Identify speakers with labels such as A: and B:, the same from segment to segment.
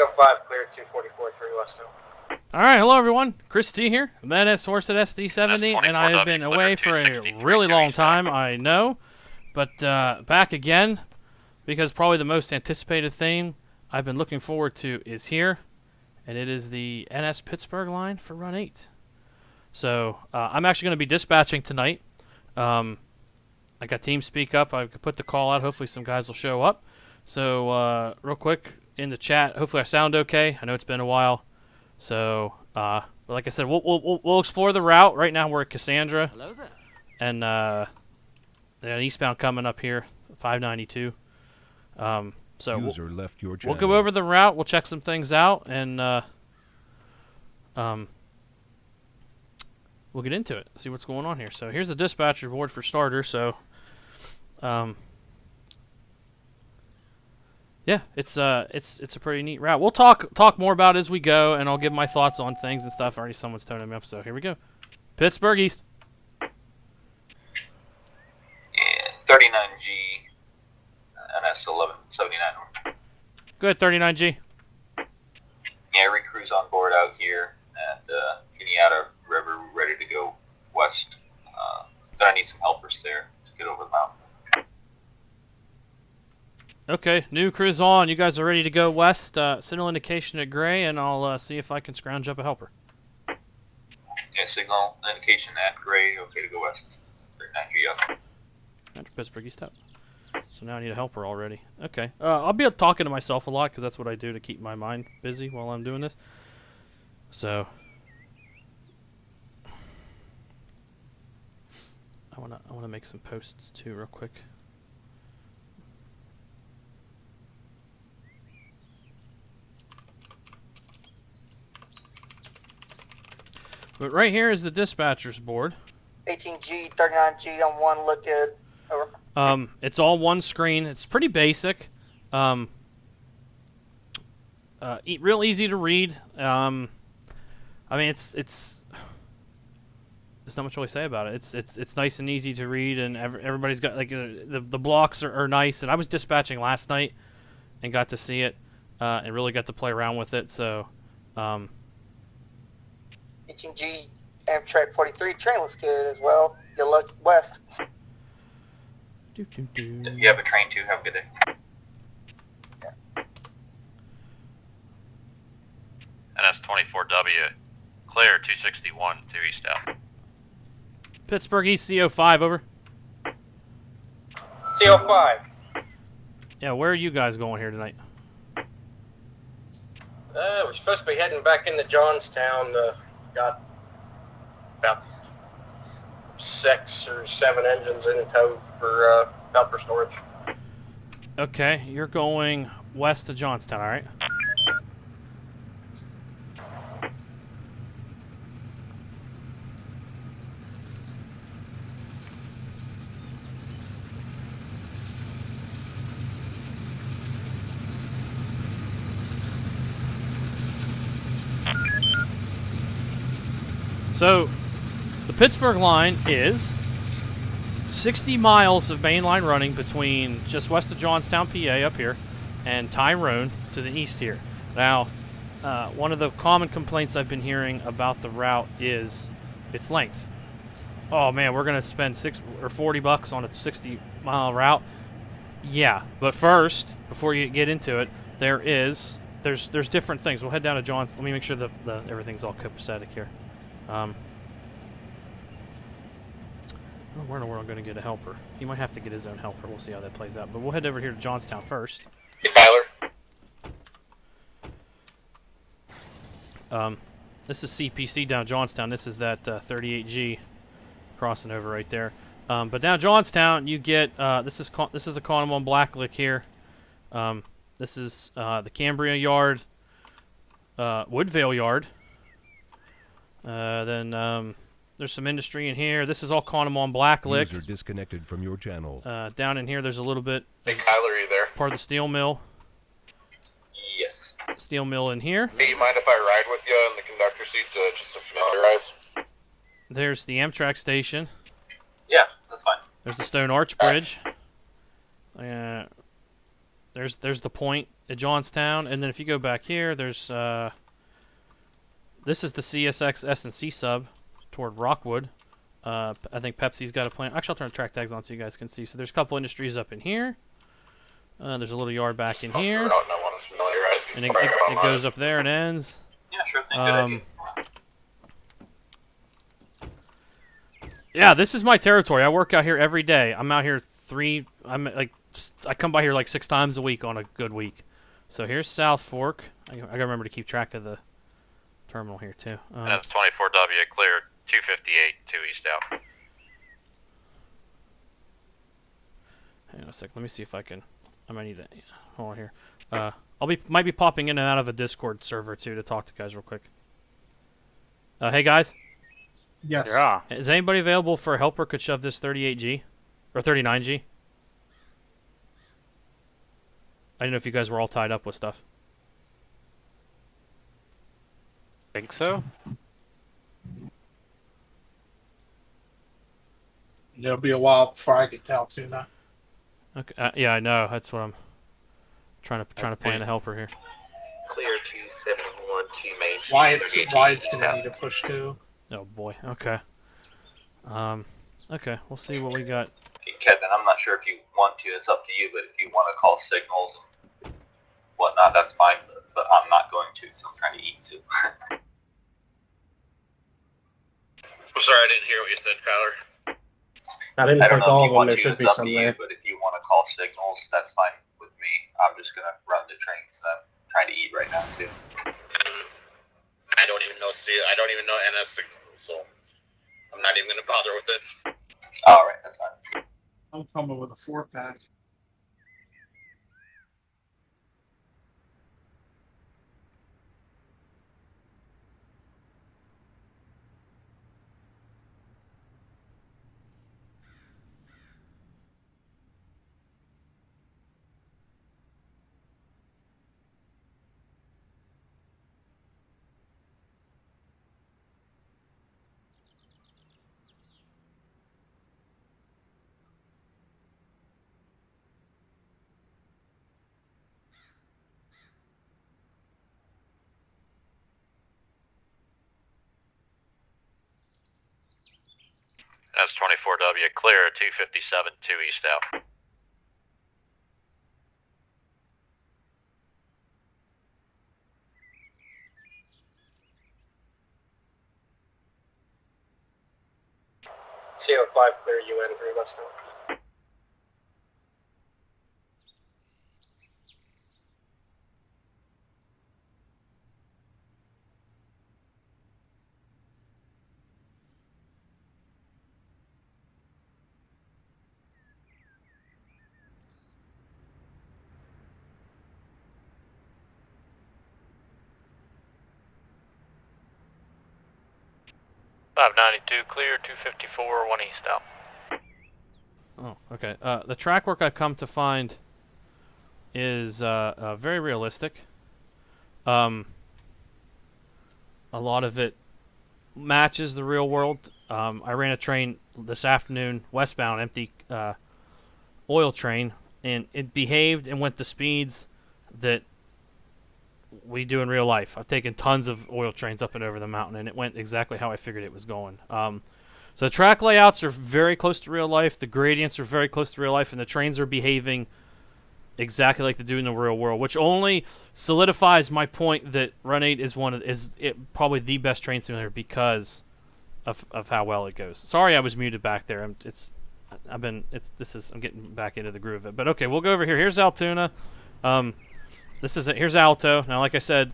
A: 305, clear 244, 3 West Hill.
B: All right, hello everyone. Chris T here. I'm NS Horse at SD70, and I have been away for a really long time, I know, but back again because probably the most anticipated thing I've been looking forward to is here, and it is the NS Pittsburgh Line for Run 8. So I'm actually going to be dispatching tonight. I got Team Speak up. I could put the call out. Hopefully some guys will show up. So real quick in the chat, hopefully I sound okay. I know it's been a while. So, like I said, we'll explore the route. Right now we're at Cassandra.
C: Hello there.
B: And an eastbound coming up here, 592. So
D: User left your channel.
B: we'll go over the route. We'll check some things out, and we'll get into it. See what's going on here. So here's the dispatcher board for starters. So, yeah, it's a pretty neat route. We'll talk more about it as we go, and I'll give my thoughts on things and stuff. Already someone's toning me up, so here we go. Pittsburgh East.
A: And 39G, NS 1179 North.
B: Go ahead, 39G.
A: Yeah, recruits on board out here, and Kenyatta River, ready to go west. Gonna need some helpers there to get over the mountain.
B: Okay, new crew's on. You guys are ready to go west. Signal indication at Gray, and I'll see if I can scrounge up a helper.
A: Yeah, signal indication at Gray, okay to go west. 39G up.
B: After Pittsburgh East up. So now I need a helper already. Okay. I'll be talking to myself a lot because that's what I do to keep my mind busy while I'm doing this. So I wanna make some posts too real quick. But right here is the dispatcher's board.
E: 18G, 39G on one, look good. Over.
B: It's all one screen. It's pretty basic. Real easy to read. I mean, it's not much really to say about it. It's nice and easy to read, and everybody's got like the blocks are nice. And I was dispatching last night and got to see it and really got to play around with it. So.
E: 18G, Amtrak 43, train looks good as well. You look west.
A: You have a train too, have a good day.
F: NS24W, clear 261 to east out.
B: Pittsburgh East CO5, over.
A: CO5.
B: Yeah, where are you guys going here tonight?
A: We're supposed to be heading back into Johnstown. Got about 6 or 7 engines in tow for helper storage.
B: Okay, you're going west to Johnstown, all right? So, the Pittsburgh line is 60 miles of main line running between just west of Johnstown, PA, up here, and Tyrone to the east here. Now, one of the common complaints I've been hearing about the route is its length. Oh man, we're gonna spend $40 on a 60-mile route. Yeah, but first, before you get into it, there's different things. We'll head down to Johnstown. Let me make sure that everything's all copacetic here. Where in the world am I going to get a helper? He might have to get his own helper. We'll see how that plays out. But we'll head over here to Johnstown first.
A: Hey, Tyler.
B: This is CPC down Johnstown. This is that 38G crossing over right there. But down Johnstown, you get this is the Connemara Blacklick here. This is the Cambria Yard, Woodvale Yard. Then there's some industry in here. This is all Connemara Blacklick.
D: User disconnected from your channel.
B: Down in here, there's a little bit.
A: Hey, Tyler, are you there?
B: Part of the steel mill.
A: Yes.
B: Steel mill in here.
A: Hey, you mind if I ride with you in the conductor seat just to familiarize?
B: There's the Amtrak station.
A: Yeah, that's fine.
B: There's the Stone Arch Bridge. There's the point at Johnstown, and then if you go back here, there's this is the CSX S&C sub toward Rockwood. I think Pepsi's got a plant. Actually, I'll turn the track tags on so you guys can see. So there's a couple industries up in here. There's a little yard back in here. And it goes up there and ends.
F: Yeah, sure thing. Good idea.
B: Yeah, this is my territory. I work out here every day. I'm out here I come by here like 6 times a week on a good week. So here's South Fork. I gotta remember to keep track of the terminal here too.
F: That's 24W, clear 258, 2 east out.
B: Hang on a sec. Let me see if I can. I might need to. Hold on here. Might be popping in and out of a Discord server too to talk to guys real quick. Hey guys.
C: Yes.
G: Yeah.
B: Is anybody available for a helper could shove this 38G or 39G? I didn't know if you guys were all tied up with stuff.
G: Think so?
C: It'll be a while before I get to Altoona.
B: Okay. Yeah, I know. That's what I'm trying to plan a helper here.
F: Clear 271, 2 main street.
C: Wyatt's gonna need a push too.
B: Oh boy. Okay. Okay. We'll see what we got.
F: Hey, Kevin, I'm not sure if you want to. It's up to you, but if you want to call signals and whatnot, that's fine. But I'm not going to, so I'm trying to eat too. I'm sorry, I didn't hear what you said, Kyler.
H: I didn't
F: I don't
H: think
F: know
H: all
F: if
H: of
F: you
H: them.
F: want
H: There
F: to,
H: should be
F: it's up
H: some
F: to you,
H: there.
F: but if you want to call signals, that's fine with me. I'm just going to run the train because I'm trying to eat right now too. I don't even know NS signals, so I'm not even going to bother with it. Alright, that's fine.
C: I'm coming with a 4-pack.
F: That's 24W, clear, 257, 2 east out.
A: CO5 clear UN 3 west now.
F: .592 clear, 254, 1 east out.
B: Oh, okay. The track work I've come to find is very realistic. A lot of it matches the real world. I ran a train this afternoon, westbound, empty oil train, and it behaved and went the speeds that we do in real life. I've taken tons of oil trains up and over the mountain, and it went exactly how I figured it was going. So the track layouts are very close to real life. The gradients are very close to real life, and the trains are behaving exactly like they do in the real world, which only solidifies my point that Run 8 is probably the best train simulator because of how well it goes. Sorry, I was muted back there. I'm getting back into the groove of it. But okay, we'll go over here. Here's Altoona. Here's Alto. Now, like I said,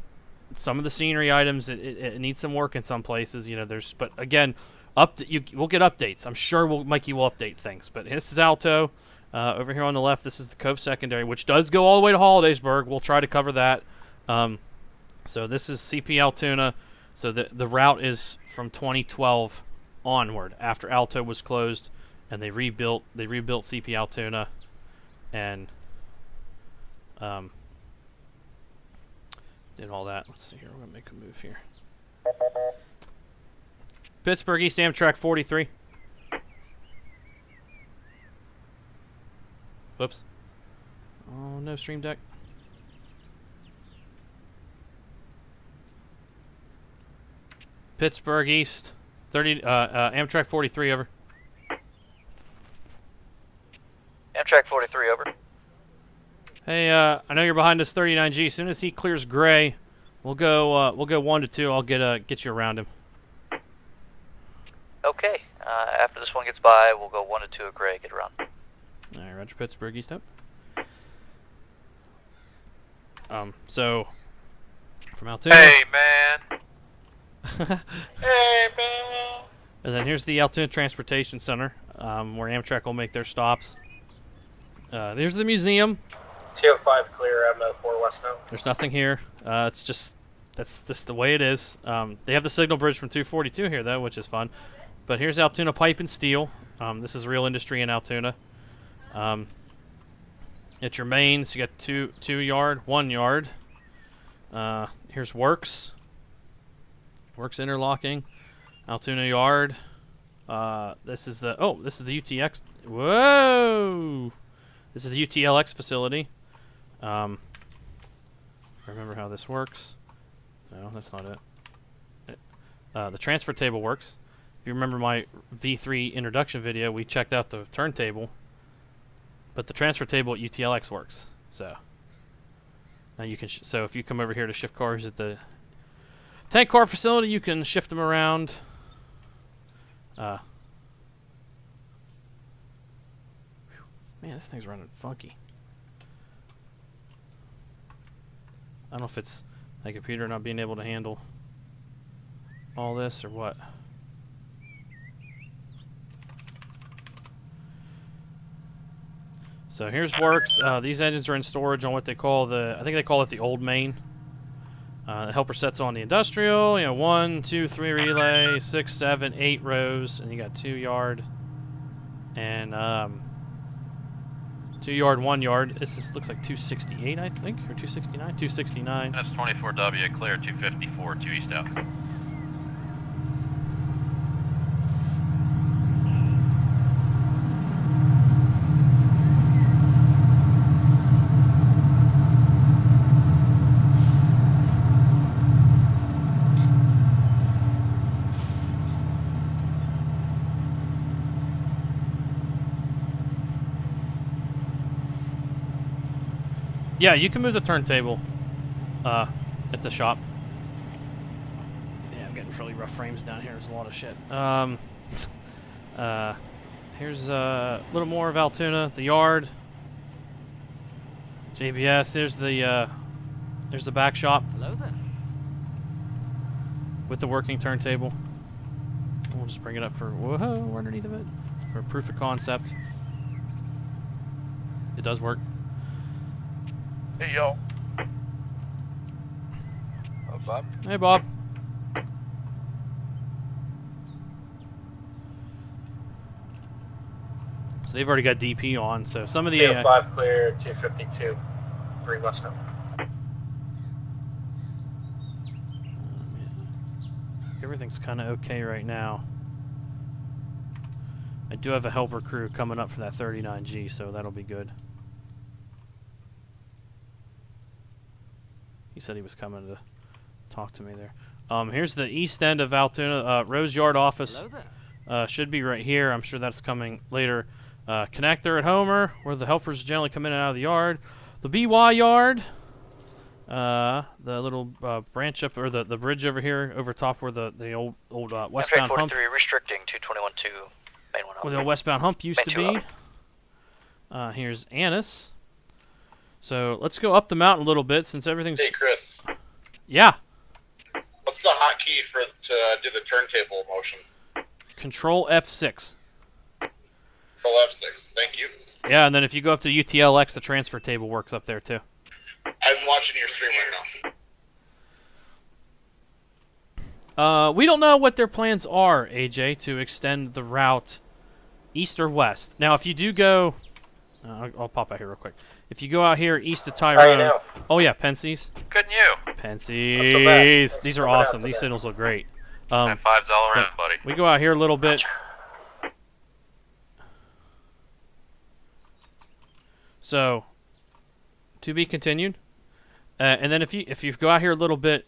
B: some of the scenery items it needs some work in some places. But again, we'll get updates. I'm sure Mikey will update things. But this is Alto. Over here on the left, this is the Cove Secondary, which does go all the way to Hollidaysburg. We'll try to cover that. So this is CP Altoona. So the route is from 2012 onward, after Alto was closed, and they rebuilt CP Altoona, and did all that. Let's see here. We're gonna make a move here. Pittsburgh East Amtrak 43. Whoops. Oh no, Stream Deck. Pittsburgh East, 30, Amtrak 43, over.
E: Amtrak 43, over.
B: Hey, I know you're behind us 39G. As soon as he clears gray, we'll go 1 to 2. I'll get you around him.
E: Okay. After this one gets by, we'll go 1 to 2 at gray, get around.
B: All right, Roger, Pittsburgh East up. So from Altoona.
F: Hey, man.
A: Hey, man.
B: And then here's the Altoona Transportation Center, where Amtrak will make their stops. There's the museum.
A: CO5 clear, M04 west now.
B: There's nothing here. It's just that's just the way it is. They have the signal bridge from 242 here though, which is fun. But here's Altoona Pipe and Steel. This is real industry in Altoona. At your mains, you got 2 yard, 1 yard. Here's Works. Works interlocking. Altoona Yard. This is the UTX. Whoa! This is the UTLX facility. Remember how this works? No, that's not it. The transfer table works. If you remember my V3 introduction video, we checked out the turntable, but the transfer table at UTLX works. So now you can. So if you come over here to shift cars at the tank car facility, you can shift them around. Man, this thing's running funky. I don't know if it's my computer not being able to handle all this or what. So here's Works. These engines are in storage on what they call I think they call it the old main. The helper sets on the industrial, 1, 2, 3 relay, 6, 7, 8 rows, and you got 2 yard and 2 yard, 1 yard. This looks like 268, I think, or 269, 269.
F: That's 24W, clear 254, 2 east out.
B: Yeah, you can move the turntable at the shop. Yeah, I'm getting really rough frames down here. There's a lot of shit. Here's a little more of Altoona, the yard. JBS. There's the back shop.
I: Hello there.
B: With the working turntable. We'll just bring it up for whoa underneath of it for proof of concept. It does work.
F: Hey, yo. Oh, Bob.
B: Hey, Bob. So they've already got DP on, so some of the...
A: CO5 clear, 252, 3 west now.
B: Everything's kind of okay right now. I do have a helper crew coming up for that 39G, so that'll be good. He said he was coming to talk to me there. Here's the east end of Altoona. Rose Yard office should be right here. I'm sure that's coming later. Connector at Homer, where the helpers generally come in and out of the yard. The BY yard. The little branch up, or the bridge over here, over top where the old westbound hump.
E: Restricting 221-2, main 1
B: Where the westbound hump used to be. Here's NS. So let's go up the mountain a little bit since everything's...
F: Hey, Chris.
B: Yeah.
F: What's the hotkey to do the turntable motion?
B: Control F6.
F: Control F6. Thank you.
B: Yeah, and then if you go up to UTLX, the transfer table works up there too.
F: I'm watching your stream right now.
B: We don't know what their plans are, AJ, to extend the route east or west. Now, if you do go... I'll pop out here real quick. If you go out here east of Tyrone... Oh, yeah, Pensie's.
F: Couldn't you?
B: Pensie's. These are awesome. These signals look great.
F: That $5 round, buddy.
B: We go out here a little bit. So, to be continued. And then if you go out here a little bit...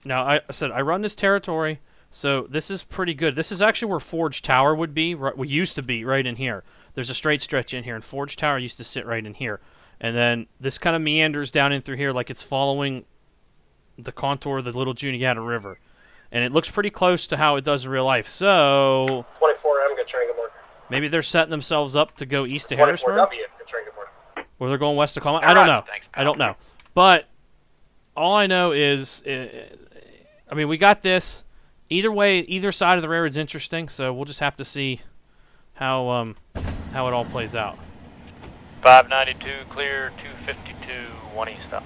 B: Now, I said I run this territory So this is pretty good. This is actually where Forge Tower would be. We used to be right in here. There's a straight stretch in here, and Forge Tower used to sit right in here. And then this kind of meanders down in through here like it's following the contour of the Little Juniata River. And it looks pretty close to how it does in real life. So
A: 24M, good train, good morning.
B: maybe they're setting themselves up to go east to Harrisburg.
A: 24W, good train, good morning.
B: Or they're going west to Colma. I don't know. I don't know. But all I know is, I mean, we got this. Either way, either side of the railroad's interesting, so we'll just have to see how it all plays out.
F: 592 clear, 252 1 east up.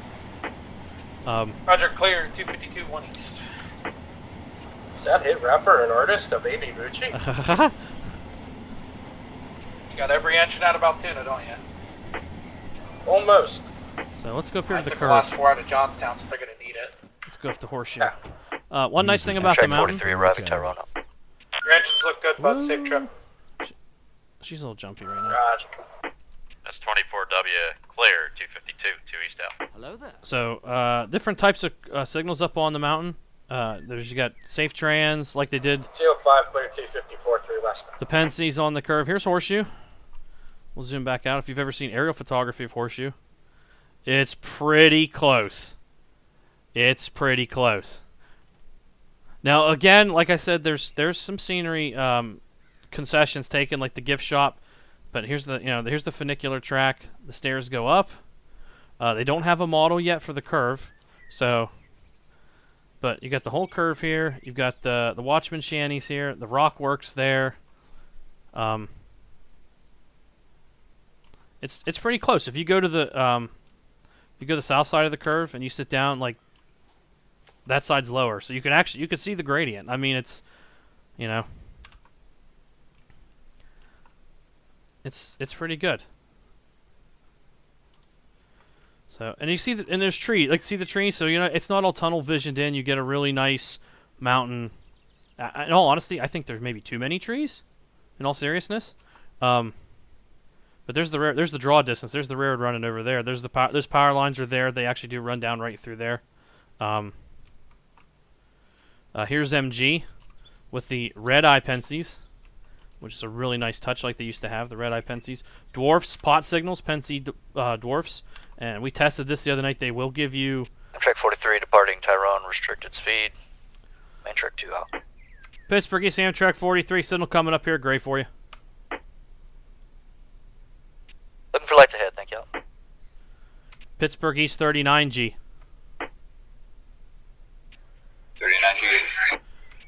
A: Roger, clear, 252 1 east. Is that hit rapper and artist of A.B. Bucci? You got every engine out of Altoona, don't you? Almost.
B: So let's go up here to the
A: I took
B: curve.
A: the last 4 out of Johnstown, so they're going to need it.
B: Let's go up to Horseshoe. One nice thing about the mountain.
F: 43 arriving Tyrone.
A: Your engines look good, bud. Safe trip.
B: She's a little jumpy right now.
A: Roger.
F: That's 24W clear, 252 2 east out.
H: Hello there.
B: So different types of signals up on the mountain. You got safe trans like they did.
A: 05 clear, 254 3 west.
B: The Pensie's on the curve. Here's Horseshoe. We'll zoom back out. If you've ever seen aerial photography of Horseshoe, it's pretty close. It's pretty close. Now, again, like I said, there's some scenery concessions taken, like the gift shop. But here's the funicular track. The stairs go up. They don't have a model yet for the curve, so. But you got the whole curve here. You've got the Watchman shanties here. The rock works there. It's pretty close. If you go to the south side of the curve and you sit down, like that side's lower, so you can see the gradient. I mean, it's it's pretty good. So, and you see and there's tree, like see the trees, so it's not all tunnel visioned in. You get a really nice mountain. In all honesty, I think there's maybe too many trees. In all seriousness, but there's the draw distance. There's the railroad running over there. Those power lines are there. They actually do run down right through there. Here's MG with the red eye Pensies, which is a really nice touch like they used to have, the red eye Pensies. Dwarfs, pot signals, Pensie dwarfs. And we tested this the other night. They will give you...
F: Track 43 departing Tyrone, restricted speed. Main track 2 out.
B: Pittsburgh East Amtrak 43, signal coming up here. Gray for you.
F: Looking for lights ahead, thank you.
B: Pittsburgh East 39G.
F: 39G.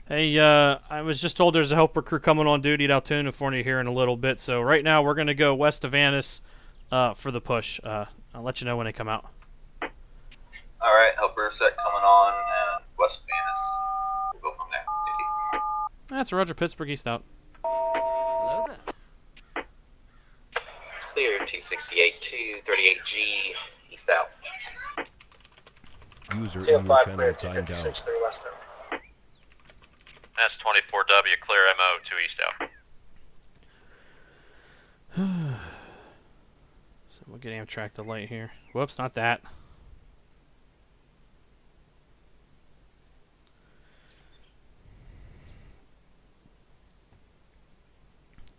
B: Hey, I was just told there's a helper crew coming on duty at Altoona for you here in a little bit. So right now we're going to go west of Annis for the push. I'll let you know when they come out.
F: Alright, helper set coming on and west of Annis. We'll go from there. Thank you.
B: That's Roger. Pittsburgh East out.
H: Hello there.
F: Clear 268 238G east out.
D: User in your
A: 05
D: channel
A: clear,
D: timed
A: 256
D: out.
A: 3 west.
F: That's 24W clear MO 2 east out.
B: So we'll get Amtrak to light here. Whoops, not that.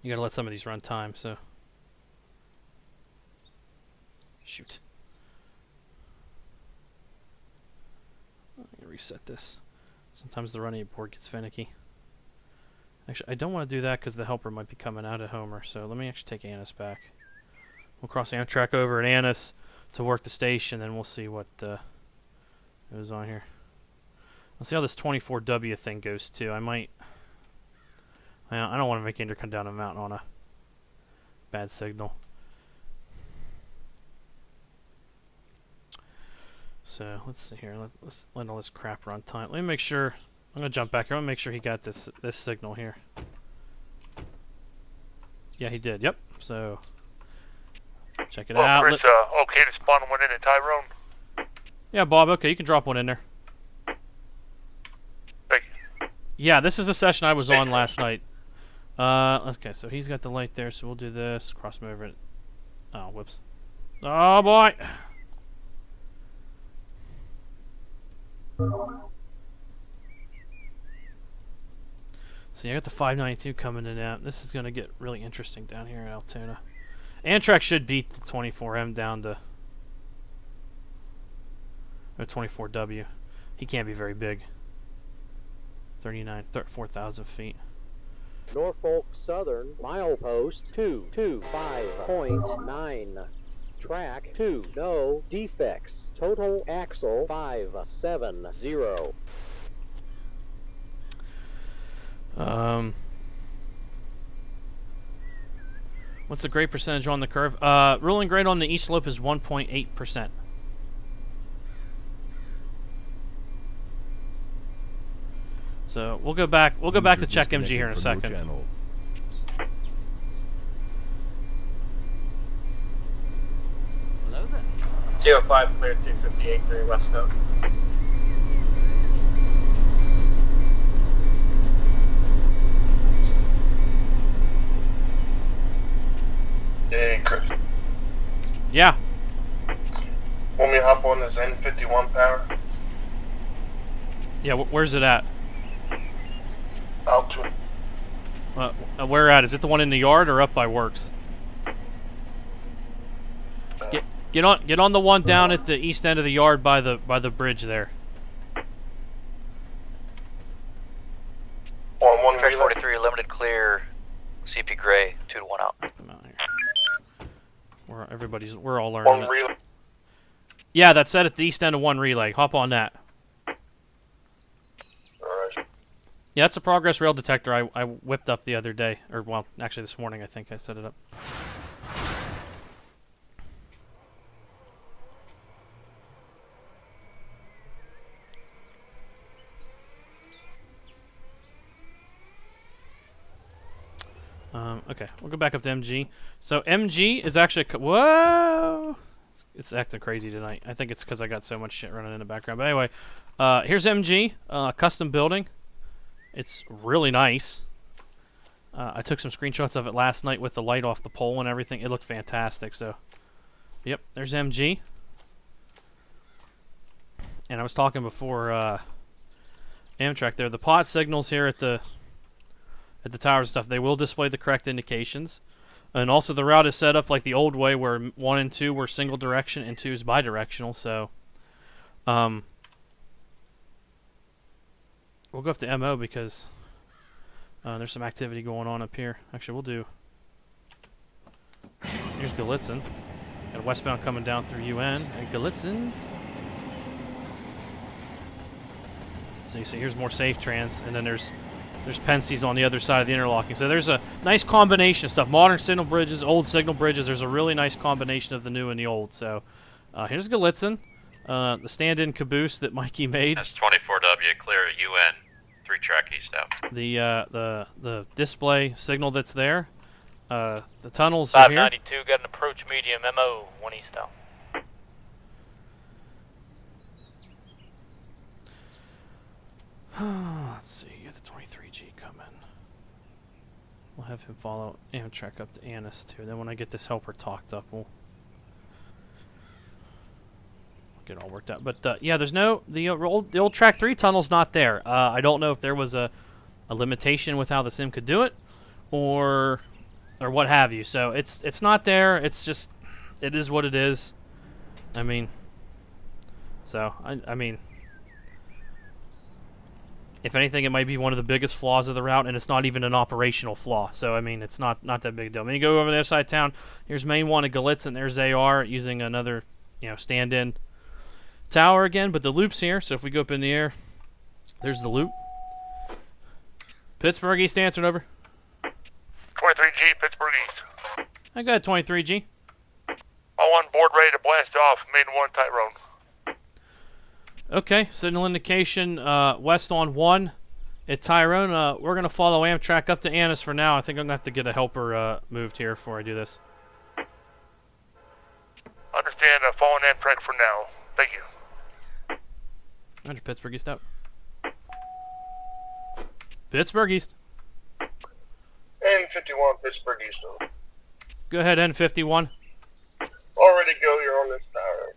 B: You gotta let some of these run time, so. Shoot. I'm gonna reset this. Sometimes the running board gets finicky. Actually, I don't want to do that because the helper might be coming out of Homer, so let me actually take Annis back. We'll cross Amtrak over at Annis to work the station, and we'll see what goes on here. Let's see how this 24W thing goes, too. I don't want to make Ender come down a mountain on a bad signal. So, let's see here. Let's let all this crap run time. Let me make sure. I'm going to jump back here. I want to make sure he got this signal here. Yeah, he did. Yep. So, check it out.
F: Chris, okay to spawn one in at Tyrone?
B: Yeah, Bob, okay, you can drop one in there.
F: Thank you.
B: Yeah, this is the session I was on last night. Okay, so he's got the light there, so we'll do this. Cross him over. Oh, whoops. Oh, boy. See, I got the 592 coming in out. This is going to get really interesting down here in Altoona. Amtrak should beat the 24M down to... or 24W. He can't be very big. 4,000 feet.
I: Norfolk Southern, milepost 225.9. Track 2, no defects. Total axle 570.
B: What's the grade percentage on the curve? Ruling grade on the east slope is 1.8%. So we'll go back. We'll go back to check MG here in a second.
H: Hello there.
A: 05 clear 258 3 west up. Hey, Chris.
B: Yeah.
A: Want me to hop on this N51 power?
B: Yeah. Where's it at?
A: Altoona.
B: Where at? Is it the one in the yard or up by Works? Get on the one down at the east end of the yard by the bridge there.
A: On one
F: Track
A: relay.
F: 43, limited clear, CP Gray, 2 to 1 out.
B: Come out here. We're all learning.
A: One relay.
B: Yeah, that's set at the east end of one relay. Hop on that.
A: Alright.
B: Yeah, that's a progress rail detector I whipped up the other day. Or, well, actually this morning I think I set it up. Okay, we'll go back up to MG. So MG is actually... Whoa! It's acting crazy tonight. I think it's because I got so much shit running in the background. But anyway, here's MG, custom building. It's really nice. I took some screenshots of it last night with the light off the pole and everything. It looked fantastic. So, yep, there's MG. And I was talking before Amtrak there. The pot signals here at the towers and stuff, they will display the correct indications. And also the route is set up like the old way where 1 and 2 were single direction and 2 is bidirectional. So, we'll go up to MO because there's some activity going on up here. Actually, we'll do... Here's Gallitzin. Got a westbound coming down through UN at Gallitzin. So you see here's more safe trans, and then there's Penske's on the other side of the interlocking. So there's a nice combination of stuff. Modern signal bridges, old signal bridges. There's a really nice combination of the new and the old. So here's Gallitzin, the stand-in caboose that Mikey made.
F: That's 24W, clear at UN, 3 track east out.
B: The display signal that's there. The tunnels are here.
F: 592, got an approach medium, MO, 1 east out.
B: Let's see, you got the 23G coming. We'll have him follow Amtrak up to NS too. Then when I get this helper talked up, we'll get it all worked out. But yeah, there's no the old track 3 tunnel's not there. I don't know if there was a limitation with how the sim could do it, or what have you. So it's not there. It's just it is what it is. I mean, so I mean. If anything, it might be one of the biggest flaws of the route, and it's not even an operational flaw. So, I mean, it's not that big a deal. I mean, you go over the other side of town, here's main 1 at Gallitzin, there's AR using another, stand-in tower again, but the loop's here, so if we go up in the air, there's the loop. Pittsburgh East answered over.
A: 23G, Pittsburgh East.
B: I got 23G.
A: All on board, ready to blast off, main 1 Tyrone.
B: Okay, signal indication west on 1 at Tyrone. We're going to follow Amtrak up to Annis for now. I think I'm going to have to get a helper moved here before I do this.
A: Understand, following Amtrak for now. Thank you.
B: Roger, Pittsburgh East out. Pittsburgh East.
A: N51, Pittsburgh East.
B: Go ahead, N51.
A: Already go, you're on this tower.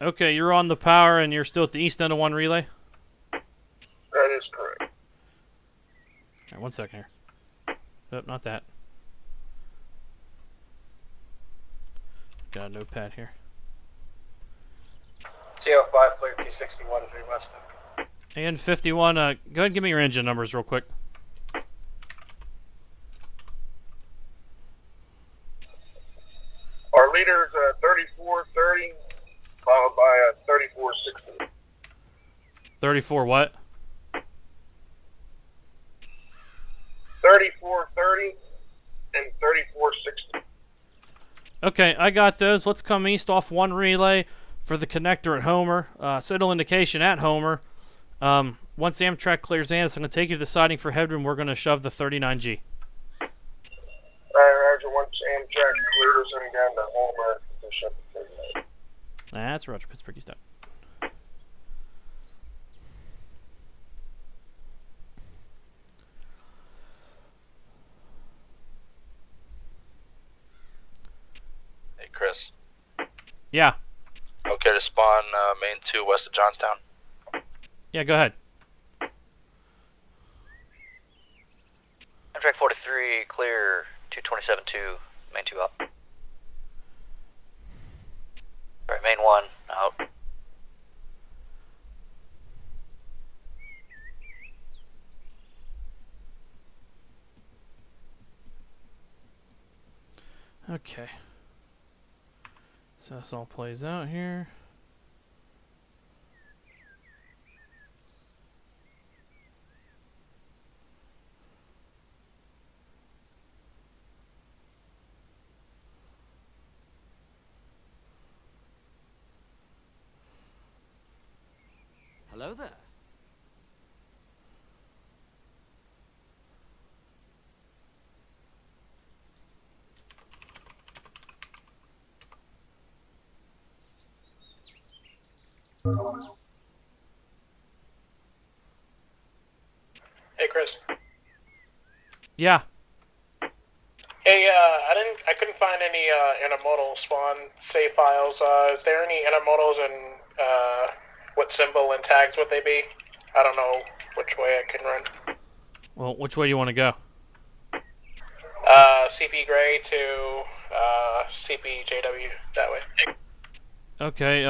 B: Okay, you're on the power and you're still at the east end of 1 relay?
A: That is correct.
B: Alright, 1 second here. Nope, not that. Got a notepad here.
A: CO5 clear 261 3 West.
B: And 51, go ahead and give me your engine numbers real quick.
A: Our leader's 3430, followed by 3460.
B: 34 what?
A: 3430 and 3460.
B: Okay, I got those. Let's come east off 1 relay for the connector at Homer. Signal indication at Homer. Once Amtrak clears Annis, I'm going to take you to the siding for headroom. We're going to shove the 39G.
A: Roger, once Amtrak clears him down to Homer, to shut the 39.
B: That's Roger, Pittsburgh East up.
F: Hey, Chris.
B: Yeah.
F: Okay to spawn main 2 west of Johnstown?
B: Yeah, go ahead.
F: Amtrak 43, clear 227-2, main 2 up. Alright, main 1, out.
B: Okay. So this all plays out here.
H: Hello there.
A: Hey, Chris.
B: Yeah.
A: Hey, I couldn't find any intermodal spawn save files. Is there any intermodals and what symbol and tags would they be? I don't know which way I can run.
B: Well, which way do you want to go?
A: CP Gray to CPJW that way.
B: Okay,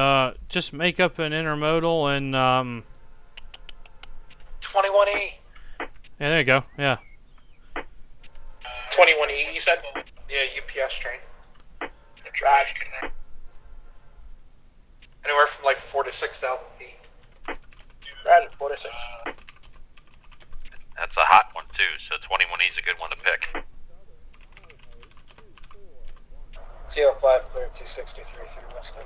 B: just make up an intermodal and
A: 21E.
B: yeah, there you go. Yeah.
A: 21E, you said? Yeah, UPS train. Right. Anywhere from like 4 to 6,000 feet. Right, 4 to 6.
F: That's a hot one too, so 21E is a good one to pick.
A: CO5 clear 263 through West End.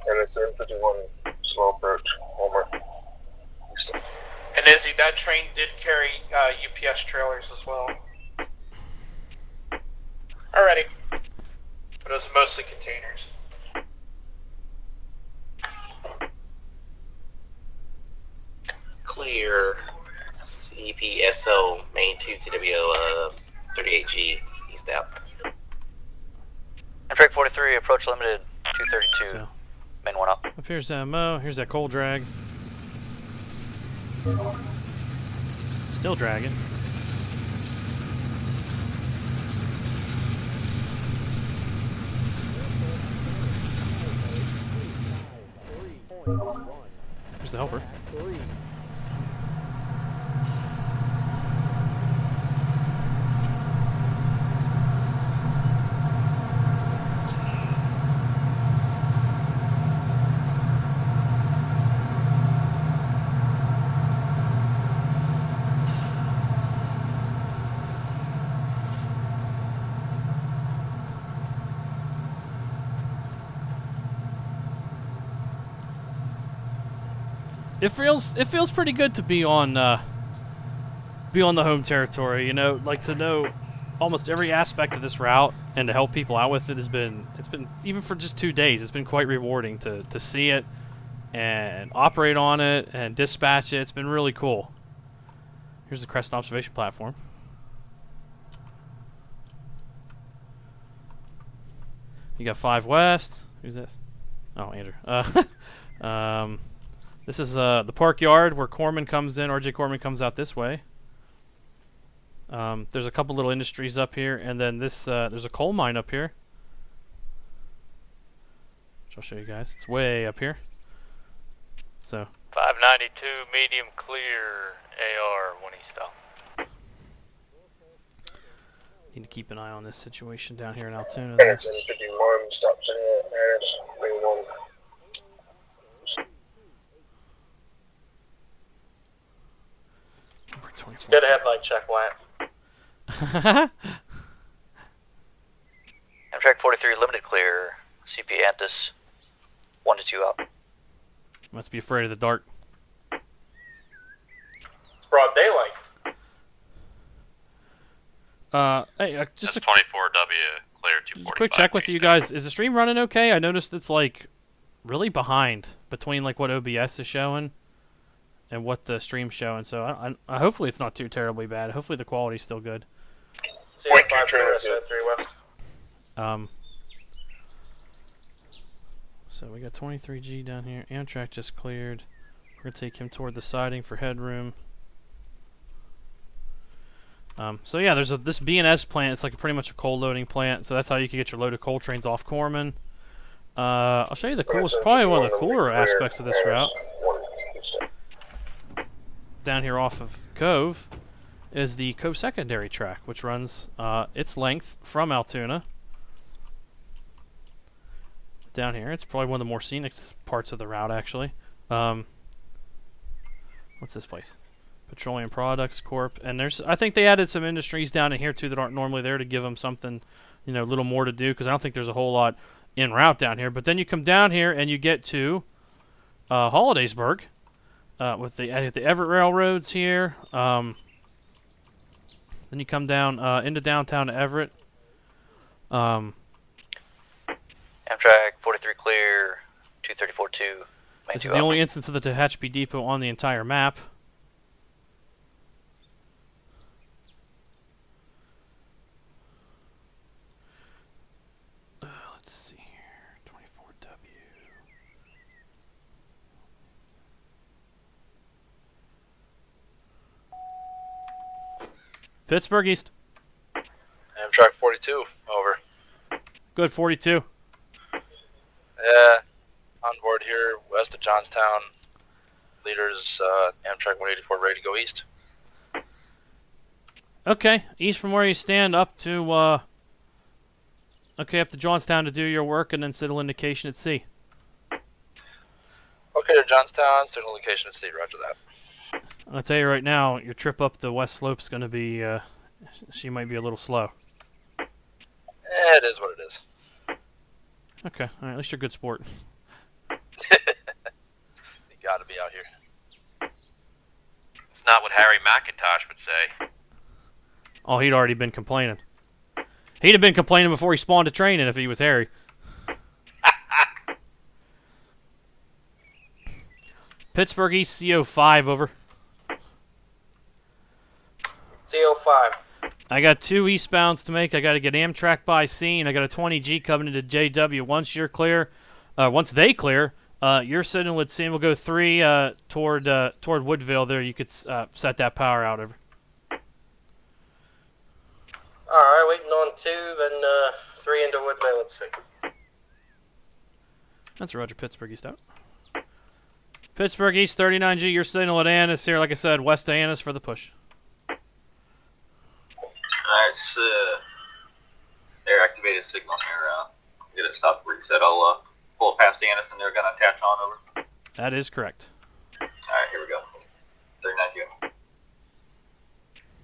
A: And it's M51 slow approach, Homer. And Izzy, that train did carry UPS trailers as well. Alrighty. But it was mostly containers.
F: Clear CPSO main 2 TWO 38G east out. Amtrak 43 approach limited 232
B: So,
F: main 1 up.
B: up here's Mo. Here's that coal drag. Still dragging. Here's the helper. It feels pretty good to be on the home territory, you know, like to know almost every aspect of this route and to help people out with it it's been even for just 2 days, it's been quite rewarding to see it and operate on it and dispatch it. It's been really cool. Here's the Crescent observation platform. You got 5 west. Who's this? Oh, Andrew. This is the park yard where Corman comes in. RJ Corman comes out this way. There's a couple little industries up here, and then this there's a coal mine up here, which I'll show you guys. It's way up here. So
F: 592 medium clear AR 1 east out.
B: need to keep an eye on this situation down here in Altoona.
F: NS 51 stops in NS 21.
B: Number 24.
A: Get a headlight check, Wyatt.
F: Amtrak 43 limited clear. CP Anthus 1 to 2 out.
B: Must be afraid of the dark.
A: It's broad daylight.
B: Hey, just a
F: 24W clear 245.
B: Just a quick check with you guys. Is the stream running okay? I noticed it's like really behind between like what OBS is showing and what the stream's showing. So I hopefully it's not too terribly bad. Hopefully the quality's still good.
A: Point 5 trailer 3 west.
B: So we got 23G down here. Amtrak just cleared. We're gonna take him toward the siding for headroom. So yeah, there's this BNS plant. It's like pretty much a coal loading plant. So that's how you can get your loaded coal trains off Corman. I'll show you the coolest, probably one of the cooler aspects of this route. Down here off of Cove is the Cove secondary track, which runs its length from Altoona down here. It's probably one of the more scenic parts of the route, actually. What's this place? Petroleum Products Corp. And I think they added some industries down in here too that aren't normally there to give them something, you know, a little more to do, because I don't think there's a whole lot en route down here. But then you come down here and you get to Hollidaysburg with the Everett Railroads here. Then you come down into downtown Everett.
F: Amtrak 43 clear 234-2.
B: This is the only instance of the Tehachapi Depot on the entire map. Let's see here. 24W. Pittsburgh East.
F: Amtrak 42 over.
B: Good, 42.
F: On board here west of Johnstown. Leaders Amtrak 184 ready to go east.
B: Okay, east from where you stand up to up to Johnstown to do your work, and then signal indication at sea.
F: Okay to Johnstown, signal location at sea, roger that.
B: I'll tell you right now, your trip up the west slope is going to be, she might be a little slow.
F: It is what it is.
B: Okay, all right, at least you're a good sport.
F: You gotta be out here. It's not what Harry McIntosh would say.
B: Oh, he'd already been complaining. He'd have been complaining before he spawned a training if he was Harry. Pittsburgh East CO5, over.
A: CO5.
B: I got 2 eastbounds to make. I got to get Amtrak by sea, and I got a 20G coming into JW. Once you're clear, once they clear, your signal at sea will go 3 toward Woodville. There, you could set that power out over.
A: All right, waiting on 2, then 3 into Woodville. Let's see.
B: That's Roger. Pittsburgh East out. Pittsburgh East 39G. Your signal at Annis here. Like I said, west of Annis for the push.
F: Alright, air activated signal here. Get it stopped where it said I'll pull past Annis and they're gonna attach on over.
B: That is correct.
F: Alright, here we go. 39 go.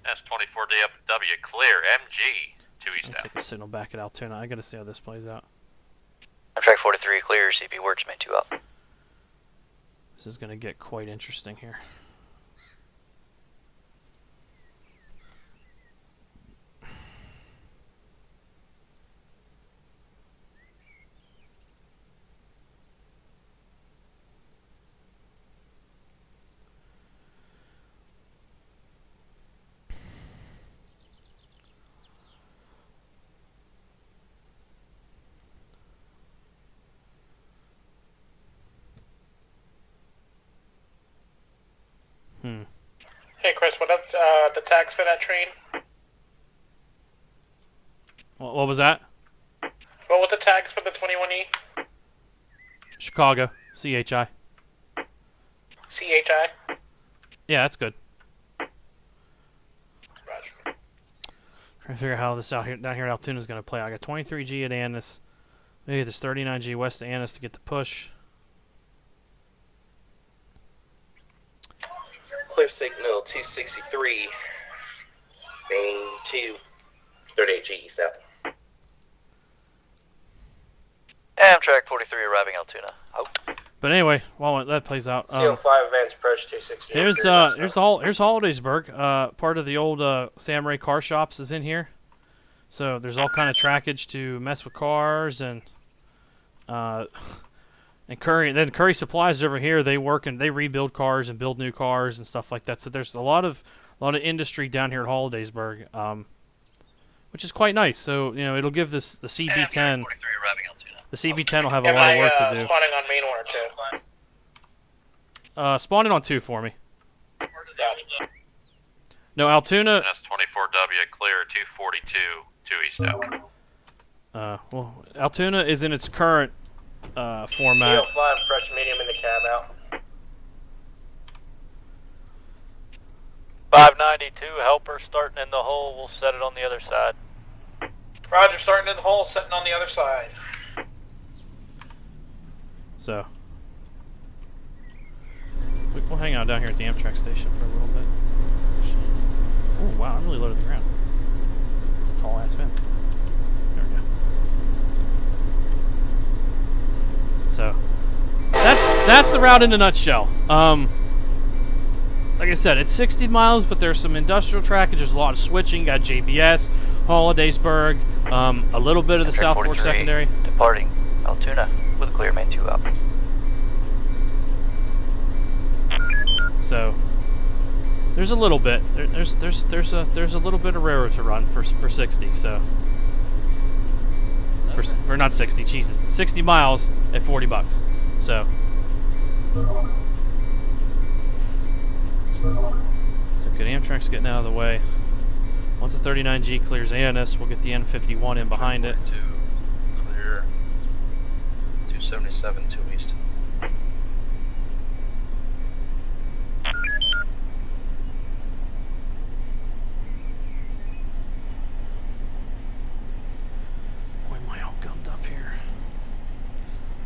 F: S24W clear, MG 2 east
B: I'll
F: down.
B: take a signal back at Altoona. I got to see how this plays out.
F: Amtrak 43 clear, CP works, main 2 up.
B: This is going to get quite interesting here.
A: Hey Chris, what up the tags for that train?
B: What was that?
A: What were the tags for the 21E?
B: Chicago. CHI.
A: CHI?
B: Yeah, that's good.
A: Roger.
B: Trying to figure out how this down here at Altoona is going to play. I got 23G at Annis. Maybe there's 39G west of Annis to get the push.
F: Clear signal 263. Main 2. 38G east out. Amtrak 43 arriving Altoona. Out.
B: But anyway, while that plays out,
A: CO5 advance approach 260.
B: here's Hollidaysburg. Part of the old Sam Ray car shops is in here. So there's all kind of trackage to mess with cars and Curry. Then Curry Supplies over here. They work and they rebuild cars and build new cars and stuff like that. So there's a lot of industry down here at Hollidaysburg, which is quite nice. So it'll give the CB10. The CB10 will have a lot of work to do.
A: Spawning on main 1 or 2?
B: Spawn it on 2 for me. No, Altoona.
F: That's 24W clear 242 2 east out.
B: Well, Altoona is in its current format.
A: CO5 approach medium in the cab out.
F: 592 helper starting in the hole. We'll set it on the other side.
A: Roger, starting in the hole, setting on the other side.
B: So we'll hang out down here at the Amtrak station for a little bit. Oh wow, I'm really low to the ground. It's a tall ass fence. There we go. So that's the route in a nutshell. Like I said, it's 60 miles, but there's some industrial trackage. There's a lot of switching. Got JBS, Hollidaysburg, a little bit of the South Fork Secondary.
F: Departing Altoona with a clear main 2 up.
B: So there's a little bit. There's a little bit of railroad to run for 60. So for not 60, Jesus, 60 miles at $40. So good. Amtrak's getting out of the way. Once the 39G clears Annis, we'll get the N51 in behind it.
F: Clear 277 2 east.
B: Boy, am I all gummed up here.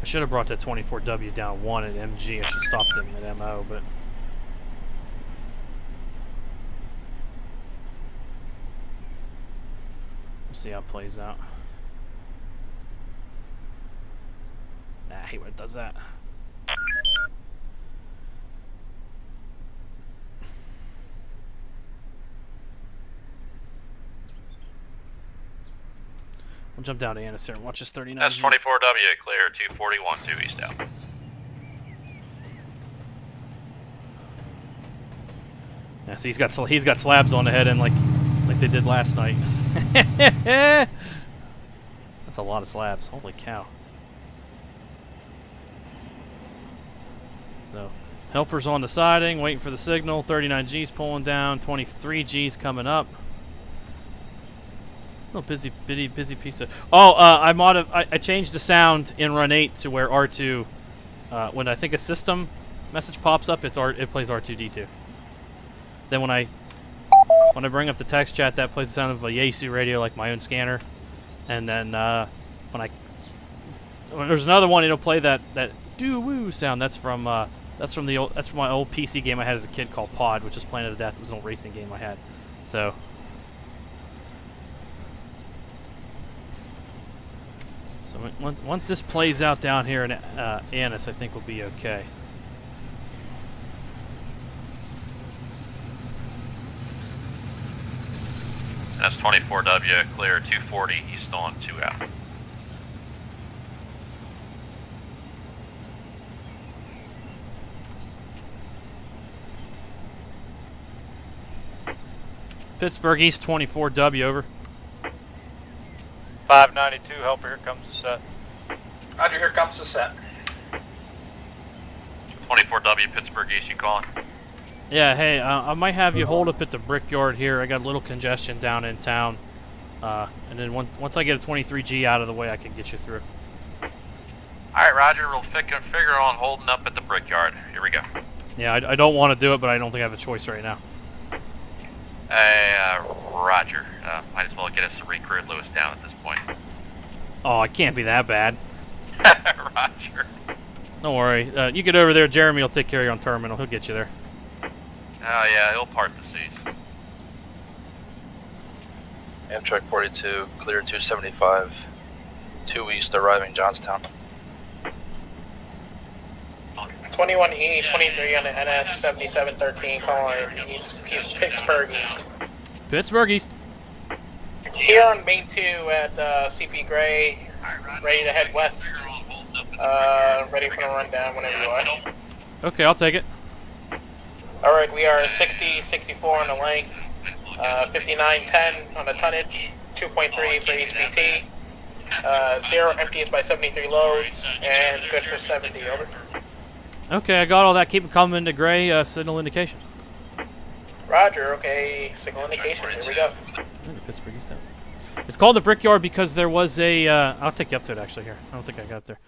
B: I should have brought that 24W down 1 at MG. I should have stopped him at MO, but we'll see how it plays out. I hate when it does that. We'll jump down to Annis here and watch this 39.
F: That's 24W clear 241 2 east out.
B: Yeah, see, he's got slabs on the head and like they did last night. That's a lot of slabs. Holy cow. So, helpers on the siding, waiting for the signal. 39G's pulling down. 23G's coming up. Oh, busy piece of. Oh, I changed the sound in Run 8 to where R2, when I think a system message pops up, it plays R2D2. Then when I bring up the text chat, that plays the sound of a Yaesu radio, like my own scanner. And then when there's another one, it'll play that doo woo sound. That's from my old PC game I had as a kid called Pod, which is Planet of Death. It was an old racing game I had. So once this plays out down here in Annis, I think we'll be okay.
F: That's 24W clear 240 east on 2 out.
B: Pittsburgh East 24W over.
F: 592 helper, here comes the set.
A: Roger, here comes the set.
F: 24W Pittsburgh East, you calling?
B: Yeah, hey, I might have you hold up at the Brickyard here. I got a little congestion down in town. And then once I get a 23G out of the way, I can get you through.
F: Alright, Roger, we'll figure on holding up at the Brickyard. Here we go.
B: Yeah, I don't want to do it, but I don't think I have a choice right now.
F: Roger. Might as well get us a recruit Lewis down at this point.
B: Oh, it can't be that bad.
F: Roger.
B: Don't worry. You get over there, Jeremy will take care of you on terminal. He'll get you there.
F: Oh yeah, he'll part the seas. Amtrak 42, clear 275. 2 east, arriving Johnstown.
A: 21E, 23 on the NS 7713, calling East Pittsburgh East.
B: Pittsburgh East.
A: Here on Main 2 at CP Gray, ready to head west. Ready for a rundown whenever you are.
B: Okay, I'll take it.
A: Alright, we are 60-64 on the length, 59-10 on the tonnage, 2.3 for HPT, 0 empties by 73 loads, and good for 70, over.
B: Okay, I got all that. Keep it coming to Gray, signal indication.
A: Roger, okay, signal indication, here we go.
B: Pittsburgh East now. It's called the Brickyard because there was a, I'll take you up to it actually here. I don't think I got it there.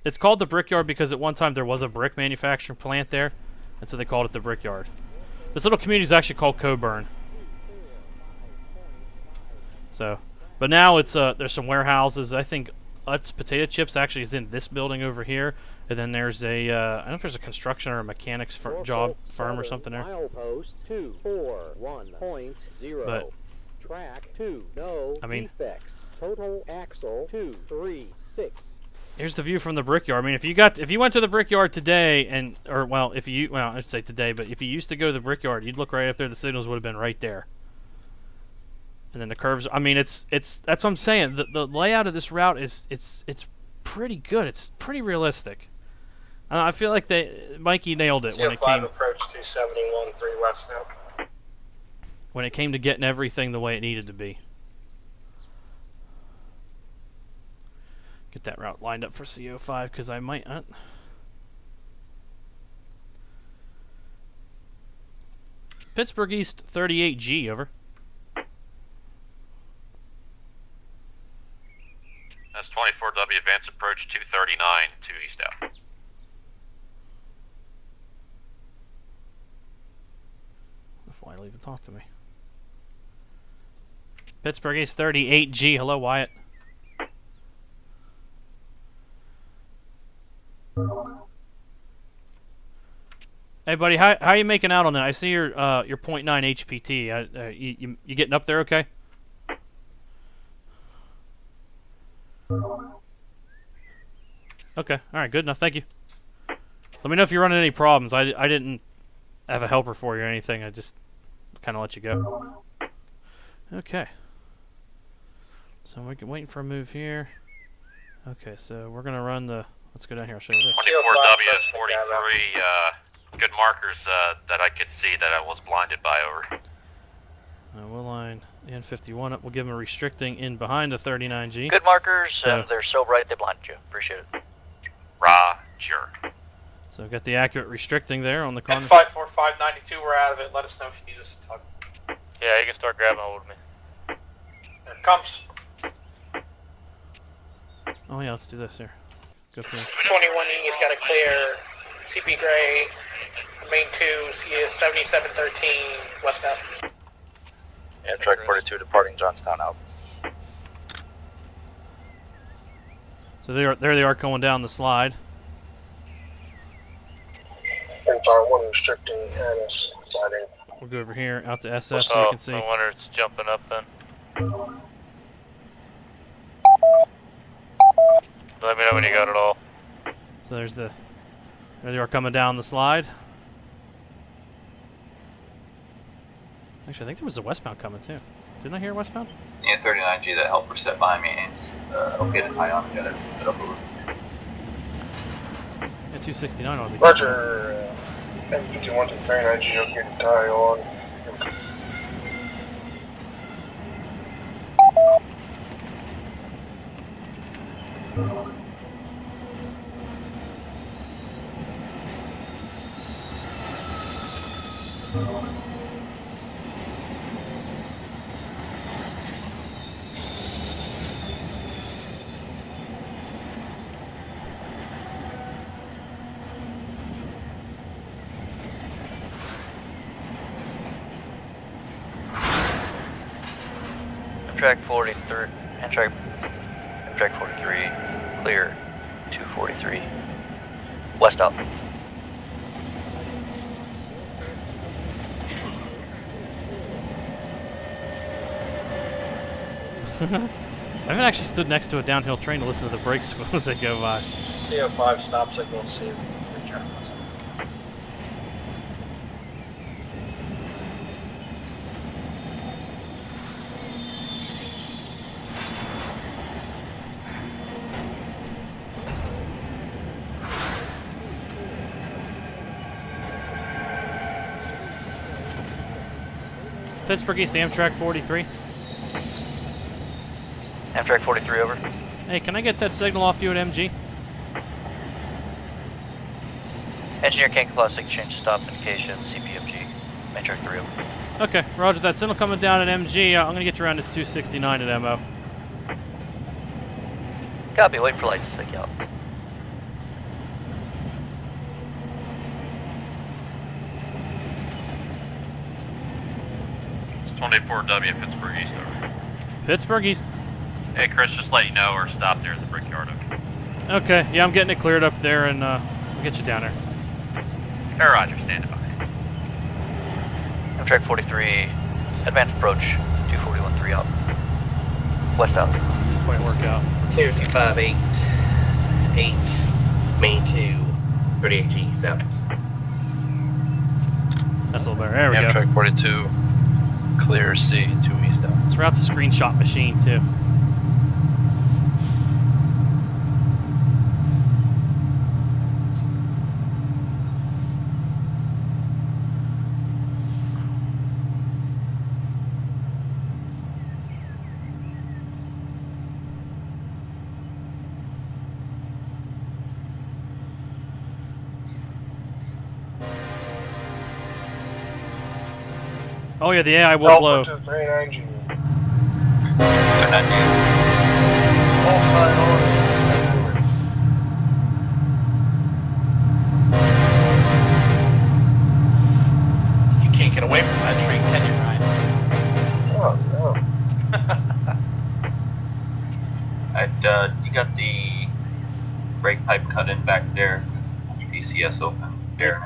B: It's called the Brickyard because at one time there was a brick manufacturing plant there, and so they called it the Brickyard. This little community is actually called Coburn. So, but now it's, there's some warehouses. I think Utz Potato Chips actually is in this building over here. And then there's a, I don't know if there's a construction or a mechanics job firm or something there.
I: Milepost 241.0.
B: But,
I: track 2, no defects. Total axle 236.
B: Here's the view from the Brickyard. I mean, if you went to the Brickyard today, and I should say today, but if you used to go to the Brickyard, you'd look right up there. The signals would have been right there. And then the curves. I mean, it's that's what I'm saying. The layout of this route is it's pretty good. It's pretty realistic. I feel like Mikey nailed it when it came.
A: Approach 271, 3 west now.
B: When it came to getting everything the way it needed to be. Get that route lined up for CO5 because I might. Pittsburgh East 38G, over.
F: That's 24W advance approach 239, 2 east out.
B: Why don't even talk to me? Pittsburgh East 38G, hello Wyatt. Hey buddy, how you making out on that? I see your .9 HPT. You getting up there okay? Okay, alright, good enough, thank you. Let me know if you're running any problems. I didn't have a helper for you or anything, I just kind of let you go. Okay. So we're waiting for a move here. Okay, so we're going to run the... Let's go down here, I'll show you this.
F: 24W 43, good markers that I could see that I was blinded by, over.
B: We'll line the N51 up. We'll give them a restricting in behind the 39G.
F: Good markers,
B: So-
F: and they're so bright they blinded you. Appreciate it. Roger.
B: So got the accurate restricting there on the corner.
A: 54592, we're out of it. Let us know if you need us to talk.
F: Yeah, you can start grabbing hold of me.
A: There it comes.
B: Oh yeah, let's do this here. Go for it.
A: 21E has got a clear CP Gray, main 2, CS 7713, west out.
F: Amtrak 42 departing Johnstown out.
B: So there they are going down the slide.
A: R1 restricting NS sliding.
B: We'll go over here out to SF so you can see.
F: No wonder it's jumping up then. Let me know when you got it all.
B: So there they are coming down the slide. Actually, I think there was a westbound coming too. Didn't I hear westbound?
F: Yeah, 39G, that helper set behind me, and okay, then high on, got it set up over.
B: Yeah, 269 on the.
A: Roger, MPG 1 to 39G, okay to tie on.
J: Track 43, and track 43, clear 243, west up.
B: I haven't actually stood next to a downhill train to listen to the brakes as they go by.
E: CO5 stop signal, see return.
B: Pittsburgh East, Amtrak 43.
J: Amtrak 43 over.
B: Hey, can I get that signal off you at MG?
J: Engineer can't classic change stop indication, CPMG, Amtrak 3 over.
B: Okay, roger that. Signal coming down at MG. I'm going to get you around this 269 at MO.
J: Copy, wait for lights to stick out.
F: It's 24W Pittsburgh East over.
B: Pittsburgh East.
F: Hey Chris, just let you know we're stopped there at the Brickyard.
B: Okay, yeah, I'm getting it cleared up there, and we'll get you down there.
F: Hey Roger, standing by.
J: Amtrak 43, advanced approach, 241-3 up. West out.
B: Just might work out.
E: 225-8, 8, main 2, 38G, stop.
B: That's a little better. There we go.
F: Amtrak 42, clear C, 2 east out.
B: This route's a screenshot machine, too. Oh yeah, the AI will blow.
E: Alpha 239G.
F: You can't get away from that train, can you, Ryan?
E: Oh, no.
F: You got the brake pipe cut in back there. PCS open there.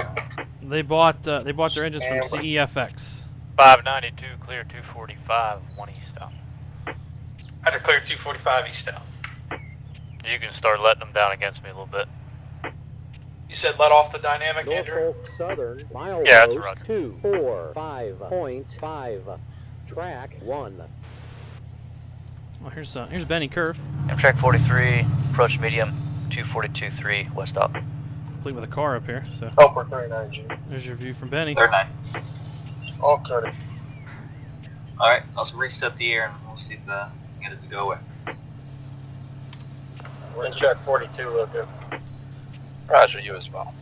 B: They bought their engines from CEFX.
F: 592, clear 245, 1 east out. I had to clear 245 east out. You can start letting them down against me a little bit. You said let off the dynamic, Andrew?
I: Norfolk Southern, mile
F: Yeah, that's
I: post
F: Roger.
I: 245.5. Track 1.
B: Oh, here's Benny Curve,
J: Amtrak 43, approach medium, 242-3, west up.
B: complete with a car up here. So
E: Alpha 39G.
B: there's your view from Benny.
F: Third 9.
E: All credit.
F: Alright, let's reset the air and we'll see if we can get it to go away.
E: Wind check 42, look good.
F: Roger, you as well.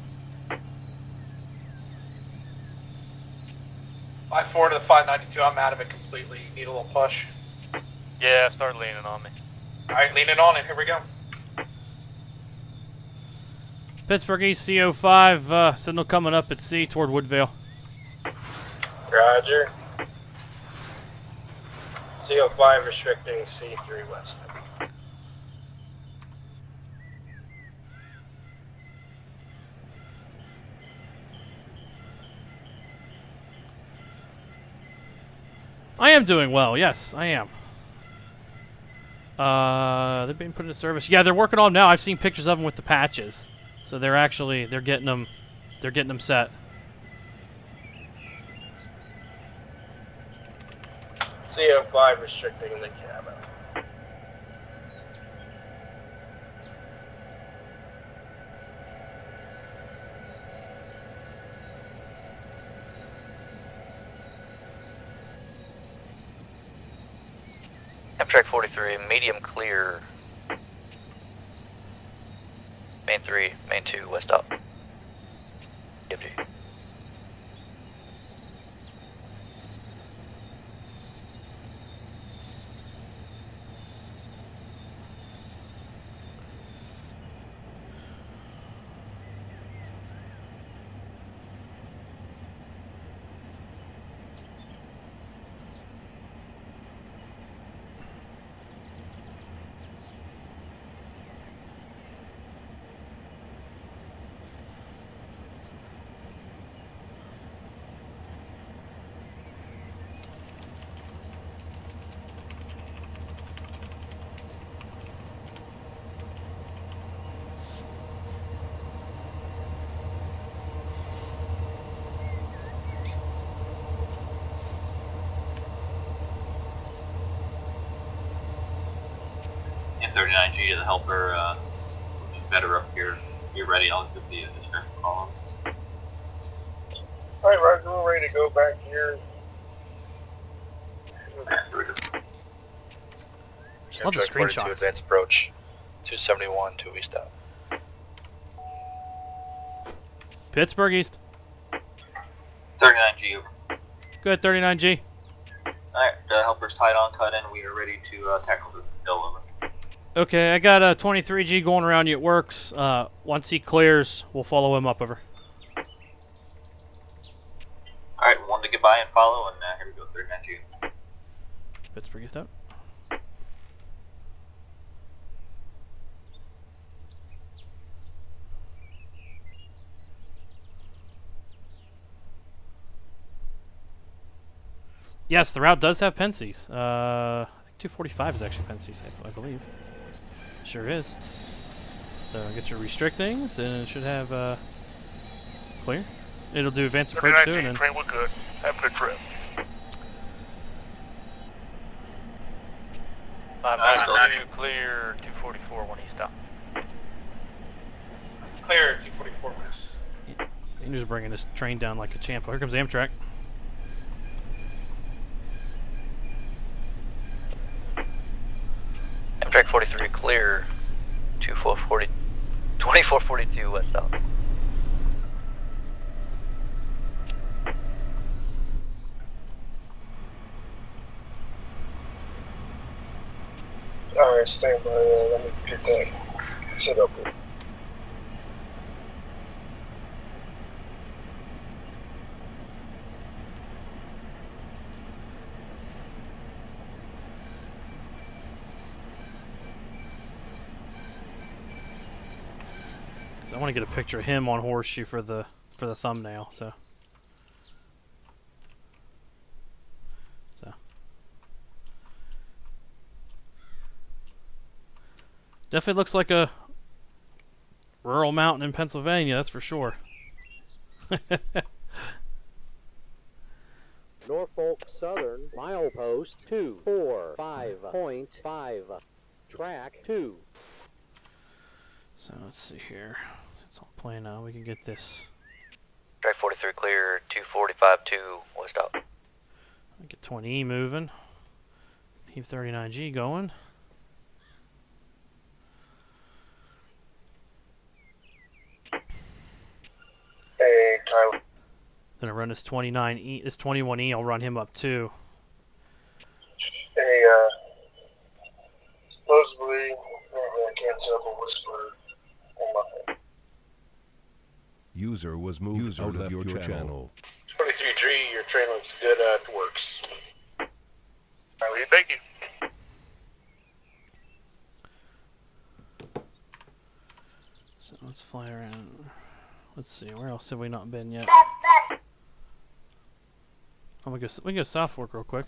A: 5-4 to the 592, I'm out of it completely. Need a little push.
F: Yeah, start leaning on me.
A: Alright, leaning on it, here we go.
B: Pittsburgh East CO5, signal coming up at C toward Woodvale.
E: Roger. CO5 restricting C3 west.
B: I am doing well. Yes, I am. They've been put into service. Yeah, they're working on them now. I've seen pictures of them with the patches. So they're getting them set.
E: CO5 restricting the cabin.
J: Amtrak 43, medium clear. Main 3, main 2, west up. EFG.
F: 39G to the helper, better up here. You're ready, I'll get the description column.
A: Alright, Roger, we're ready to go back here.
F: Okay, here we go.
B: Just love the screenshots.
J: Advance approach, 271 to east out.
B: Pittsburgh East.
F: 39G over.
B: Good, 39G.
F: Alright, helper's tied on, cut in. We are ready to tackle the hill over.
B: Okay, I got a 23G going around you. It works. Once he clears, we'll follow him up over.
F: Alright, one to get by and follow, and here we go, 39G.
B: Pittsburgh East out. Yes, the route does have Pensies. I think 245 is actually Pensies, I believe. Sure is. So get your restrictings, and it should have clear. It'll do advanced approach too, and then
A: Train, we're good. Have a good trip.
J: 592 clear, 244 when east out.
A: Clear, 244 west.
B: you're just bringing this train down like a champ. Oh, here comes Amtrak.
J: Amtrak 43 clear, 2442 west out.
A: Alright, stand by. Let me get that set up here.
B: So I want to get a picture of him on Horseshoe for the thumbnail. So. Definitely looks like a rural mountain in Pennsylvania, that's for sure.
I: Norfolk Southern, milepost 245.5, track 2.
B: So let's see here. It's all playing out. We can get this.
J: Amtrak 43 clear, 2452 west out.
B: Get 20E moving. Keep 39G going.
A: Hey, Tyler.
B: Then I run this 29E, this 21E. I'll run him up too.
A: Hey, supposedly, I can't tell a whisper on my phone.
D: User was moved out of your channel.
A: 23G, your train looks good, it works. Alright, thank you.
B: So let's fly around. Let's see, where else have we not been yet? Oh, we can go South Fork real quick.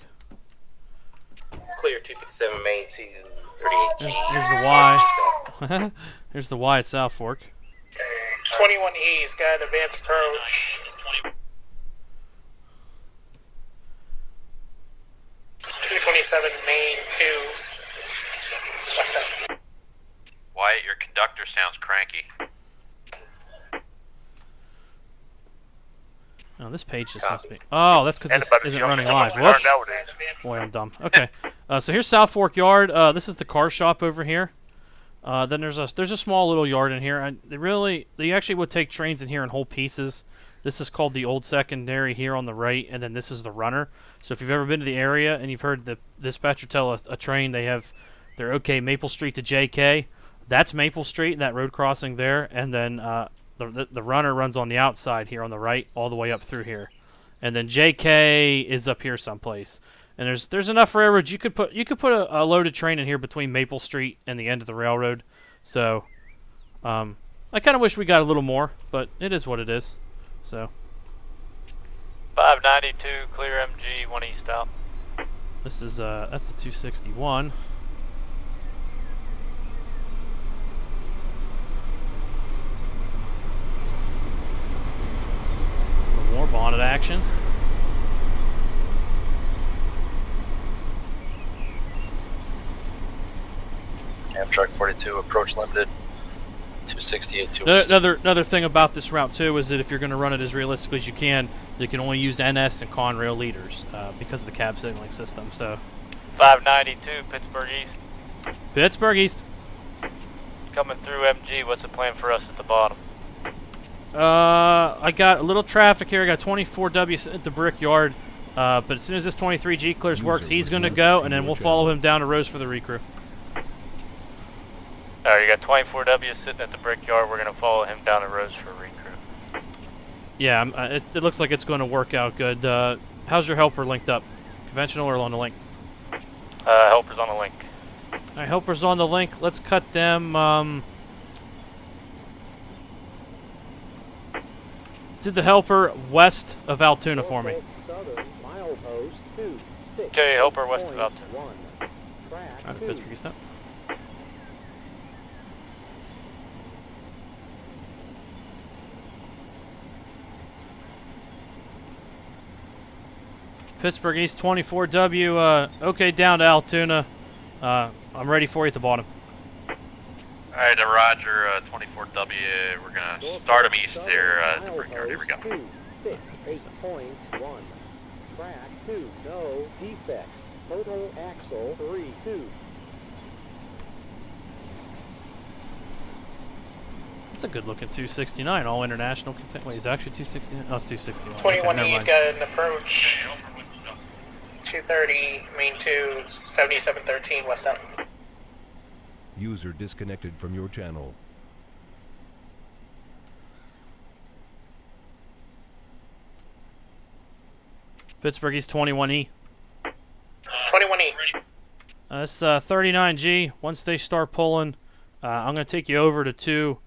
F: Clear 257 main to 38G.
B: Here's the Y. Here's the Y at South Fork.
A: 21E's got an advanced approach. 227 main 2 west out.
F: Wyatt, your conductor sounds cranky.
B: Oh, this page just must be. Oh, that's because this isn't running live. Whoops. Boy, I'm dumb. Okay, so here's South Fork Yard. This is the car shop over here. Then there's a small little yard in here. They actually would take trains in here in whole pieces. This is called the old secondary here on the right, and then this is the runner. So if you've ever been to the area and you've heard the dispatcher tell a train they're okay Maple Street to JK, that's Maple Street, that road crossing there, and then the runner runs on the outside here on the right all the way up through here, and then JK is up here someplace. And there's enough railroads you could put a loaded train in here between Maple Street and the end of the railroad. So I kind of wish we got a little more, but it is what it is. So
J: 592 clear MG 1 east out.
B: this is that's the 261. More bonnet action.
J: Amtrak
F: Pittsburgh 42, approach limited, 268, 2
B: Another thing about this route too is that if you're going to run it as realistically as you can only use NS and Conrail leaders because of the cab signaling system. So
J: 592 Pittsburgh East.
B: Pittsburgh East.
J: Coming through MG, what's the plan for us at the bottom?
B: I got a little traffic here. I got 24W at the Brickyard. But as soon as this 23G clears works, he's going to go, and then we'll follow him down to Rose for the recrew.
J: Alright, you got 24W sitting at the Brickyard. We're going to follow him down to Rose for recrew.
B: Yeah, it looks like it's going to work out good. How's your helper linked up? Conventional or on the link?
J: Helper's on the link.
B: Alright, helper's on the link. Let's cut them, let's do the helper west of Altoona for me.
J: Okay, helper west of Altoona.
B: Alright, Pittsburgh East up. Pittsburgh East 24W, okay, down to Altoona. I'm ready for you at the bottom.
F: Alright, Roger, 24W, we're gonna start him east here at the Brickyard. Here we go.
I: 8.1. Track 2, no defects. Total axle 3-2.
B: That's a good looking 269, all international content. Wait, is it actually 269? Oh, it's 261.
A: 21
B: okay,
A: E's got an approach. 230, main 2, 7713 west out.
D: User disconnected from your channel.
B: Pittsburgh East 21E.
A: 21E.
B: That's 39G. Once they start pulling, I'm going to take you over to 2.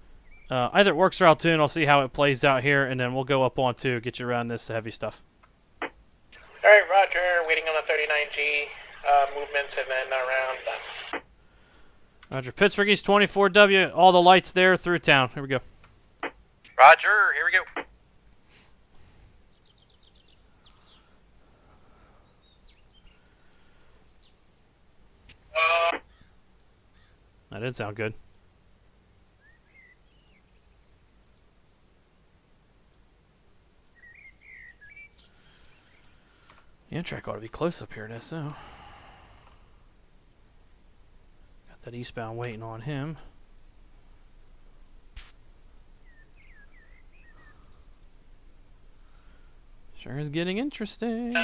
B: Either it works or Altoona. I'll see how it plays out here, and then we'll go up on 2, get you around this heavy stuff.
A: Alright, Roger. Waiting on the 39G movements and then around.
B: Roger. Pittsburgh East 24W. All the lights there through town. Here we go.
F: Roger, here we go.
B: That did sound good. The Amtrak ought to be close up here in SO. Got that eastbound waiting on him. Sure is getting interesting.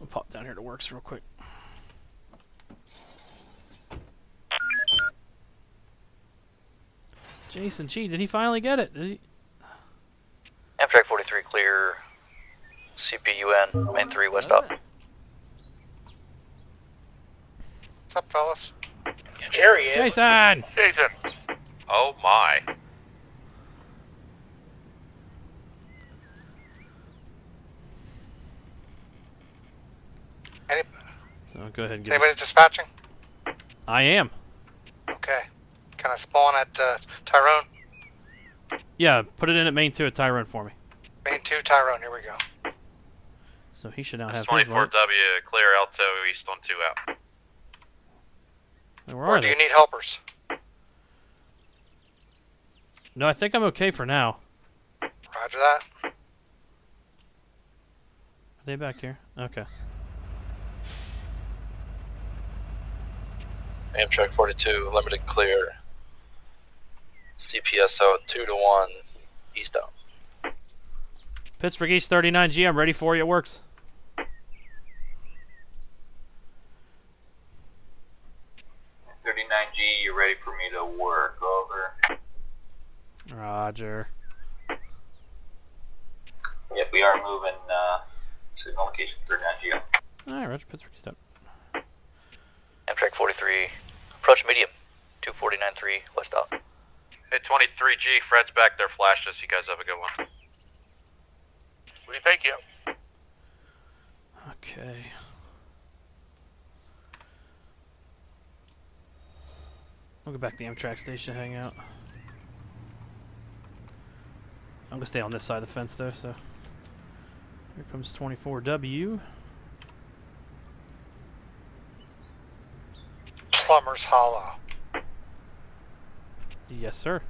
B: I'll pop down here to Works real quick. Jason G, did he finally get it? Did he?
J: Amtrak 43 clear. CPUN, main 3 west up.
F: What's up, fellas?
A: Here he is.
B: Jason!
F: Jason! Oh my.
B: So go ahead and give
F: Anybody
B: us...
F: dispatching?
B: I am.
F: Okay. Can I spawn at Tyrone?
B: Yeah, put it in at main 2 at Tyrone for me.
F: Main 2, Tyrone, here we go.
B: So he should now have his
F: 24W,
B: light.
F: clear Alto, east on 2 out.
B: Where
F: Or
B: are
F: do
B: they?
F: you need helpers?
B: No, I think I'm okay for now.
F: Roger that.
B: Are they back here? Okay.
F: Amtrak 42, limited clear. CPSO 2 to 1, east out.
B: Pittsburgh East 39G, I'm ready for you. It works.
F: G, you ready for me to work? Over.
B: Roger.
F: Yep, we are moving signal location 39G up.
B: Alright, Roger. Pittsburgh East up.
J: Amtrak 43, approach medium, 249.3 west out.
F: Hey, 23G, Fred's back there, flash us. You guys have a good one. We thank you.
B: Okay. I'll go back to the Amtrak station to hang out. I'm gonna stay on this side of the fence though, so. Here comes 24W.
A: Plumber's Hollow.
B: Yes, sir.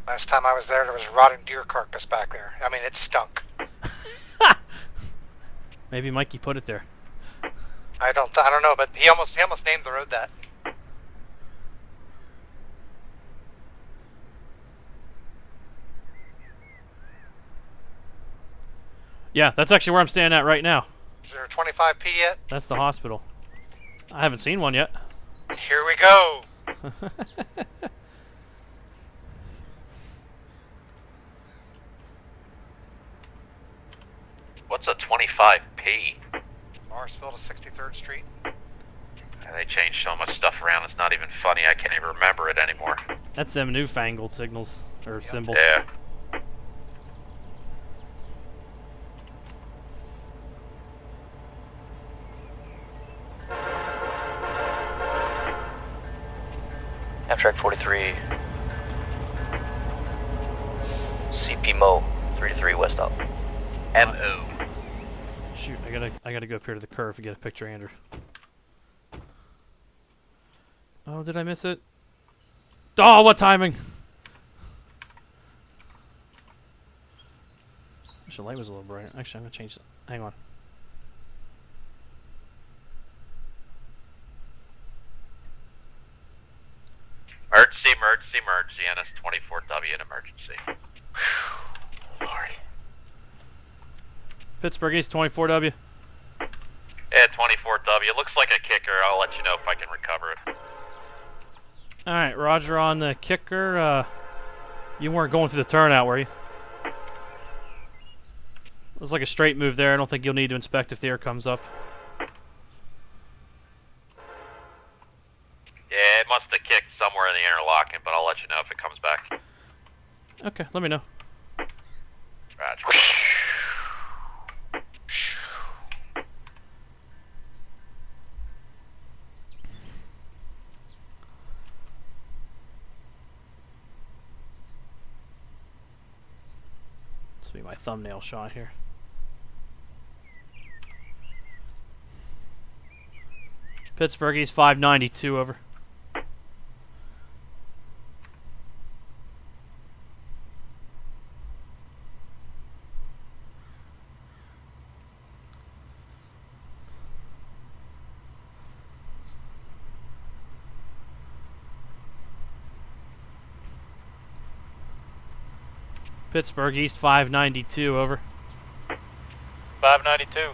A: Last time I was there was a rotting deer carcass back there. I mean, it stunk.
B: Maybe Mikey put it there.
A: I don't know, but he almost named the road that.
B: Yeah, that's actually where I'm standing at right now.
A: Is there a 25P yet?
B: That's the hospital. I haven't seen one yet.
A: Here we go.
F: What's a 25P?
A: Marsville to 63rd Street.
F: They changed so much stuff around, it's not even funny. I can't even remember it anymore.
B: That's them newfangled signals, or symbols.
F: Yeah.
J: Amtrak 43. CP Mo 3-3 West up.
F: MO.
B: Shoot, I gotta go up here to the curve and get a picture of Andrew. Oh, did I miss it? Oh, what timing! Wish the light was a little brighter. Actually, I'm gonna change it. Hang on.
F: Emergency, NS 24W, an emergency.
A: Lordy.
B: Pittsburgh East 24W.
F: Yeah, 24W. It looks like a kicker. I'll let you know if I can recover it.
B: Alright, Roger on the kicker. You weren't going through the turnout, were you? It was like a straight move there. I don't think you'll need to inspect if the air comes up.
F: Yeah, it must have kicked somewhere in the interlocking, but I'll let you know if it comes back.
B: Okay, let me know.
F: Roger.
B: This will be my thumbnail shot here. Pittsburgh East 592, over. Pittsburgh East 592, over.
A: 592.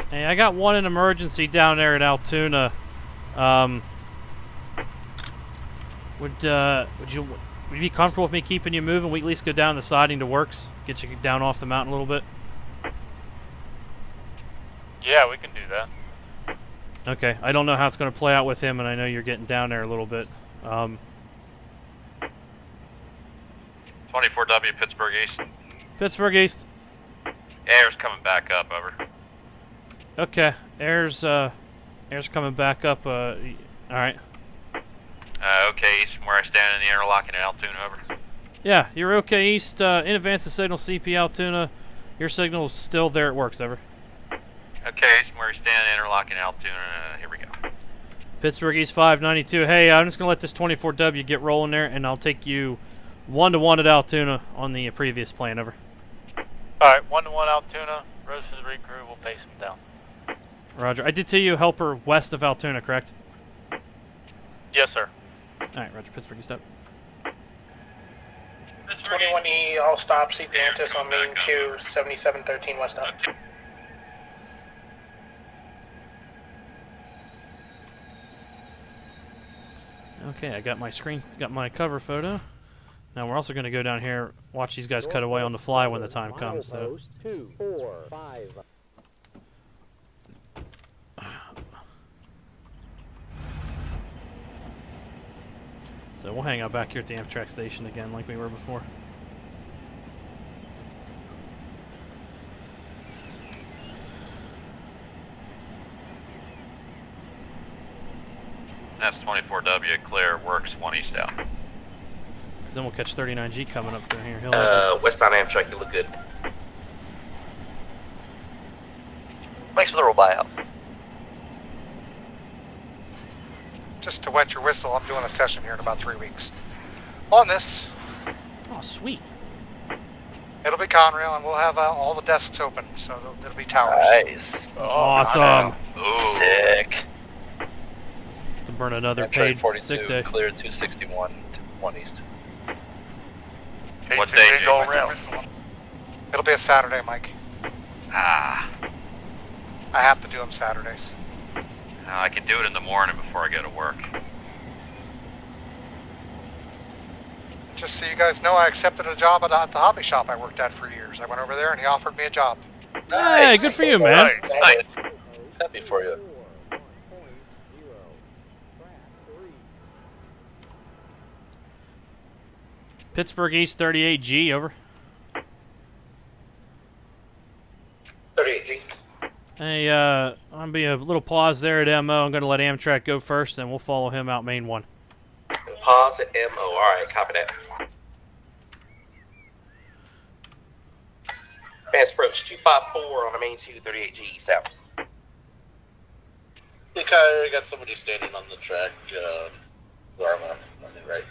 B: Hey, I got one in emergency down there at Altoona. Would you be comfortable with me keeping you moving? We at least go down the siding to Works, get you down off the mountain a little bit.
A: Yeah, we can do that.
B: Okay, I don't know how it's going to play out with him, and I know you're getting down there a little bit.
F: 24W, Pittsburgh East.
B: Pittsburgh East.
F: Air's coming back up, over.
B: Okay, air's coming back up. All right.
F: Okay, East from where I stand in the interlocking at Altoona, over.
B: Yeah, you're okay, East. In advance of signal CP Altoona. Your signal's still there at Works, over.
F: Okay, East from where I stand in the interlocking at Altoona. Here we go.
B: Pittsburgh East 592. Hey, I'm just going to let this 24W get rolling there, and I'll take you 1-to-1 at Altoona on the previous plan, over.
A: Alright, 1-to-1 Altoona. Rose to the recrew. We'll face him down.
B: Roger. I did tell you helper west of Altoona, correct?
A: Yes, sir.
B: Alright, Roger. Pittsburgh East up.
A: 21E, all stop, CP Antis on main queue, 7713 west up.
B: Okay, I got my screen, got my cover photo. Now we're also going to go down here, watch these guys cut away on the fly when the time comes. So.
I: 2, 4, 5.
B: So we'll hang out back here at the Amtrak station again like we were before.
F: That's 24W, clear, Works 1 East out.
B: Because then we'll catch 39G coming up through here. He'll
F: Westbound Amtrak, you look good.
J: Thanks for the roll buyout.
A: Just to wet your whistle, I'm doing a session here in about 3 weeks. On this,
B: Oh, sweet.
A: it'll be Conrail, and we'll have all the desks open, so it'll be towers.
J: Nice.
B: Awesome.
F: Ooh.
J: Sick.
B: To burn another
F: Amtrak
B: paid
F: 42,
B: sick day.
F: clear 261 to 1 east.
A: What day do you go around? It'll be a Saturday, Mike.
F: Ah.
A: I have to do them Saturdays.
F: I can do it in the morning before I go to work.
A: Just so you guys know, I accepted a job at the hobby shop I worked at for years. I went over there and he offered me a job.
B: Hey, good for you, man.
F: Nice. Happy for you.
B: Pittsburgh East 38G, over.
F: 38G.
B: Hey, I'm gonna be a little pause there at MO. I'm gonna let Amtrak go first, and we'll follow him out main 1.
F: Pause at MO. Alright, copy that. Fast approach 254 on the main 238G south. Okay, I got somebody standing on the track, where I'm on the right.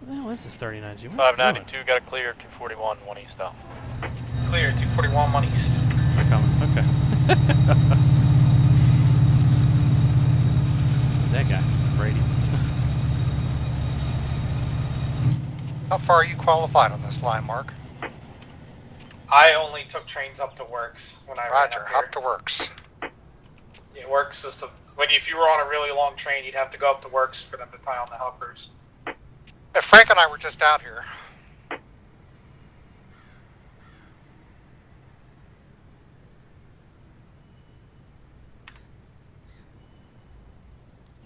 B: What the hell is this 39G? What are you doing?
A: 592, got a clear 241, 1 east though. Clear 241, 1 east.
B: They're coming. Okay. Who's that guy? Brady.
A: How far are you qualified on this line, Mark?
K: I only took trains up to Works when I ran
A: Roger,
K: up here.
A: up to Works.
K: Yeah, Works is the if you were on a really long train, you'd have to go up to Works for them to tie on the helpers.
A: If Frank and I were just out here.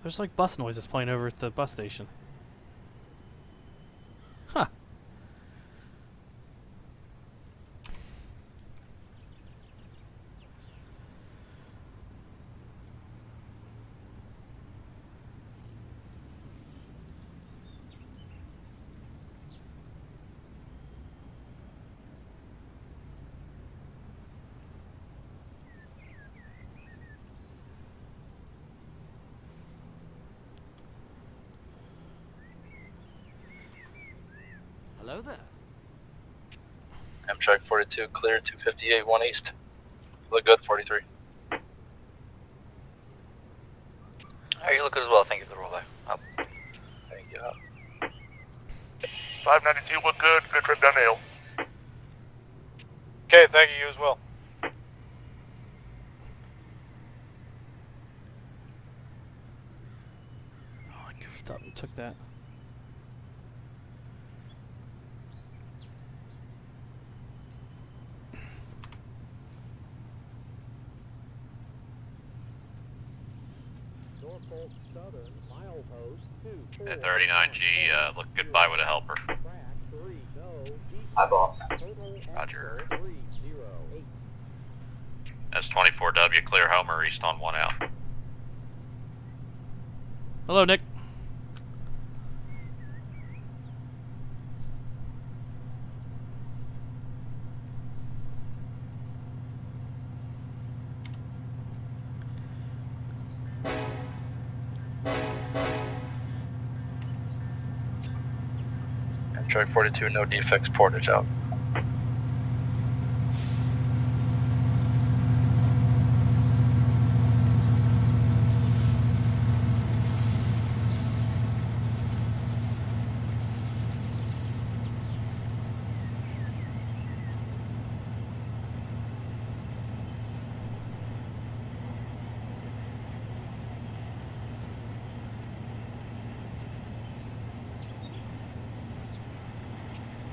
B: There's like bus noises playing over at the bus station. Huh.
H: Hello there.
F: Amtrak 42, clear 258, 1 east. Look good, 43.
J: Hey, you look good as well. Thank you for the roll back. Up.
F: Thank you. 592, look good. Good trip down the hill.
A: Okay, thank you as well.
B: Oh, I goofed up and took that.
I: Norfolk Southern, milepost 2.
F: At 39G, look goodbye with a helper.
I: Track 3, no,
F: Eyeball.
I: total
F: Roger.
I: axle 308.
F: That's 24W, clear Homer, east on 1 out.
B: Hello, Nick.
F: Amtrak 42, no defects, portage out.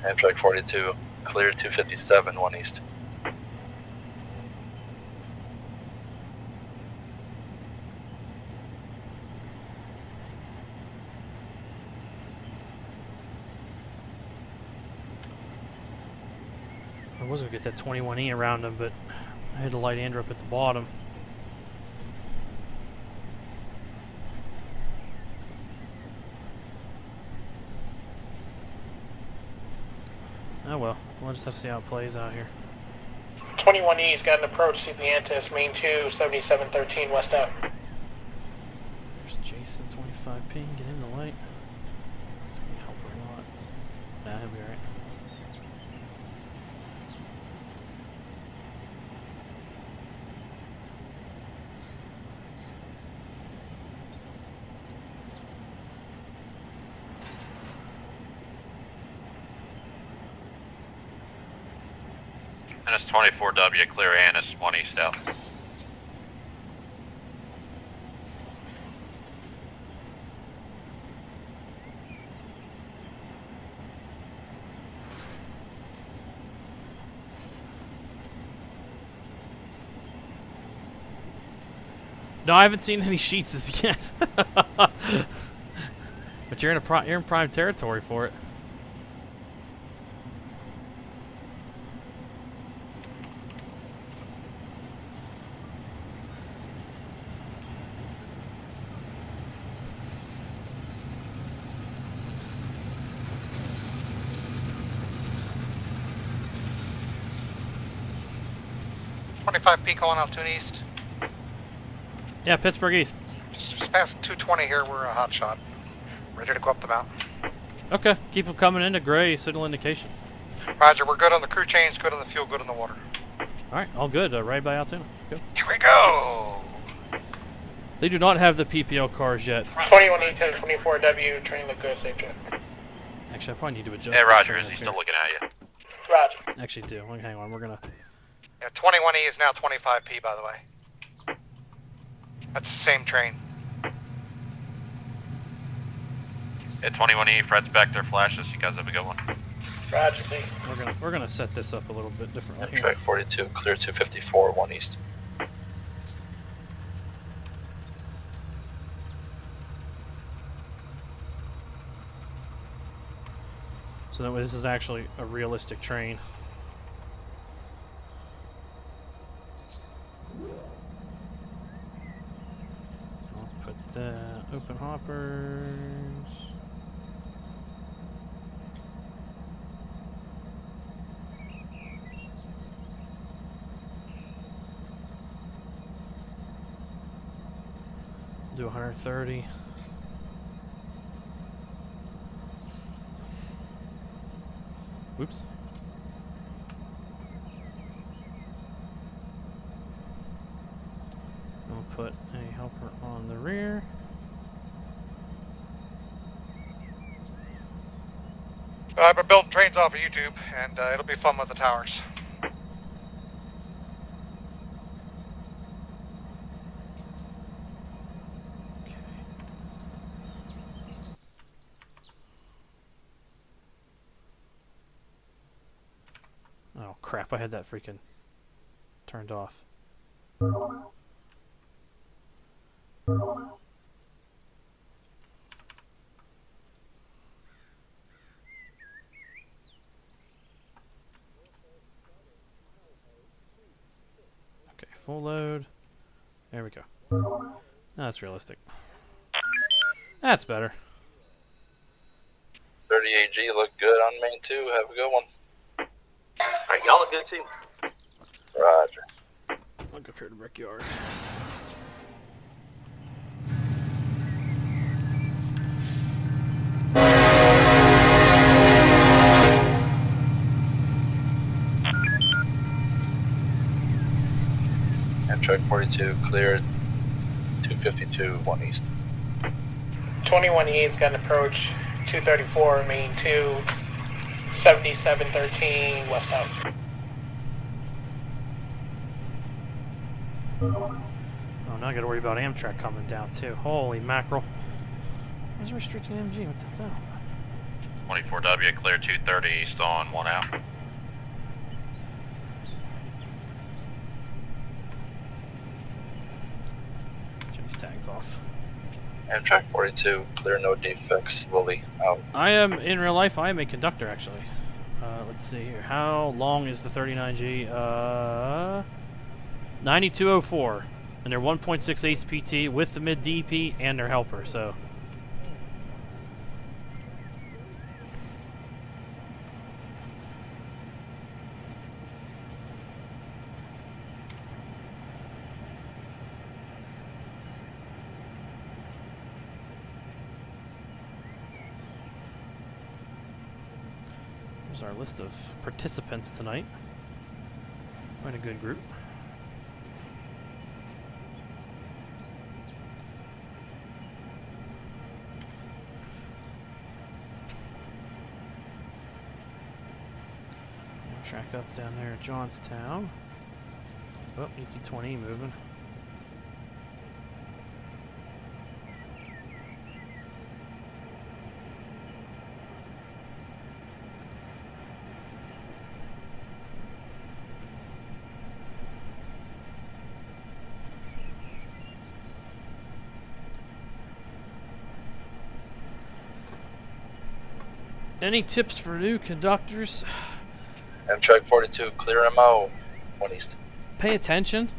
F: Amtrak 42, clear 257, 1 east.
B: I was gonna get that 21E around him, but I had to light Andrew up at the bottom. Oh well, we'll just have to see how it plays out here.
A: 21E's got an approach to the Antis, main 2, 7713 west out.
B: There's Jason, 25P, get in the light. It's gonna help her a lot. Nah, he'll be alright.
F: NS 24W, clear Annis, 1 east out.
B: No, I haven't seen any sheets as yet. But you're in prime territory for it.
K: P calling Altoona East.
B: Yeah, Pittsburgh East.
K: Just past 220 here, we're a hot shot. Ready to go up the mountain.
B: Okay, keep them coming into gray, signal indication.
K: Roger, we're good on the crew change, good on the fuel, good on the water.
B: Alright, all good. Right by Altoona. Go.
K: Here we go!
B: They do not have the PPL cars yet.
A: 21E, 1024W, train look good, safe jet.
B: Actually, I probably need to adjust
F: Hey,
B: this
F: Roger,
B: train
F: is he
B: up
F: still
B: here.
F: looking at you?
A: Roger.
B: Actually do. Hang on, we're gonna...
K: Yeah, 21E is now 25P, by the way. That's the same train.
F: Yeah, 21E, Fred's back there, flashes. You guys have a good one.
A: Roger, see.
B: We're gonna set this up a little bit differently here.
F: Track 42, clear 254, 1 east.
B: So that way this is actually a realistic train. I'll put open hoppers. Do 130. Whoops. I'll put a helper on the rear.
K: I've been building trains off of YouTube, and it'll be fun with the towers.
B: Oh crap, I had that freaking turned off. Okay, full load. There we go. Now that's realistic. That's better.
F: 38G look good on main 2. Have a good one. Alright, y'all look good too. Roger.
B: I'll go up here to Brickyard.
F: Amtrak 42, cleared 252, 1 east.
A: 21E's got an approach, 234, main 2, 7713 west out.
B: Oh, now I gotta worry about Amtrak coming down too. Holy mackerel. Why is it restricting MG? What the hell?
F: 24W, clear 230 east on 1 out.
B: Turn these tags off.
F: Amtrak 42, clear no defects, Lily, out.
B: I am, in real life, I am a conductor actually. Let's see here. How long is the 39G? 9204. And they're 1.6 PT with the mid DP and their helper, so. There's our list of participants tonight. Quite a good group. Track up down there at Johnstown. Oh, EQ-20 moving. Any tips for new conductors?
F: Amtrak 42, clear MO, 1 East.
B: Pay attention.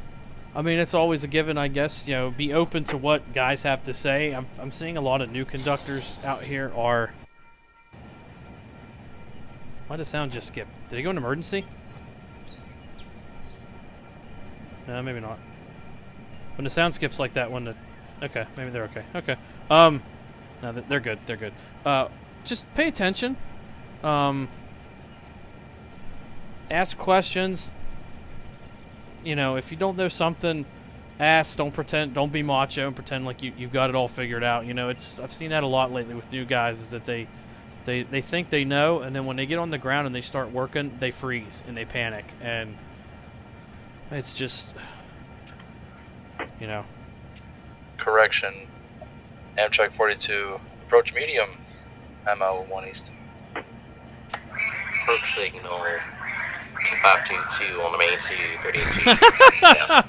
B: I mean, it's always a given, I guess. You know, be open to what guys have to say. I'm seeing a lot of new conductors out here are... Why did the sound just skip? Did he go in emergency? No, maybe not. When the sound skips like that, when the... Okay, maybe they're okay. Okay. No, they're good. They're good. Just pay attention. Ask questions. You know, if you don't know something, ask. Don't pretend. Don't be macho and pretend like you've got it all figured out. You know, I've seen that a lot lately with new guys. Is that they think they know, and then when they get on the ground and they start working, they freeze and they panic, and it's just, you know.
F: Correction. Amtrak 42, approach medium, MO 1 East.
L: Approach signal 522 on the main 232. Yeah.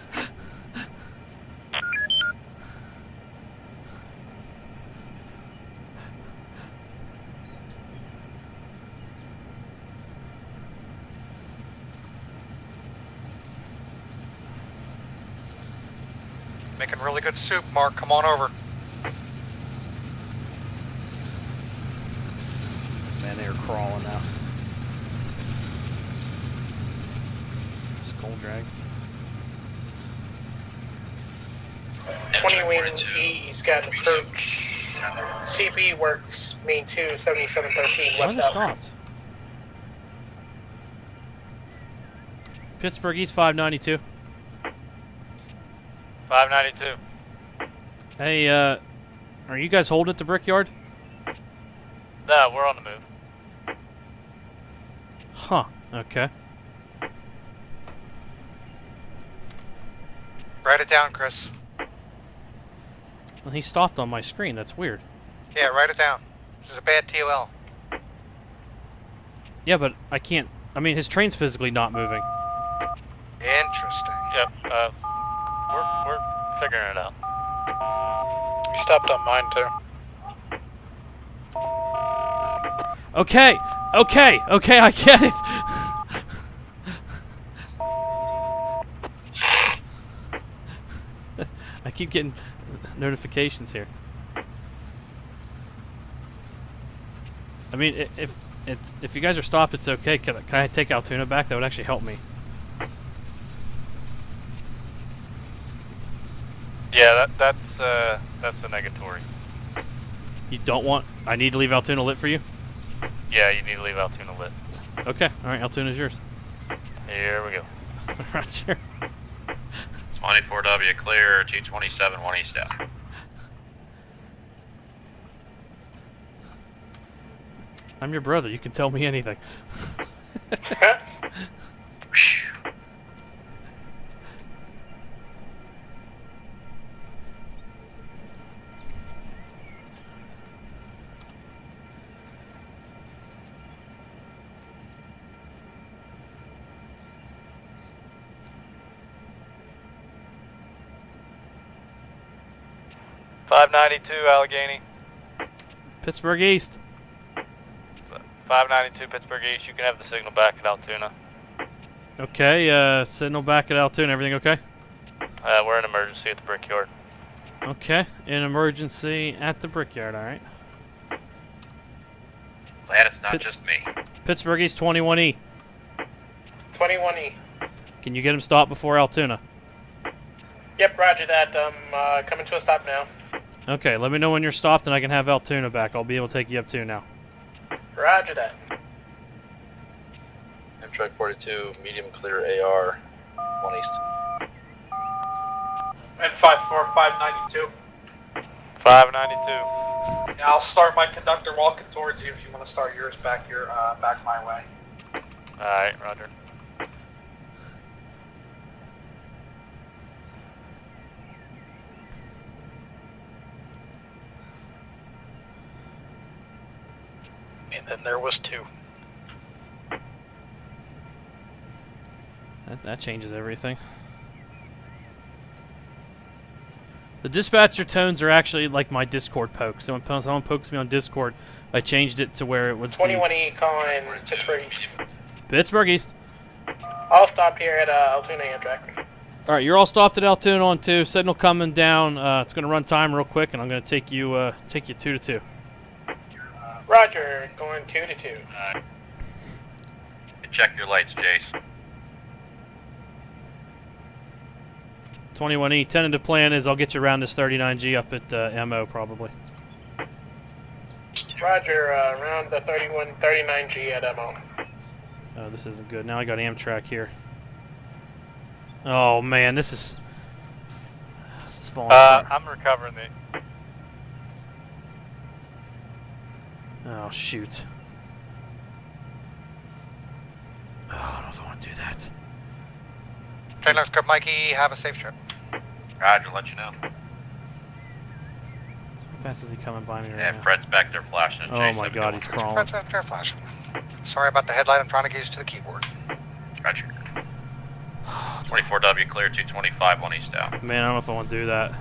K: Making really good soup, Mark. Come on over.
B: Man, they are crawling now. Skull drag.
A: 20 wing E's got approach. CB works, main 2, 7713,
B: Why
A: left
B: they
A: out.
B: stopped? Pittsburgh East 592.
K: 592.
B: Hey, are you guys holding at the Brickyard?
K: No, we're on the move.
B: Huh, okay.
K: Write it down, Chris.
B: Well, he stopped on my screen, that's weird.
K: Yeah, write it down. This is a bad TOL.
B: Yeah, but I can't, I mean, his train's physically not moving.
K: Interesting.
F: Yep, we're figuring it out. You stopped on mine too.
B: Okay, I get it! I keep getting notifications here. I mean, if you guys are stopped, it's okay. Can I take Altoona back? That would actually help me.
F: Yeah, that's a negatory.
B: You don't want... I need to leave Altoona lit for you?
F: Yeah, you need to leave Altoona lit.
B: Okay, alright, Altoona's yours.
F: Here we go.
B: Roger.
F: 24W clear, 227, 1 East out.
B: I'm your brother, you can tell me anything.
F: Allegheny.
B: Pittsburgh East.
F: 592 Pittsburgh East, you can have the signal back at Altoona.
B: Okay, signal back at Altoona, everything okay?
F: We're in emergency at the Brickyard.
B: Okay, in emergency at the Brickyard, alright.
F: Glad it's not just me.
B: Pittsburgh East 21E.
A: 21E.
B: Can you get him stopped before Altoona?
A: Yep, roger that. I'm coming to a stop now.
B: Okay, let me know when you're stopped and I can have Altoona back. I'll be able to take you up too now.
A: Roger that.
F: Amtrak 42, medium clear AR, 1 east.
K: And 54592.
F: 592.
K: Yeah, I'll start my conductor walking towards you if you want to start yours back back my way.
F: Alright, roger.
K: And then there was 2.
B: That changes everything. The dispatcher tones are actually like my Discord poke. So when someone pokes me on Discord, I changed it to where it was
A: 21E calling Pittsburgh East.
B: Pittsburgh East.
A: I'll stop here at Altoona Amtrak.
B: All right, you're all stopped at Altoona on 2. Signal coming down. It's going to run time real quick, and I'm going to take you 2 to 2.
A: Roger, going 2 to 2.
F: Alright. Check your lights, Jace.
B: 21E. Tentative plan is I'll get you around this 39G up at MO probably.
A: Roger, around the 39G at MO.
B: Oh, this isn't good. Now I got Amtrak here. Oh man, this is falling apart.
F: I'm recovering the...
B: Oh shoot. Oh, I don't know if I want to do that.
K: Trailers, good Mikey, have a safe trip.
F: Roger, let you know.
B: How fast is he coming by me right
F: Yeah,
B: now?
F: Fred's back there flashing.
B: Oh my god, he's crawling.
K: Fair flash. Sorry about the headlight, I'm trying to get used to the keyboard.
F: Roger. 24W clear, 225, 1 east out.
B: Man, I don't know if I want to do that.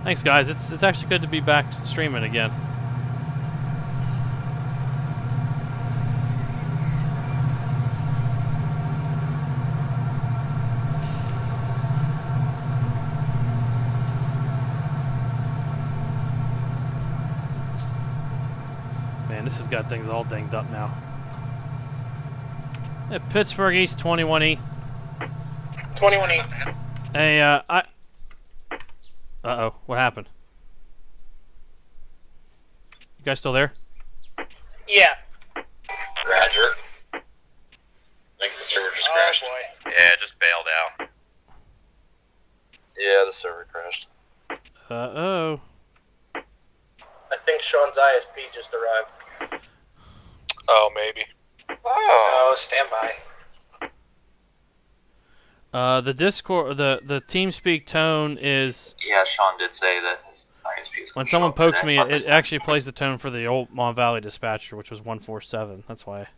B: Thanks guys, it's actually good to be back streaming again. Man, this has got things all dinged up now. Hey, Pittsburgh East 21E.
A: 21E.
B: Hey, Uh-oh, what happened? You guys still there?
A: Yeah.
F: Roger. I think the server just crashed.
A: Boy.
F: Yeah, it just bailed out. Yeah, the server crashed.
B: Uh-oh.
A: I think Sean's ISP just arrived.
F: Oh, maybe.
A: Oh, stand by.
B: The Discord, the TeamSpeak tone is...
F: Yeah, Sean did say that his ISP is...
B: When someone pokes me, it actually plays the tone for the old Mon Valley dispatcher, which was 147. That's why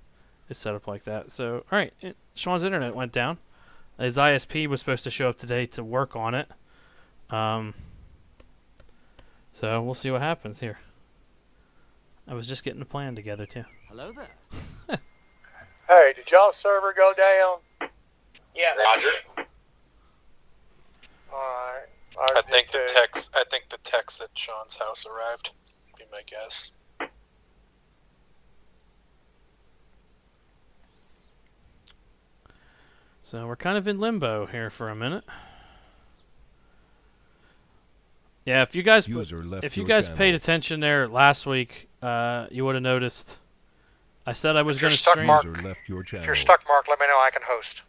B: it's set up like that. So, alright, Sean's internet went down. His ISP was supposed to show up today to work on it. So, we'll see what happens here. I was just getting the plan together, too.
H: Hello there.
K: Hey, did y'all's server go down?
A: Yeah.
F: Roger.
K: Alright.
C: I think the text at Sean's house arrived. Be my guess.
B: So we're kind of in limbo here for a minute. Yeah, if you guys paid attention there last week, you would have noticed. I said I was going to stream.
D: Left your channel.
K: If you're stuck, Mark, let me know. I can host.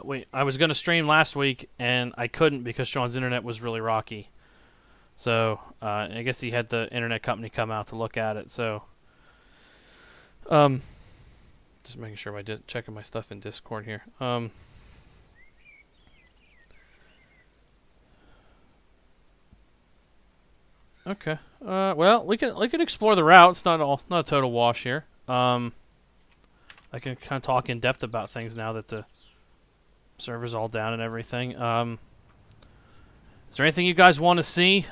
B: Wait, I was going to stream last week, and I couldn't because Sean's internet was really rocky. So, I guess he had the internet company come out to look at it, so... just making sure I'm checking my stuff in Discord here. Okay. Well, we can explore the route. It's not a total wash here. I can kind of talk in depth about things now that the server's all down and everything. Is there anything you guys want to see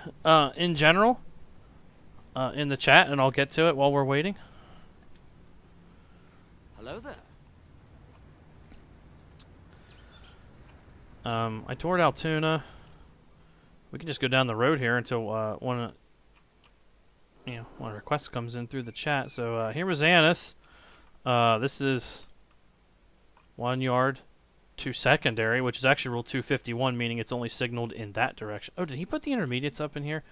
B: in general in the chat, and I'll get to it while we're waiting.
H: Hello there.
B: I toured Altoona. We can just go down the road here until one request comes in through the chat. So here was Annis. This is 1 yard to secondary, which is actually Rule 251, meaning it's only signaled in that direction. Oh, did he put the intermediates up in here?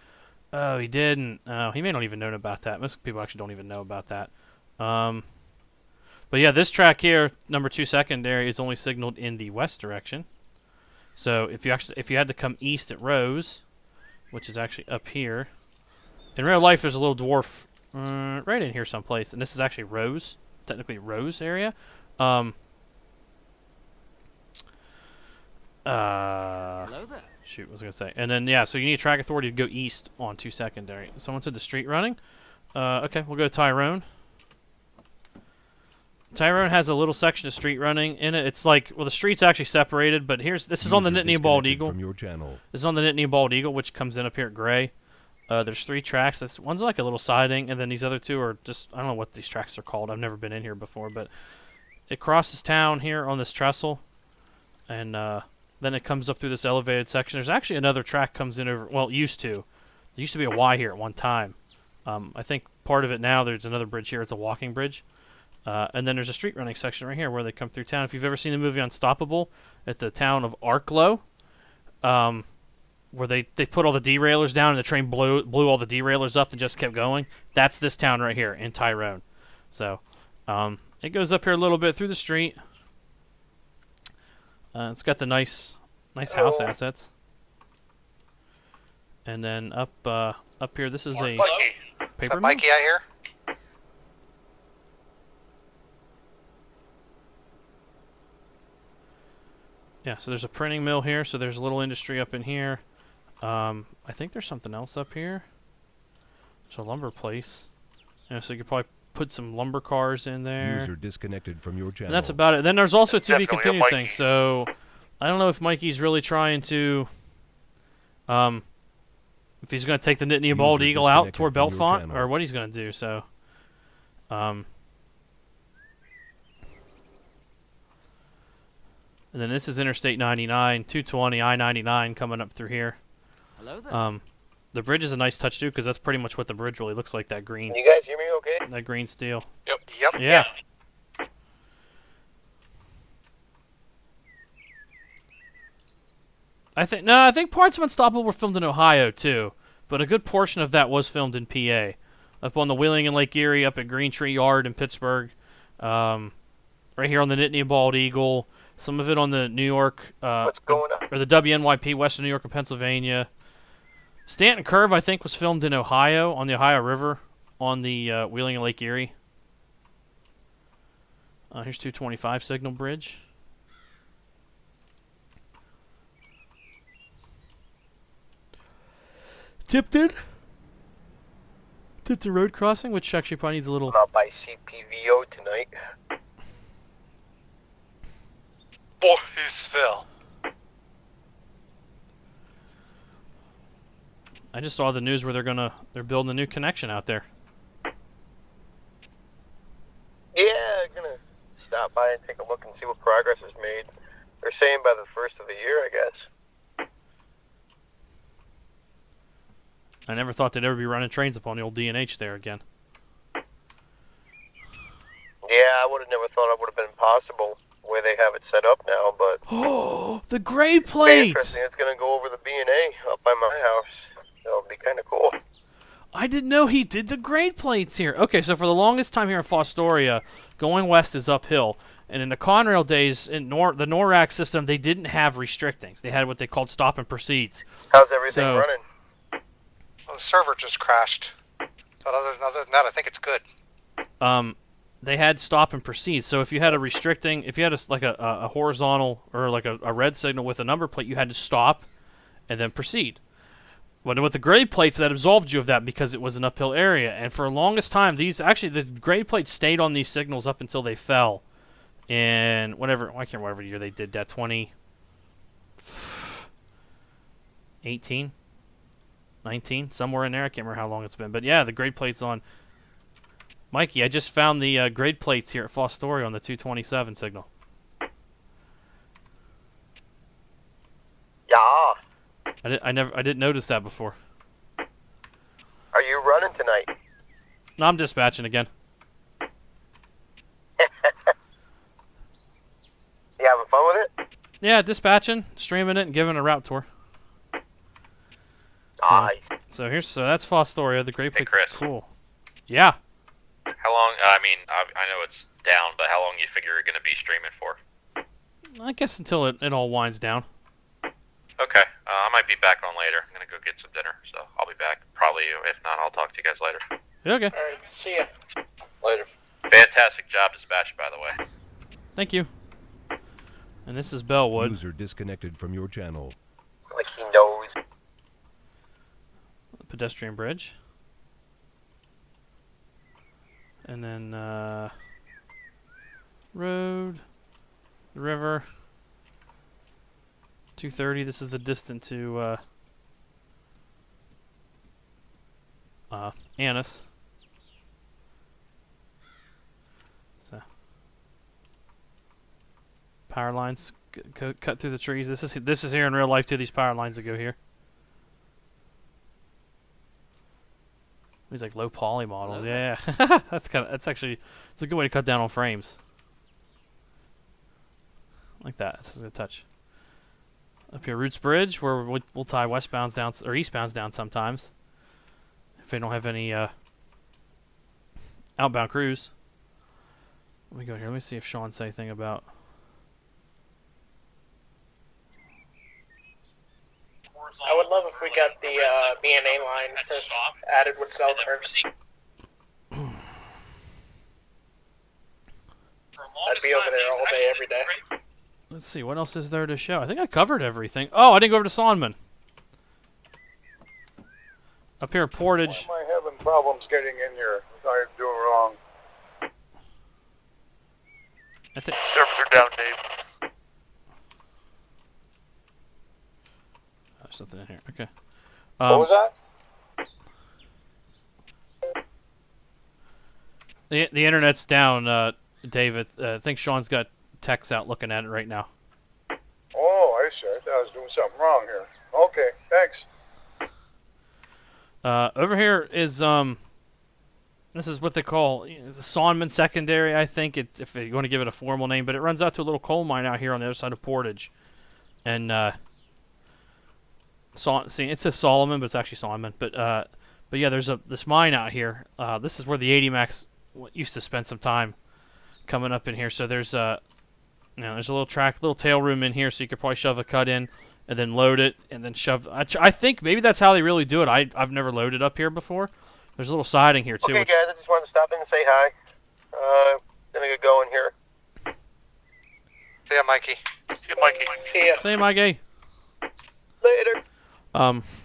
B: Oh, he didn't. Oh, he may not even know about that. Most people actually don't even know about that. But yeah, this track here, number 2 secondary, is only signaled in the west direction. So if you had to come east at Rose, which is actually up here, in real life there's a little dwarf right in here someplace, and this is actually Rose, technically Rose area.
H: Hello there.
B: Shoot, what was I gonna say? And then yeah, so you need a track authority to go east on 2 secondary. Someone said the street running. Okay, we'll go to Tyrone. Tyrone has a little section of street running in it. It's like, well, the street's actually separated, but this is on the Nittany and Bald Eagle.
D: From your channel.
B: This is on the Nittany and Bald Eagle, which comes in up here at Gray. There's 3 tracks. One's like a little siding, and then these other 2 are just, I don't know what these tracks are called. I've never been in here before, but it crosses town here on this trestle, and then it comes up through this elevated section. There's actually another track comes in over, well, it used to. There used to be a Y here at one time. I think part of it now, there's another bridge here. It's a walking bridge. And then there's a street running section right here where they come through town. If you've ever seen the movie Unstoppable, at the town of Arklow, where they put all the derailleurs down and the train blew all the derailleurs up and just kept going, that's this town right here in Tyrone. So it goes up here a little bit through the street. It's got the nice house assets. And then up here, this is a paper mill?
C: Mikey out here?
B: Yeah, so there's a printing mill here, so there's a little industry up in here. I think there's something else up here. There's a lumber place. Yeah, so you could probably put some lumber cars in there.
D: User disconnected from your channel.
B: And that's about it. Then there's also a to be
C: Definitely
B: continued
C: a
B: thing.
C: Mikey.
B: So I don't know if Mikey's really trying to, if he's going to take the Nittany and Bald
D: User
B: Eagle out
D: disconnected
B: toward
D: from your
B: Belfont,
D: channel.
B: or what he's going to do. So, and then this is Interstate 99, 220, I-99 coming up through here.
H: Hello there.
B: The bridge is a nice touch too, because that's pretty much what the bridge really looks like. That green.
E: Can you guys hear me okay?
B: That green steel.
C: Yep.
B: Yeah. I think parts of Unstoppable were filmed in Ohio too, but a good portion of that was filmed in PA, up on the Wheeling and Lake Erie, up at Green Tree Yard in Pittsburgh, right here on the Nittany and Bald Eagle. Some of it on the New York,
E: What's going on?
B: or the WNYP, Western New York and Pennsylvania. Stanton Curve, I think, was filmed in Ohio, on the Ohio River, on the Wheeling and Lake Erie. Here's 225 Signal Bridge. Tipton Road Crossing, which actually probably needs a little...
E: I'm out by CPVO tonight.
C: Boysville.
B: I just saw the news where they're building a new connection out there.
E: Yeah, I'm gonna stop by and take a look and see what progress is made. They're saying by the first of the year, I guess.
B: I never thought they'd ever be running trains upon the old D&H there again.
E: Yeah, I would have never thought it would have been possible the way they have it set up now, but...
B: Oh, the grade
E: It's
B: plates!
E: interesting. It's gonna go over the B&A up by my house. That'll be kind of cool.
B: I didn't know he did the grade plates here. Okay, so for the longest time here in Fostoria, going west is uphill. And in the Conrail days, in the NORAC system, they didn't have restrictings. They had what they called stop and proceeds.
E: How's everything
B: So-
E: running?
C: Well, the server just crashed. So other than that, I think it's good.
B: They had stop and proceed. So if you had a restricting, if you had a horizontal or like a red signal with a number plate, you had to stop and then proceed. But with the grade plates, that absolved you of that because it was an uphill area. And for the longest time, the grade plates stayed on these signals up until they fell. And I can't remember whatever year they did that, 2018, 19, somewhere in there. I can't remember how long it's been. But yeah, the grade plates on. Mikey, I just found the grade plates here at Fostoria on the 227 signal.
E: Yeah.
B: I didn't notice that before.
E: Are you running tonight?
B: No, I'm dispatching again. Yeah, dispatching, streaming it, and giving a route tour.
E: Nice.
B: So that's Fostoria. The Great
L: Hey,
B: Place
L: Chris.
B: is cool. Yeah.
L: How long? I mean, I know it's down, but how long you figure you're going to be streaming for?
B: I guess until it all winds down.
L: Okay. I might be back on later. I'm going to go get some dinner, so I'll be back. Probably, if not, I'll talk to you guys later.
B: Okay.
A: Alright, see ya.
F: Later.
L: Fantastic job dispatch, by the way.
B: Thank you. And this is Bellwood.
D: User disconnected from your channel.
E: Like he knows.
B: Pedestrian bridge. And then road, river. 230. This is the distance to Annis. So power lines cut through the trees. This is here in real life too. These power lines that go here. These like low poly models. Yeah. It's a good way to cut down on frames. Like that. It's a good touch. Up here, Roots Bridge, where we'll tie westbounds down or eastbounds down sometimes, if they don't have any outbound crews. Let me go here. Let me see if Sean said anything about.
A: I would love if we got the BNA line added with cell curves. I'd be over there all day, every day.
B: Let's see, what else is there to show? I think I covered everything. Oh, I didn't go over to Sonman. Up here, Portage.
E: Why am I having problems getting in here? What am I doing wrong?
B: I think
C: Servers are down, Dave.
B: there's something in here. Okay.
E: What was that?
B: The internet's down, David. I think Sean's got techs out looking at it right now.
E: Oh, I see. I thought I was doing something wrong here. Okay, thanks.
B: Over here is this is what they call the Sonman Secondary, I think, if you want to give it a formal name, but it runs out to a little coal mine out here on the other side of Portage, and see, it says Solomon, but it's actually Solomon. But yeah, there's this mine out here. This is where the 80 Max used to spend some time coming up in here. So there's there's a little tail room in here, so you could probably shove a cut in and then load it and then shove. I think maybe that's how they really do it. I've never loaded up here before. There's a little siding here too.
E: Okay, guys, I just wanted to stop in and say hi. Gonna get going here.
C: See ya, Mikey. See ya, Mikey.
A: See ya.
B: Say Mikey.
E: Later.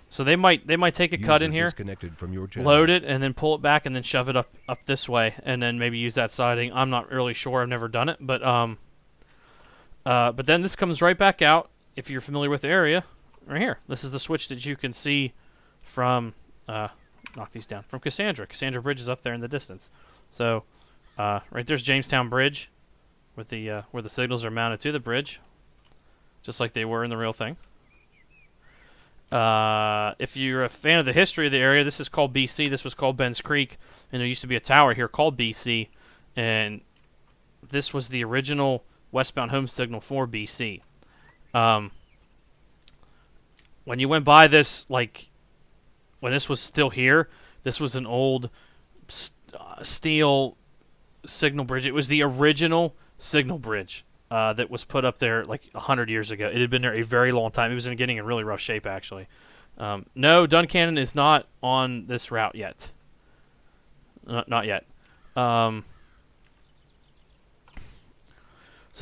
B: So they might take a cut in here,
D: disconnected from your channel.
B: load it, and then pull it back and then shove it up this way, and then maybe use that siding. I'm not really sure. I've never done it, but then this comes right back out. If you're familiar with the area, right here. This is the switch that you can see from knock these down from Cassandra. Cassandra Bridge is up there in the distance. So right there's Jamestown Bridge, with the where the signals are mounted to the bridge, just like they were in the real thing. If you're a fan of the history of the area, this is called BC. This was called Ben's Creek, and there used to be a tower here called BC, and this was the original westbound home signal for BC. When you went by this, like when this was still here, this was an old steel signal bridge. It was the original signal bridge that was put up there like 100 years ago. It had been there a very long time. It was getting in really rough shape, actually. No, Duncannon is not on this route yet. Not yet. So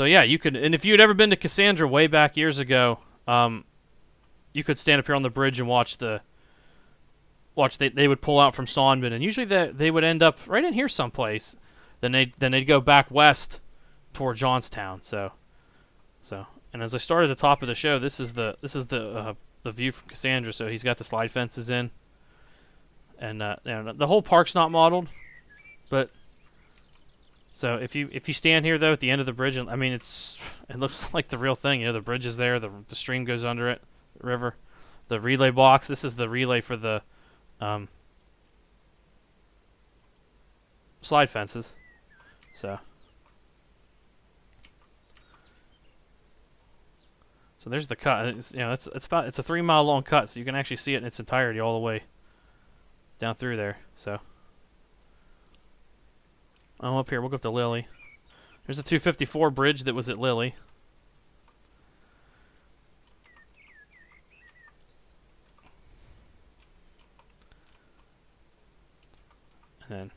B: yeah, you could, and if you had ever been to Cassandra way back years ago, you could stand up here on the bridge and watch they would pull out from Sonman, and usually they would end up right in here someplace. Then they'd go back west toward Johnstown. So, and as I started at the top of the show, this is the view from Cassandra. So he's got the slide fences in, and the whole park's not modeled, but so if you stand here though at the end of the bridge, I mean it looks like the real thing. You know, the bridge is there, the stream goes under it, the river, the relay box. This is the relay for the slide fences. So So there's the cut. It's a 3 mile long cut, so you can actually see it in its entirety all the way down through there. So up here, we'll go up to Lily. There's the 254 bridge that was at Lily. And then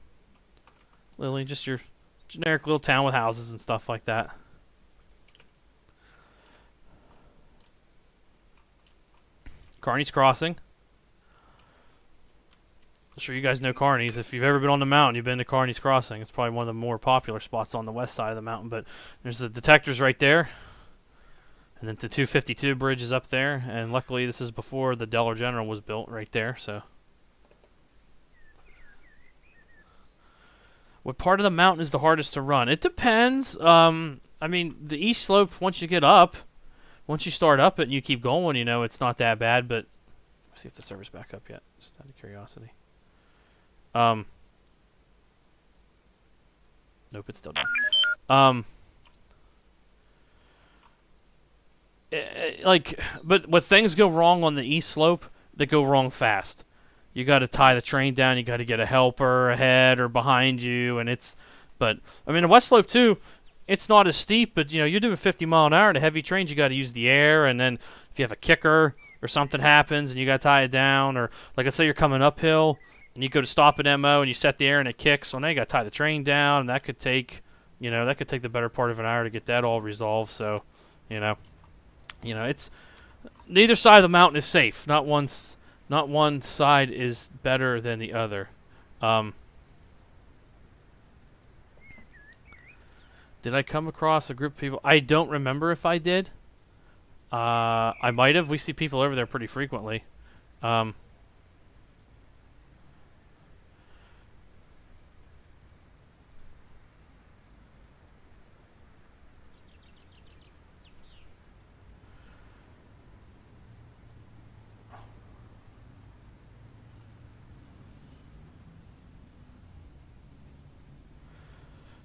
B: Lily, just your generic little town with houses and stuff like that. Kearney's Crossing. I'm sure you guys know Kearney's. If you've ever been on the mountain, you've been to Kearney's Crossing. It's probably one of the more popular spots on the west side of the mountain. But there's the detectors right there. And then the 252 bridge is up there. And luckily, this is before the Dollar General was built right there. So, what part of the mountain is the hardest to run? It depends. I mean, the east slope, once you get up, once you start up it and you keep going, you know, it's not that bad. But let's see if the server's back up yet. Just out of curiosity. Nope, it's still down. But when things go wrong on the east slope, they go wrong fast. You got to tie the train down. You got to get a helper ahead or behind you, but I mean the west slope too. It's not as steep, but you know you're doing 50 mile an hour. The heavy trains, you got to use the air, and then if you have a kicker or something happens and you got to tie it down, or like I say, you're coming uphill and you go to stop an MO and you set the air and it kicks. So now you got to tie the train down, and that could take the better part of an hour to get that all resolved. So, you know, it's neither side of the mountain is safe. Not one side is better than the other. Did I come across a group of people? I don't remember if I did. I might have. We see people over there pretty frequently.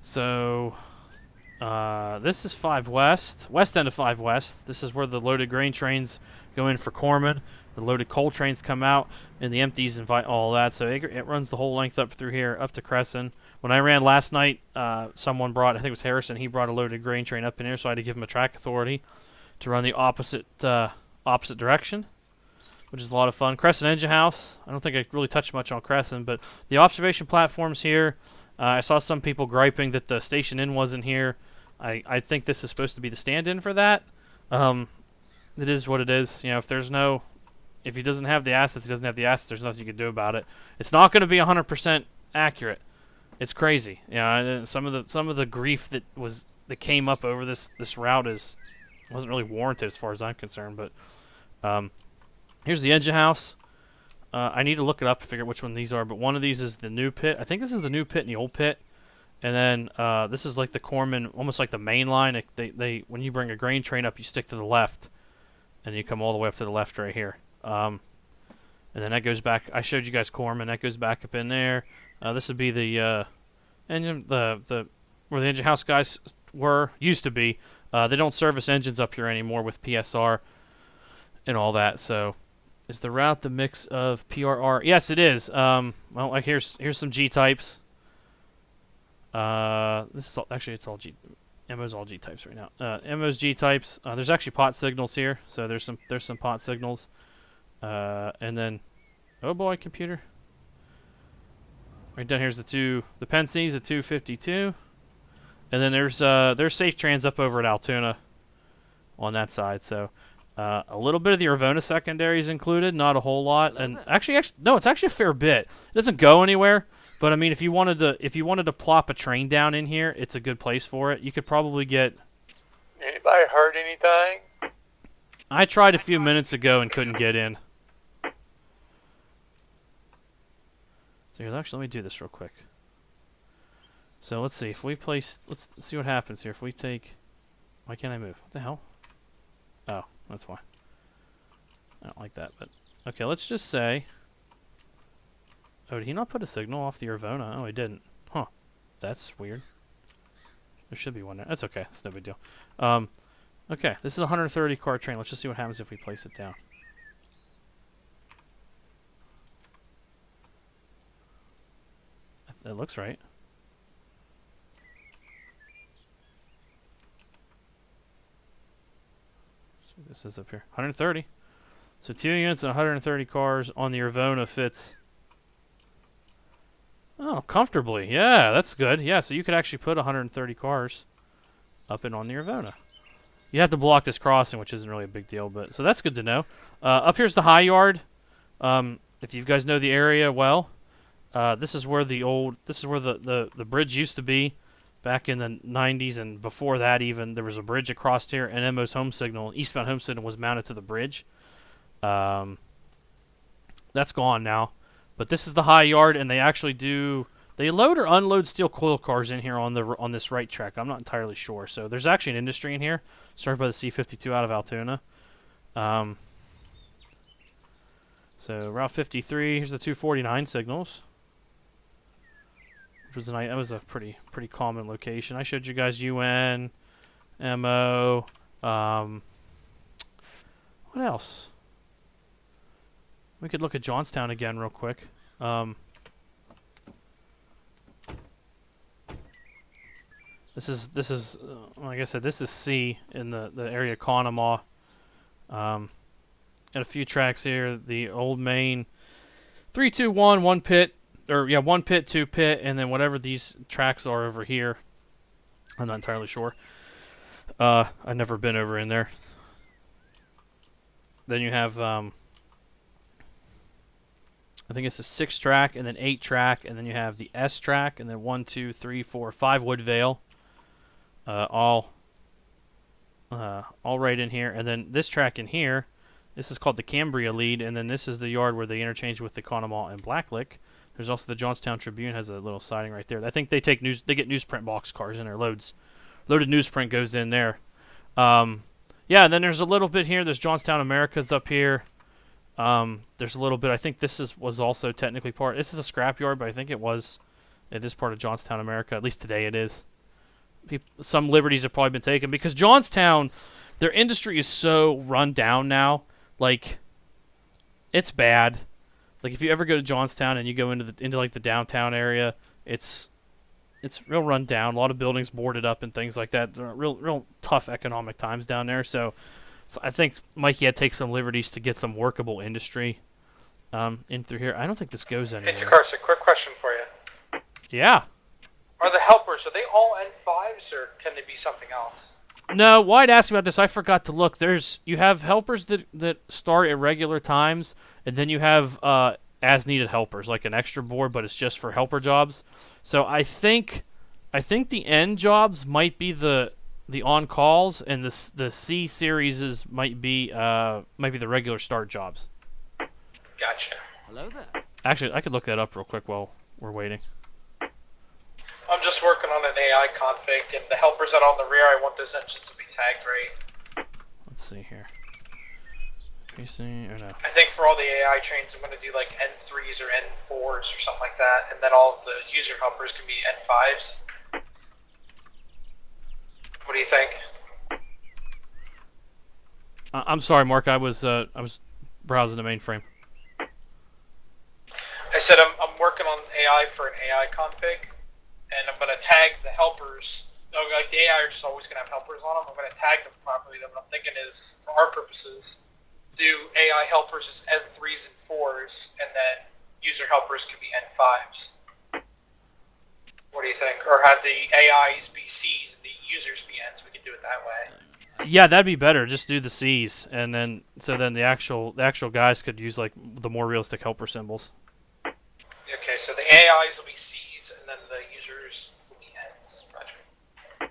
B: So, this is 5 West, west end of 5 West. This is where the loaded grain trains go in for Corman. The loaded coal trains come out, and the empties invite all that. So it runs the whole length up through here, up to Crescent. When I ran last night, someone brought, I think it was Harrison, he brought a loaded grain train up in here, so I had to give him a track authority to run the opposite direction, which is a lot of fun. Crescent Engine House, I don't think I really touched much on Crescent, but the observation platform's here. I saw some people griping that the station inn wasn't here. I think this is supposed to be the stand-in for that. It is what it is. You know, if he doesn't have the assets, he doesn't have the assets. There's nothing you can do about it. It's not going to be 100% accurate. It's crazy. Yeah, some of the grief that came up over this route wasn't really warranted as far as I'm concerned. But here's the engine house. I need to look it up to figure out which one these are, but one of these is the new pit. I think this is the new pit and the old pit. And then this is like the Corman, almost like the main line. They when you bring a grain train up, you stick to the left, and you come all the way up to the left right here. And then that goes back. I showed you guys Corman. That goes back up in there. This would be the engine, where the engine house guys used to be. They don't service engines up here anymore with PSR and all that. So. Is the route the mix of PRR? Yes, it is. Well, like here's some G types. This is actually it's all G. MO's all G types right now. MO's G types. There's actually pot signals here, so there's some pot signals. And then, oh boy, computer. Right down here's the Pensies, the 252, and then there's safe trans up over at Altoona on that side. So. A little bit of the Irvona secondary is included, not a whole lot, and actually, no, it's actually a fair bit. It doesn't go anywhere, but I mean, if you wanted to plop a train down in here, it's a good place for it. You could probably get.
E: Anybody heard anything?
B: I tried a few minutes ago and couldn't get in. So here, actually, let me do this real quick. So let's see if we place. Let's see what happens here if we take. Why can't I move? What the hell? Oh. That's why. I don't like that, but... Okay, let's just say... Oh, did he not put a signal off the Irvona? Oh, he didn't. Huh. That's weird. There should be one there. That's okay. That's no big deal. Okay, this is a 130 car train. Let's just see what happens if we place it down. It looks right. So this is up here. 130. So 2 units and 130 cars on the Irvona fits. Oh, comfortably. Yeah, that's good. Yeah, so you could actually put 130 cars up and on the Irvona. You have to block this crossing, which isn't really a big deal, but so that's good to know. Up here's the high yard. If you guys know the area well, this is where the bridge used to be back in the 90s, and before that even there was a bridge across here, and MO's home signal, eastbound home signal, was mounted to the bridge. That's gone now, but this is the high yard, and they actually they load or unload steel coil cars in here on this right track. I'm not entirely sure. So there's actually an industry in here, started by the C-52 out of Altoona. So Route 53. Here's the 249 signals, which was that was a pretty common location. I showed you guys UN, MO. What else? We could look at Johnstown again real quick. This is like I said, this is C in the area of Conemaugh. Got a few tracks here. The old main 321, one pit, or yeah, one pit, two pit, and then whatever these tracks are over here. I'm not entirely sure. I've never been over in there. Then you have I think it's a 6 track and then 8 track, and then you have the S track, and then 1, 2, 3, 4, 5 Woodvale. All right in here, and then this track in here, this is called the Cambria lead, and then this is the yard where they interchange with the Conemaugh and Blacklick. There's also the Johnstown Tribune has a little siding right there. I think they get newsprint box cars in there, loaded newsprint goes in there. Yeah, and then there's a little bit here. There's Johnstown America's up here. There's a little bit. I think this was also technically part. This is a scrapyard, but I think it is part of Johnstown America. At least today it is. Some liberties have probably been taken because Johnstown, their industry is so run down now. Like, it's bad. Like, if you ever go to Johnstown and you go into like the downtown area, it's real run down. A lot of buildings boarded up and things like that. They're real tough economic times down there. So I think Mikey had to take some liberties to get some workable industry in through here. I don't think this goes anywhere.
K: Hey, Carson, quick question for you.
B: Yeah.
K: Are the helpers, are they all N5s, or can they be something else?
B: No, why'd ask you about this? I forgot to look. You have helpers that start at regular times, and then you have as-needed helpers, like an extra board, but it's just for helper jobs. So I think the N jobs might be the on-calls, and the C series might be the regular start jobs.
K: Gotcha.
H: Hello there.
B: Actually, I could look that up real quick while we're waiting.
K: I'm just working on an AI config, and the helpers that are on the rear, I want those engines to be tagged right.
B: Let's see here. PC or no?
K: I think for all the AI trains, I'm going to do like N3s or N4s or something like that, and then all of the user helpers can be N5s. What do you think?
B: I'm sorry, Mark. I was browsing the mainframe.
K: I said I'm working on AI for an AI config, and I'm going to tag the helpers. Like the AI are just always going to have helpers on them. I'm going to tag them properly. What I'm thinking is, for our purposes, do AI helpers as N3s and 4s, and then user helpers can be N5s. What do you think? Or have the AIs be Cs and the users be Ns? We could do it that way.
B: Yeah, that'd be better. Just do the Cs, and then the actual guys could use like the more realistic helper symbols.
K: Okay, so the AIs will be Cs, and then the users will be Ns. Roger.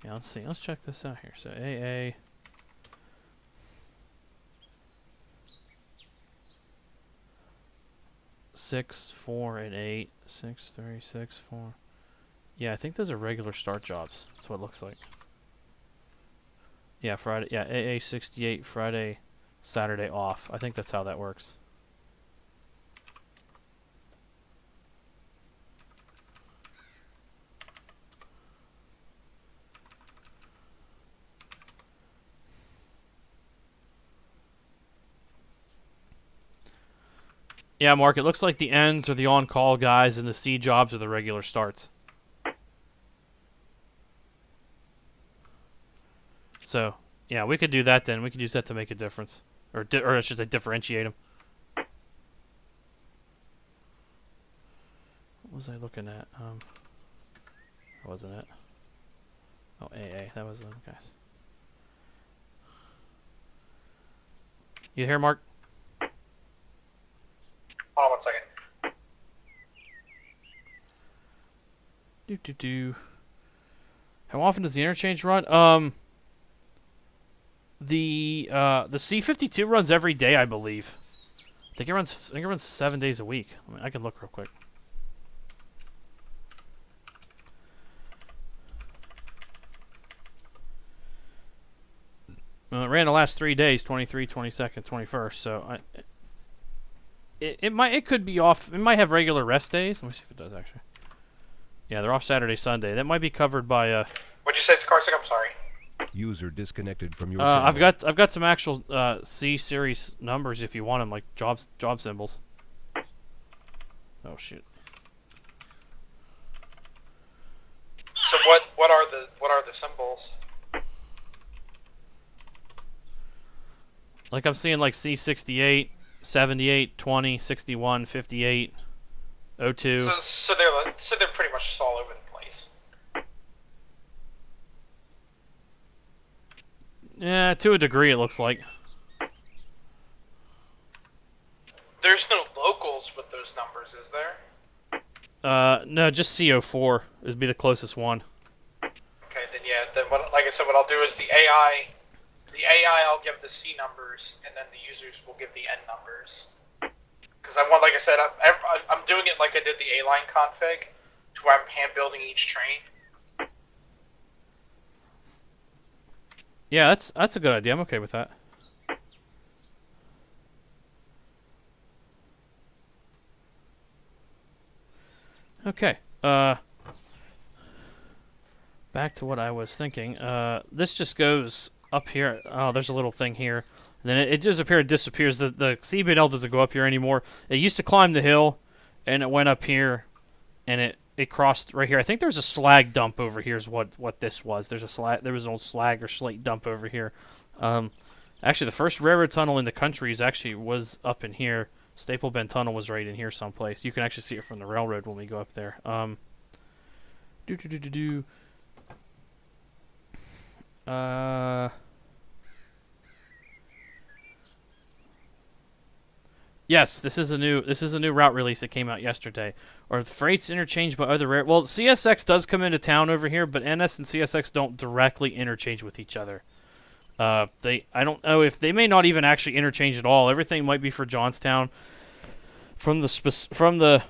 B: Yeah, let's see. Let's check this out here. So AA. Six, 4, and 8. 6, 3, 6, 4. Yeah, I think those are regular start jobs. That's what it looks like. Yeah, Friday. Yeah, AA 68 Friday, Saturday off. I think that's how that works. Yeah, Mark, it looks like the ends are the on-call guys and the C jobs are the regular starts. So, yeah, we could do that then. We could use that to make a difference. Or I should say differentiate them. What was I looking at? That wasn't it. Oh, AA. That was them, guys. You here, Mark?
K: Hold on 1 second.
B: How often does the interchange run? The C-52 runs every day, I believe. I think it runs 7 days a week. I can look real quick. Well, it ran the last 3 days, 23, 22nd, 21st. So it could be off. It might have regular rest days. Let me see if it does actually. Yeah, they're off Saturday, Sunday. That might be covered by
K: What'd you say, Karsik? I'm sorry.
D: User disconnected from your channel.
B: I've got some actual C series numbers if you want them, like job symbols. Oh shoot.
K: So what are the symbols?
B: Like I'm seeing like C68, 78, 20, 61, 58, 02.
K: So they're pretty much all over the place.
B: Yeah, to a degree it looks like.
K: There's no locals with those numbers, is there?
B: No, just CO4 would be the closest one.
K: Okay, then yeah, then like I said, what I'll do is the AI I'll give the C numbers, and then the users will give the N numbers. Because I want, like I said, I'm doing it like I did the A-line config, to where I'm hand building each train.
B: Yeah, that's a good idea. I'm okay with that. Okay. Back to what I was thinking. This just goes up here. Oh, there's a little thing here. And then it disappears. The CBNL doesn't go up here anymore. It used to climb the hill, and it went up here, and it crossed right here. I think there's a slag dump over here is what this was. There was an old slag or slate dump over here. Actually, the first railroad tunnel in the country was up in here. Staple Bend Tunnel was right in here someplace. You can actually see it from the railroad when we go up there. Yes, this is a new route release that came out yesterday. Or the freight's interchanged by other well, CSX does come into town over here, but NS and CSX don't directly interchange with each other. I don't know if they may not even actually interchange at all. Everything might be for Johnstown from the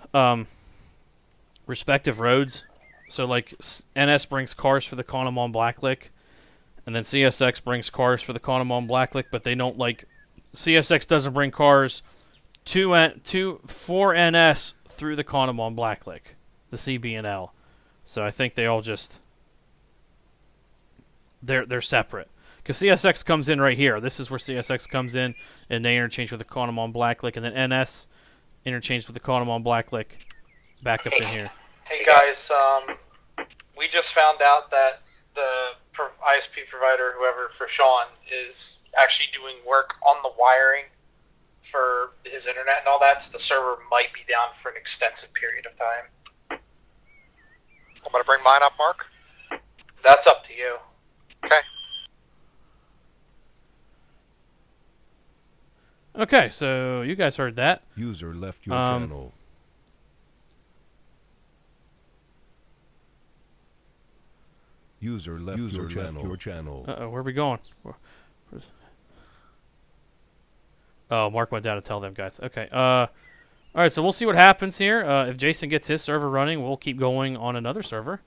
B: respective roads. So like NS brings cars for the Conemaugh Blacklick, and then CSX brings cars for the Conemaugh Blacklick, but they don't like CSX doesn't bring cars for NS through the Conemaugh Blacklick, the CB&L. So I think they all just they're separate. Because CSX comes in right here. This is where CSX comes in, and they interchange with the Conemaugh Blacklick, and then NS interchange with the Conemaugh Blacklick back up in here.
K: Hey guys, we just found out that the ISP provider, whoever for Sean, is actually doing work on the wiring for his internet and all that, so the server might be down for an extensive period of time.
C: I'm going to bring mine up, Mark.
K: That's up to you.
C: Okay.
B: Okay, so you guys heard that.
D: User left your channel. User left your channel.
B: Uh-oh, where are we going? Oh, Mark went down to tell them, guys. Okay. All right, so we'll see what happens here. If Jason gets his server running, we'll keep going on another server.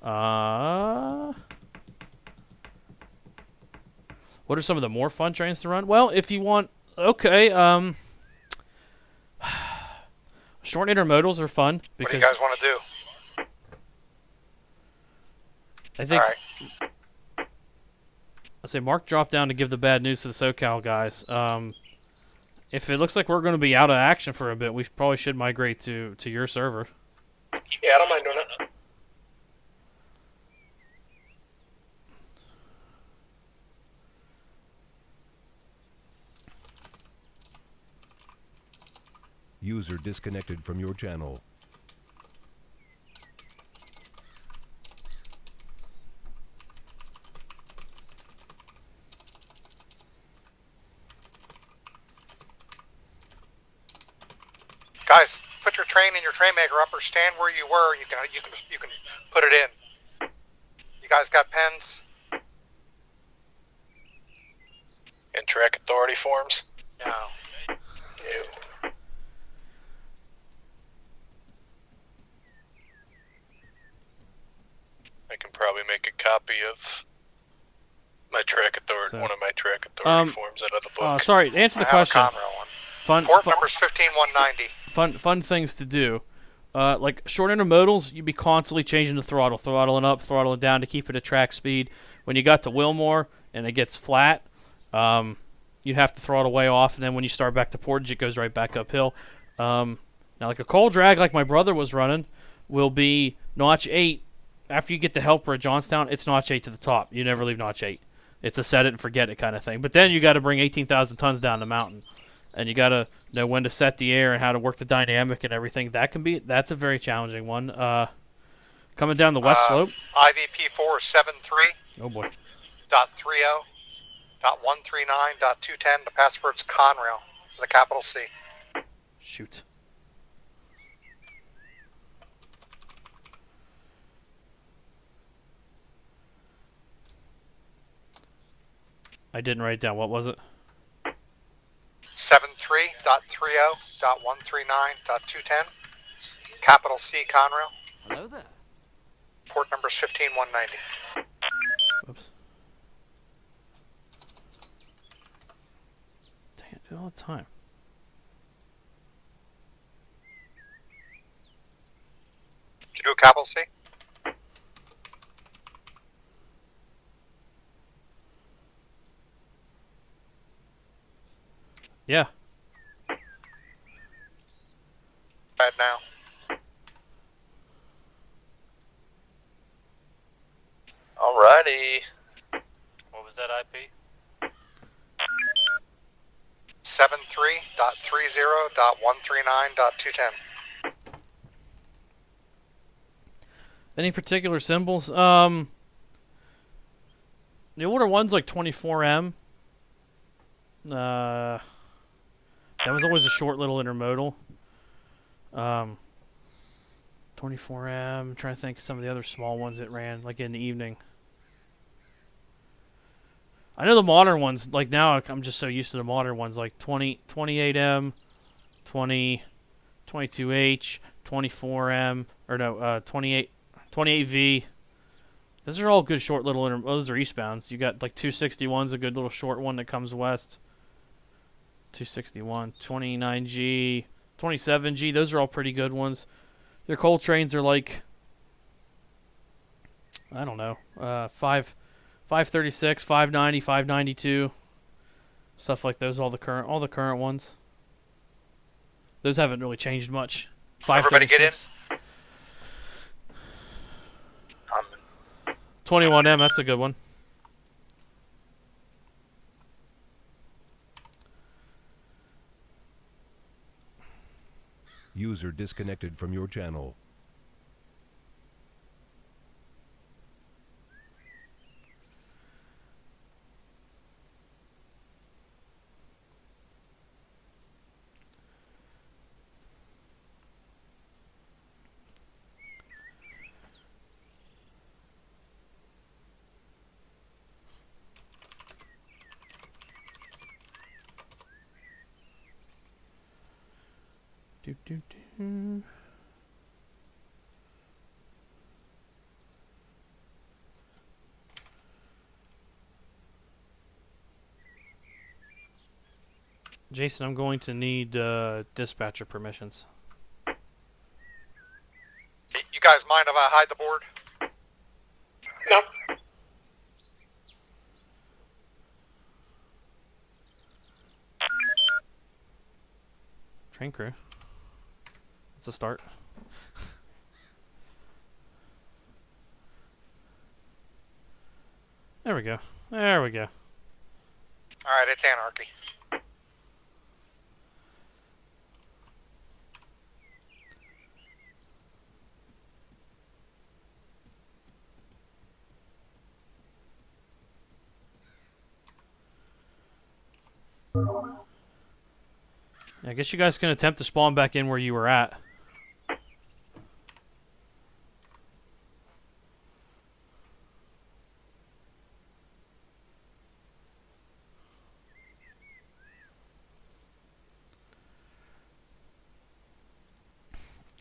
B: What are some of the more fun trains to run? Well, if you want... Okay, short intermodals are fun because...
C: What do you guys want to do?
B: I think...
C: All right.
B: I say Mark dropped down to give the bad news to the SoCal guys. If it looks like we're going to be out of action for a bit, we probably should migrate to your server.
A: Yeah, I don't mind doing it.
D: User disconnected from your channel.
M: Guys, put your train and your train maker up, or stand where you were. You can put it in. You guys got pens?
C: Interact authority forms?
M: No.
C: Ew. I can probably make a copy of my track authority, one of my track authority forms out of the book.
B: Sorry, to answer the question.
M: Port number's 15190.
B: Fun things to do. Like short intermodals, you'd be constantly changing the throttle, throttling up, throttling down to keep it at track speed. When you got to Wilmore and it gets flat, you'd have to throttle way off, and then when you start back to Portage, it goes right back uphill. Now, like a coal drag, like my brother was running, will be notch 8. After you get to Helper at Johnstown, it's notch 8 to the top. You never leave notch 8. It's a set it and forget it kind of thing. But then you got to bring 18,000 tons down the mountain, and you got to know when to set the air and how to work the dynamic and everything. That's a very challenging one. Coming down the west slope.
M: IVP 473.
B: Oh boy.
M: .30. .139. .210. The password's Conrail. With a capital C.
B: Shoot. I didn't write it down. What was it?
M: 73.30.139.210. Capital C Conrail.
H: Hello there.
M: Port number's 15190.
B: Oops. Dang it, do it all the time.
M: Did you do a capital C?
B: Yeah.
M: Right now.
C: Alrighty. What was that IP?
M: 73.30.139.210.
B: Any particular symbols? The older one's like 24M. That was always a short little intermodal. 24M. I'm trying to think of some of the other small ones that ran like in the evening. I know the modern ones, like now I'm just so used to the modern ones, like 28M, 22H, 24M, or no, 28V. Those are all good short little those are eastbounds. You got like 261's a good little short one that comes west. 261, 29G, 27G, those are all pretty good ones. Your coal trains are like, I don't know, 536, 590, 592, stuff like those. All the current ones. Those haven't really changed much.
M: Everybody get in.
B: 21M, that's a good one.
D: User disconnected from your channel.
B: Jason, I'm going to need dispatcher permissions.
M: You guys mind if I hide the board?
A: No.
B: Train crew. It's a start. There we go. There we go.
M: Alright, it's anarchy.
B: I guess you guys can attempt to spawn back in where you were at.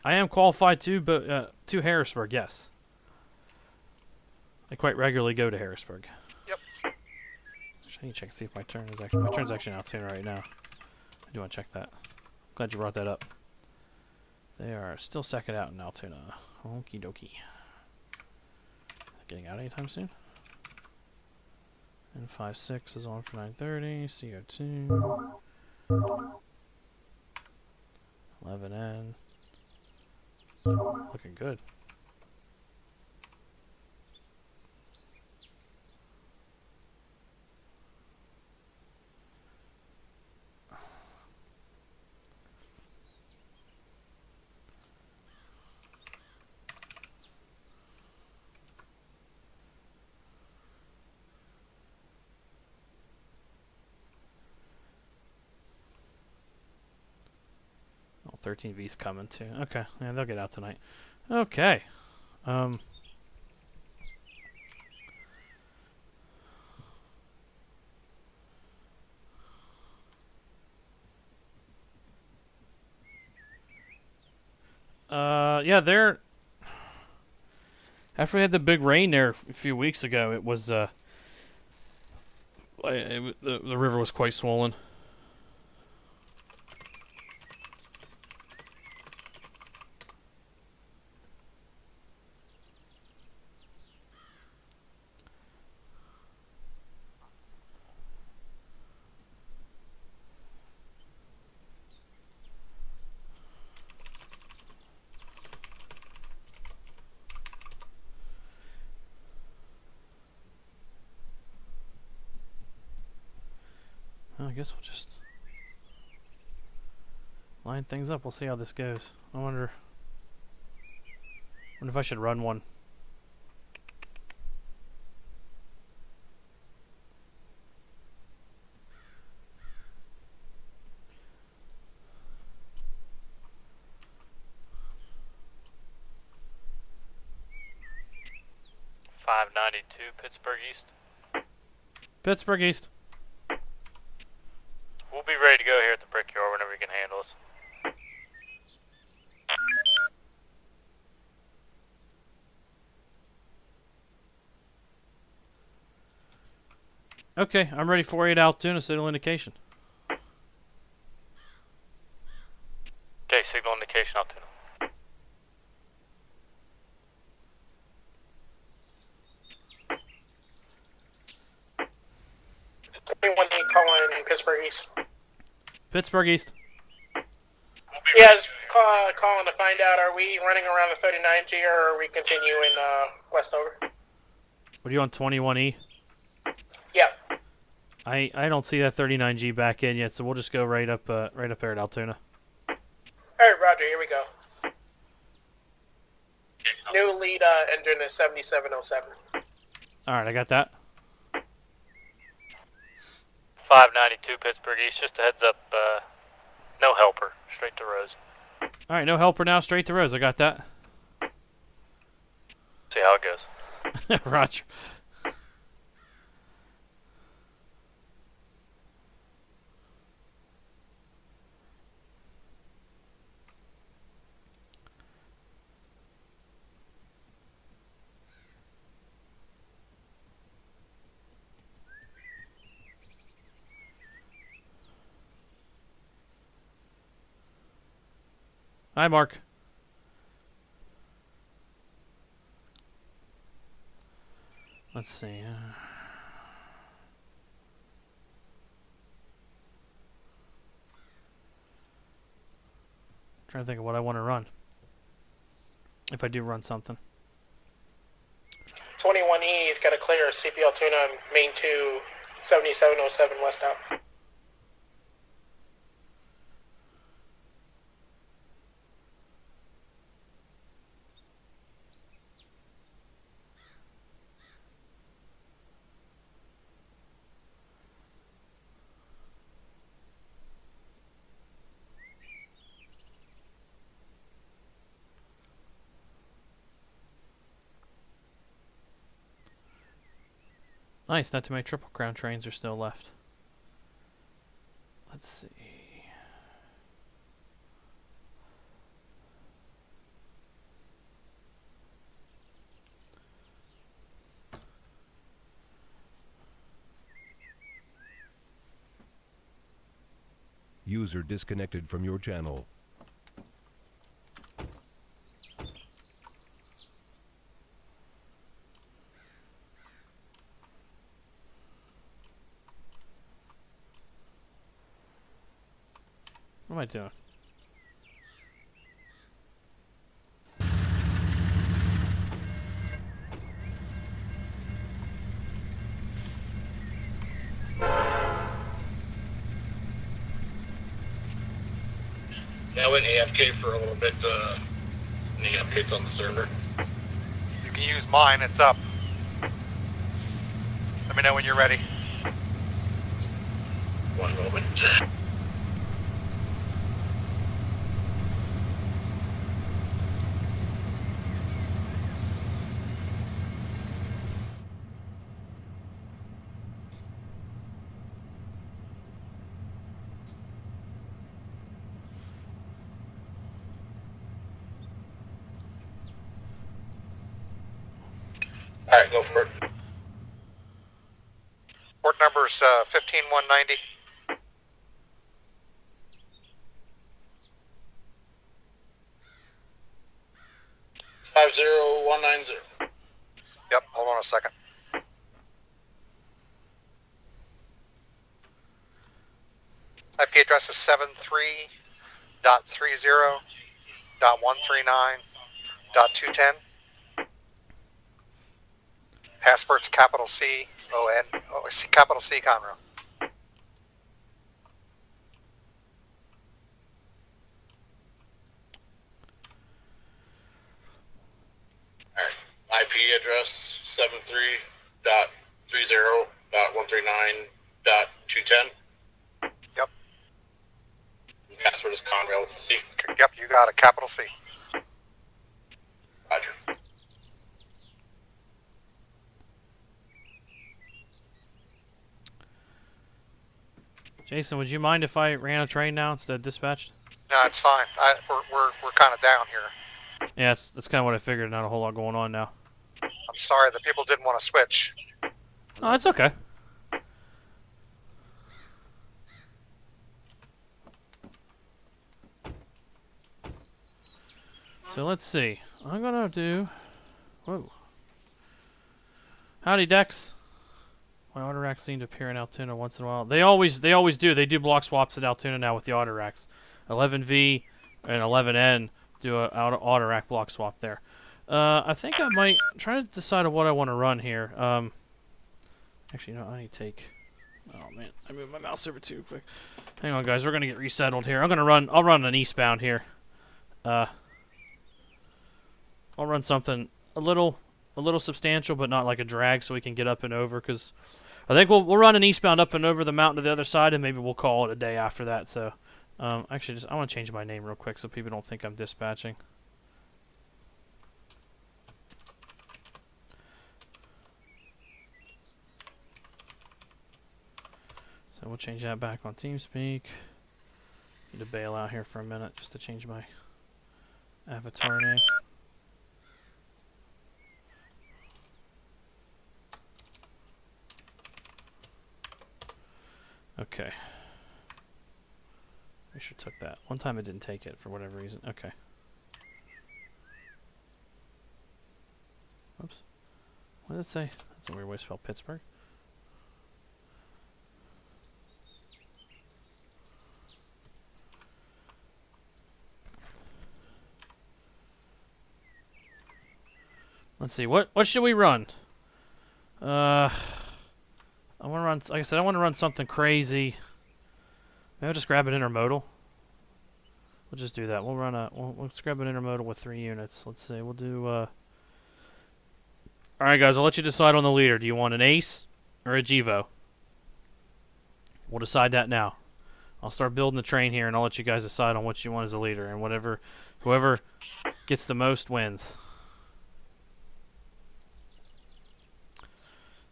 B: I am qualified too, but to Harrisburg, yes. I quite regularly go to Harrisburg.
M: Yep.
B: I need to check and see if my turn's actually in Altoona right now. I do want to check that. Glad you brought that up. They are still second out in Altoona. Okie dokie. Getting out anytime soon? N56 is on for 9:30. CO2. 11N. Looking good. Oh, 13V's coming too. Okay, yeah, they'll get out tonight. Okay. Yeah, they're... After we had the big rain there a few weeks ago, it was, the river was quite swollen. I guess we'll just line things up. We'll see how this goes. I wonder if I should run one.
L: Pittsburgh East.
B: Pittsburgh East.
L: We'll be ready to go here at the Brickyard whenever you can handle us.
B: Okay, I'm ready for you at Altoona. Signal indication.
L: Okay, signal indication Altoona.
A: Anyone calling in Pittsburgh East?
B: Pittsburgh East.
A: Yeah, just calling to find out, are we running around the 39G or are we continuing Westover?
B: What are you on, 21E?
A: Yeah.
B: I don't see that 39G back in yet, so we'll just go right up there at Altoona.
A: Alright, roger, here we go. New lead engine is 7707.
B: Alright, I got that.
L: 592 Pittsburgh East, just a heads up, no helper, straight to Rose.
B: Alright, no helper now, straight to Rose. I got that.
L: See how it goes.
B: Roger. Hi, Mark. Let's see. trying to think of what I want to run. If I do run something.
A: 21E's got a clear CP Altoona main 2, 7707 west out.
B: Nice, not too many Triple Crown trains are still left. Let's see.
D: User disconnected from your channel.
B: What am I doing?
C: Yeah, I went AFK for a little bit, any updates on the server?
M: You can use mine, it's up. Let me know when you're ready.
C: One moment. Alright, go for it.
M: Port number's 15190. Yep, hold on a second. IP address is 73.30.139.210. Passport's capital C O N capital C Conroe.
C: IP address 73.30.139.210.
M: Yep.
C: Password is Conrail with a C.
M: Yep, you got it. Capital C.
C: Roger.
B: Jason, would you mind if I ran a train now instead of dispatched?
M: No, it's fine. We're kind of down here.
B: Yeah, that's kind of what I figured. Not a whole lot going on now.
M: I'm sorry that people didn't want to switch.
B: Oh, it's okay. So let's see. I'm gonna do. Whoa. Howdy, Dex. My auto racks seem to appear in Altoona once in a while. They always do. They do block swaps at Altoona now with the auto racks. 11V and 11N do a auto rack block swap there. I think I might try to decide on what I want to run here. Actually, no, I need to take. Oh man, I moved my mouse over too quick. Hang on, guys. We're gonna get resettled here. I'll run an eastbound here. I'll run something a little substantial, but not like a drag, so we can get up and over. Because I think we'll run an eastbound up and over the mountain to the other side, and maybe we'll call it a day after that. So, actually, I want to change my name real quick so people don't think I'm dispatching. So we'll change that back on TeamSpeak. Need to bail out here for a minute just to change my avatar name. Okay. I should have took that. One time I didn't take it for whatever reason. Okay. Oops. What did it say? That's a weird way to spell Pittsburgh. Let's see. What should we run? I want to run. Like I said, I want to run something crazy. Maybe I'll just grab an intermodal. We'll just do that. We'll run a. Let's grab an intermodal with 3 units. Let's see. We'll do. All right, guys. I'll let you decide on the leader. Do you want an ace or a Gevo? We'll decide that now. I'll start building the train here, and I'll let you guys decide on what you want as a leader, and whoever gets the most wins.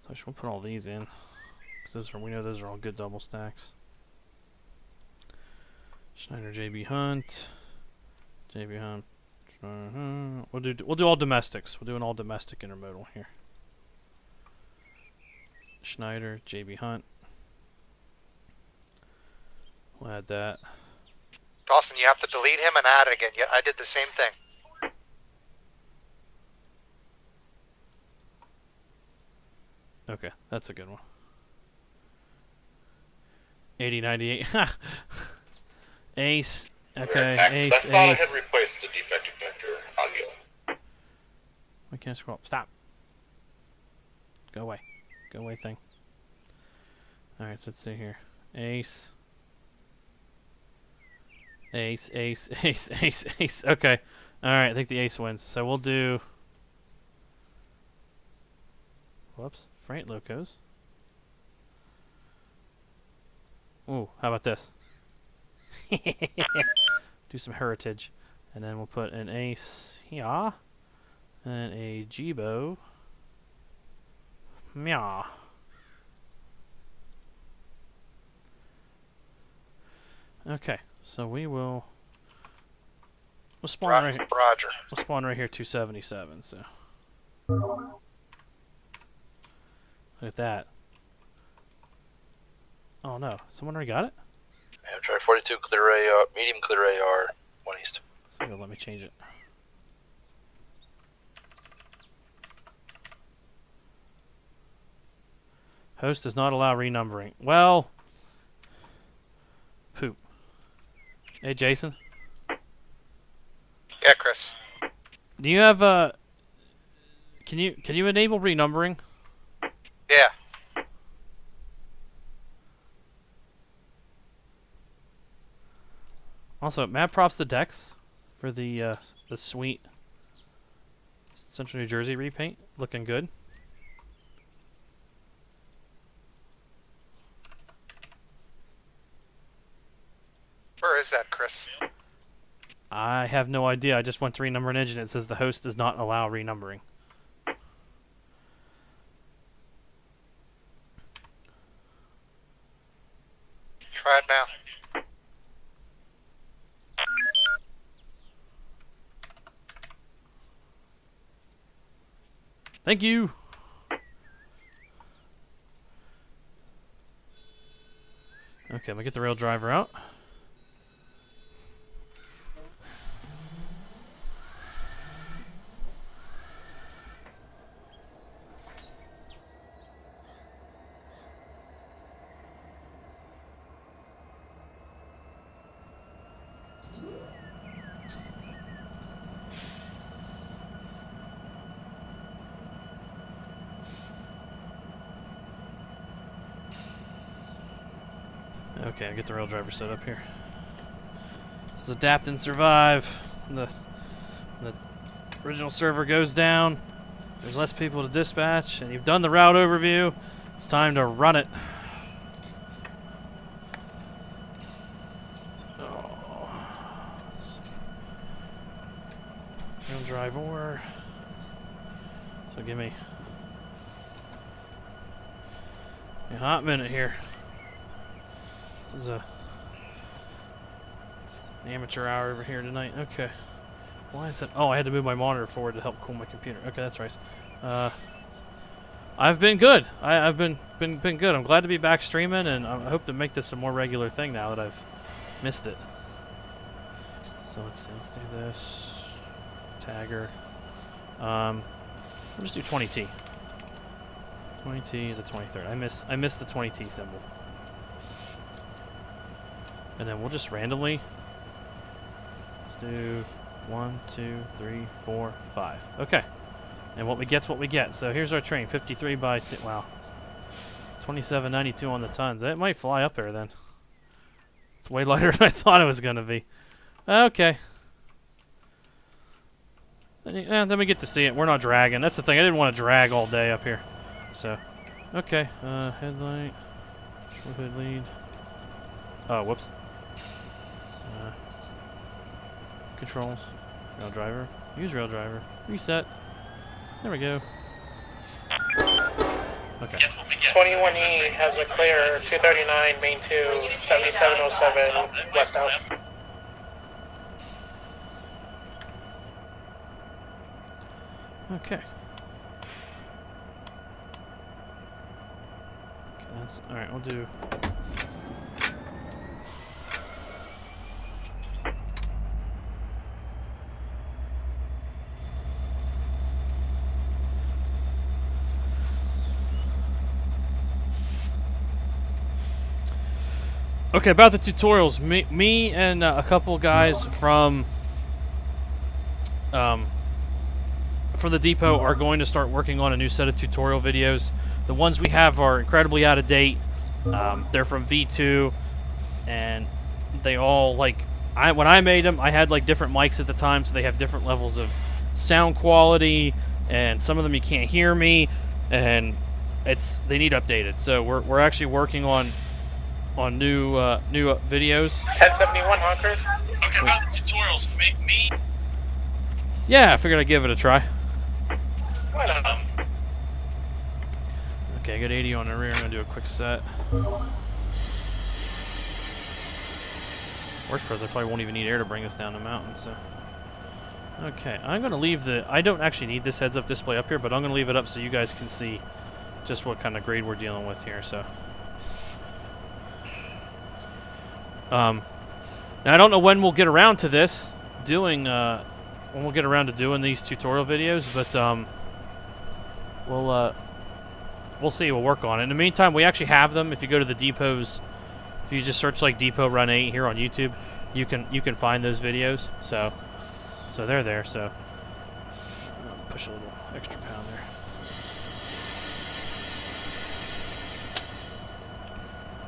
B: So I just want to put all these in, because we know those are all good double stacks. Schneider, JB Hunt, We'll do all domestics. We'll do an all domestic intermodal here. Schneider, JB Hunt. We'll add that.
M: Dawson, you have to delete him and add it again. Yeah, I did the same thing.
B: Okay, that's a good one. 8098. Ace. Okay, ace,
C: I thought I
B: ace.
C: had replaced the defective vector audio.
B: We can't scroll up. Stop. Go away. Go away thing. Alright, so let's see here. Ace. Ace, ace, ace, ace, ace. Okay. Alright, I think the ace wins. So we'll do... Whoops. Freight locos. Ooh, how about this? Do some heritage. And then we'll put an ace here. And a Jibo. Meow. Okay, so we'll spawn right here.
M: Roger.
B: We'll spawn right here 277, so. Look at that. Oh no, someone already got it?
E: Yeah, try 42 clear AR, medium clear AR, 1 east.
B: So let me change it. Host does not allow renumbering. Well, poop. Hey, Jason.
M: Yeah, Chris.
B: Do you have Can you enable renumbering?
M: Yeah.
B: Also, mad props to Dex for the sweet Central New Jersey repaint, looking good.
M: Where is that, Chris?
B: I have no idea. I just went to renumber an engine. It says the host does not allow renumbering.
M: Try it now.
B: Thank you. Okay, I'm gonna get the rail driver out. Okay, I'll get the rail driver set up here. This is adapt and survive. The original server goes down. There's less people to dispatch, and you've done the route overview. It's time to run it. Oh. Rail driver. So give me a hot minute here. This is a amateur hour over here tonight. Okay. Why is that? Oh, I had to move my monitor forward to help cool my computer. Okay, that's right. I've been good. I've been good. I'm glad to be back streaming, and I hope to make this a more regular thing now that I've missed it. So let's see. Let's do this. Tagger. We'll just do 20T. 20T, the 23rd. I missed the 20T symbol. And then we'll just randomly, let's do 1, 2, 3, 4, 5. Okay. And what we get's what we get. So here's our train, 53 by, wow, 2792 on the tons. It might fly up there then. It's way lighter than I thought it was going to be. Okay. Then we get to see it. We're not dragging. That's the thing. I didn't want to drag all day up here. So, okay. Headlight. Short hood lead. Oh, whoops. Controls. Rail driver. Use rail driver. Reset. There we go. Okay.
A: 21E has a clear 239, main 2, 7707, westbound.
B: Okay. Okay, that's alright, we'll do. Okay, about the tutorials, me and a couple guys from the depot are going to start working on a new set of tutorial videos. The ones we have are incredibly out of date. They're from V2, and they all, like, when I made them, I had like different mics at the time, so they have different levels of sound quality, and some of them you can't hear me, and they need updated. So we're actually working on new videos.
A: 1071 honkers.
L: Okay, about the tutorials, me.
B: Yeah, I figured I'd give it a try. Okay, I got 80 on the rear. I'm gonna do a quick set. Worst part is I probably won't even need air to bring this down the mountain. So, okay, I'm gonna leave I don't actually need this heads-up display up here, but I'm gonna leave it up so you guys can see just what kind of grade we're dealing with here. So. Now I don't know when we'll get around to this, when we'll get around to doing these tutorial videos, but we'll see. We'll work on it. In the meantime, we actually have them. If you go to the depots, if you just search like Depot Run 8 here on YouTube, you can find those videos. So they're there. So push a little extra pound there.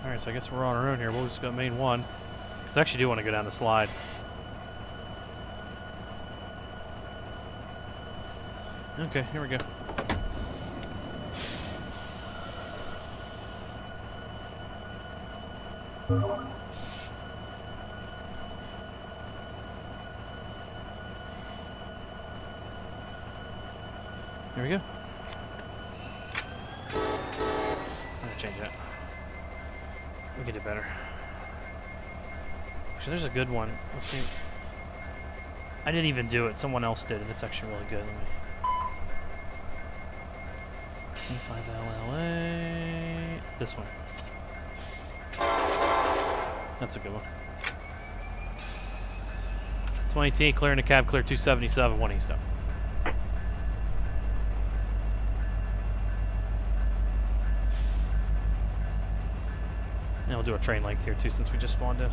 B: Alright, so I guess we're on our own here. We'll just go main 1. Because I actually do want to go down the slide. Okay, here we go. Here we go. I'm going to change that. We can do better. Actually, there's a good one. Let's see. I didn't even do it. Someone else did, and it's actually really good. Let me. 25 LLA. This one. That's a good one. 20T, clearing the cab, clear 277, 1 east up. And we'll do a train length here too, since we just spawned in.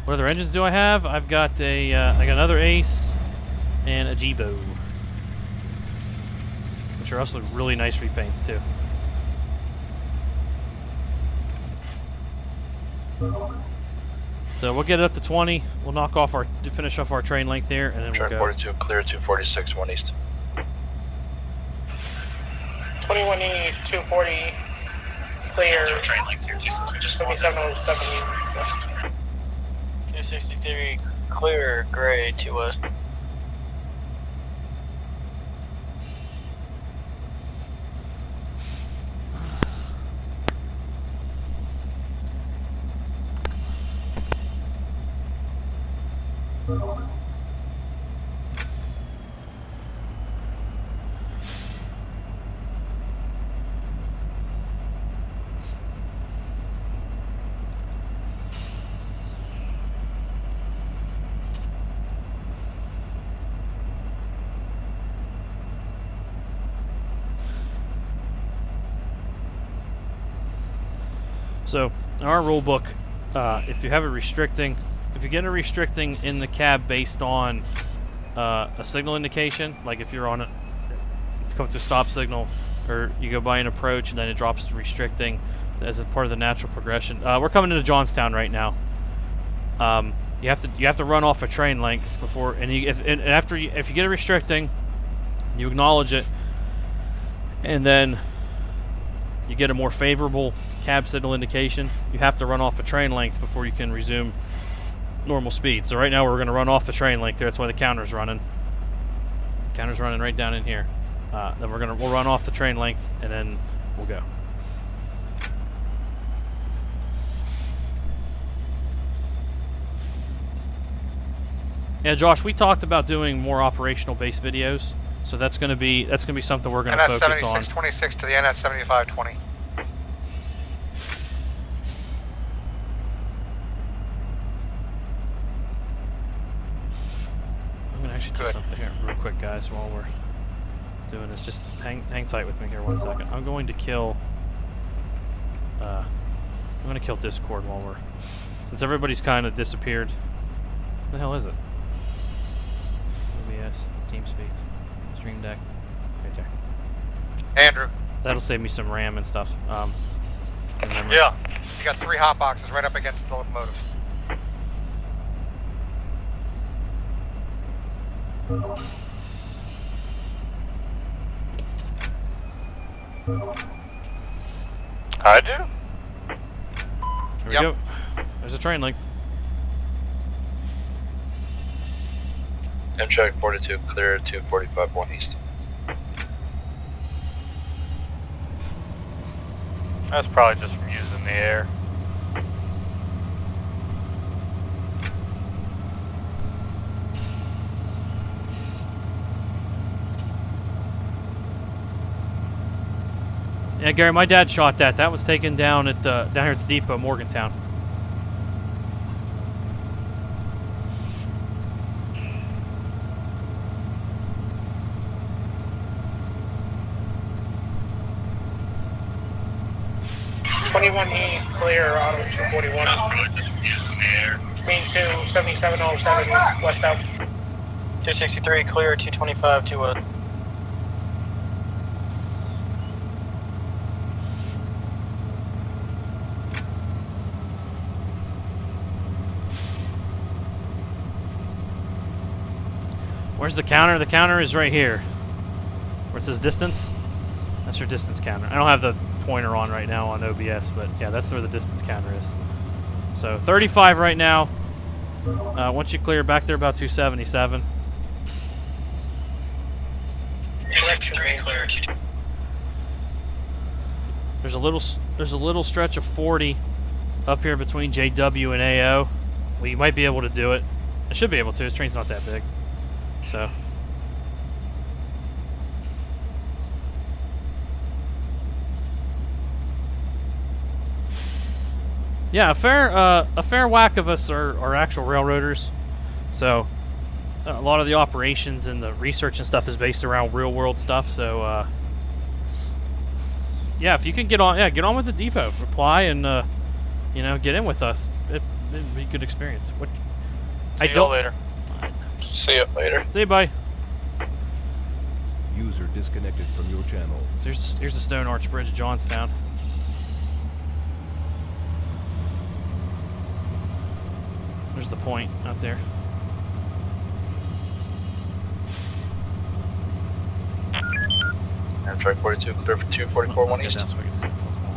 B: What other engines do I have? I've got I got another Ace and a G-Bow, which are also really nice repaints too. So we'll get it up to 20. We'll knock off finish off our train length here, and then we'll go.
E: 42, clear 246, 1 east.
A: 21E, 240, clear.
L: Train length here too, since we just
A: 7707 west.
J: 263, clear, gray, 2 west.
B: So, in our rule book, if you have it restricting, if you get a restricting in the cab based on a signal indication, like if you're on come to a stop signal, or you go by an approach and then it drops to restricting as a part of the natural progression. We're coming into Johnstown right now. You have to run off a train length before, and if you get a restricting, you acknowledge it, and then you get a more favorable cab signal indication. You have to run off a train length before you can resume normal speed. So right now we're going to run off the train length. That's why the counter's running. Counter's running right down in here. Then we'll run off the train length, and then we'll go. Yeah, Josh, we talked about doing more operational-based videos, so that's going to be something we're going to focus on.
M: NS 7626 to the NS 7520.
B: I'm going to actually do something here real quick, guys, while we're doing this. Just hang tight with me here 1 second. I'm going to kill Discord while since everybody's kind of disappeared. What the hell is it? OBS, TeamSpeak, Stream Deck, right there.
M: Andrew.
B: That'll save me some RAM and stuff.
M: Yeah. You got 3 hot boxes right up against the locomotive.
C: I do.
B: Here we go. There's a train length.
C: Amtrak 42, clear 245 1 east. That's probably just from using the air.
B: Yeah, Gary, my dad shot that. That was taken down at down here at the depot, Morgantown.
A: Clear, auto 241. Mean 27707 west out.
J: 263 clear, 225 to
B: Where's the counter? The counter is right here. Where it says distance. That's your distance counter. I don't have the pointer on right now on OBS, but yeah, that's where the distance counter is. So 35 right now. Once you clear back there, about 277. There's a little stretch of 40 up here between JW and AO. Well, you might be able to do it. I should be able to. This train's not that big. So. Yeah, a fair whack of us are actual railroaders. So a lot of the operations and the research and stuff is based around real world stuff. So yeah, if you can get on with the depot, reply and you know, get in with us. It'd be a good experience. What?
C: See you later. See you later.
B: See you, bye.
D: User disconnected from your channel.
B: So here's the Stone Arch Bridge of Johnstown. There's the point out there.
C: Amtrak 42, clear for 244 1 east.
B: That's what I can see what's going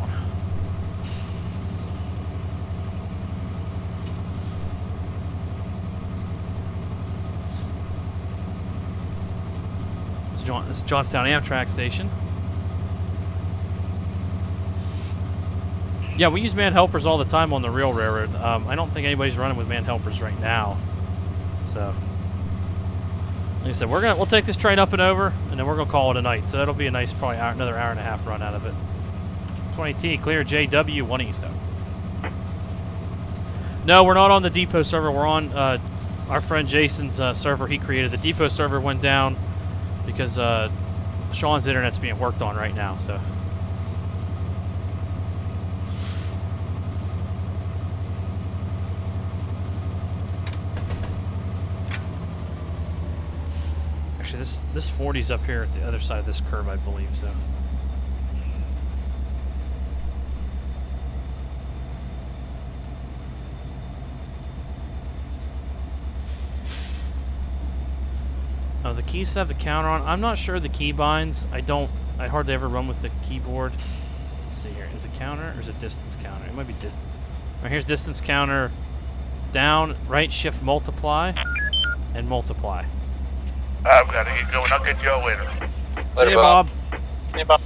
B: on. This is Johnstown Amtrak station. Yeah, we use man helpers all the time on the real railroad. I don't think anybody's running with man helpers right now. So, like I said, we'll take this train up and over, and then we're gonna call it a night. So that'll be a nice, probably another hour and a half run out of it. 20T clear, JW 1 east though. No, we're not on the depot server. We're on our friend Jason's server. He created the depot server. Went down because Sean's internet's being worked on right now. So. Actually, this 40's up here at the other side of this curve, I believe, so. The keys have the counter on. I'm not sure the key binds. I hardly ever run with the keyboard. Let's see here. Is it counter or is it distance counter? It might be distance. All right, here's distance counter. Down, right, shift, multiply, and multiply.
C: I've got to get going. I'll get you all later.
B: See you, Bob.
E: Hey, Bob.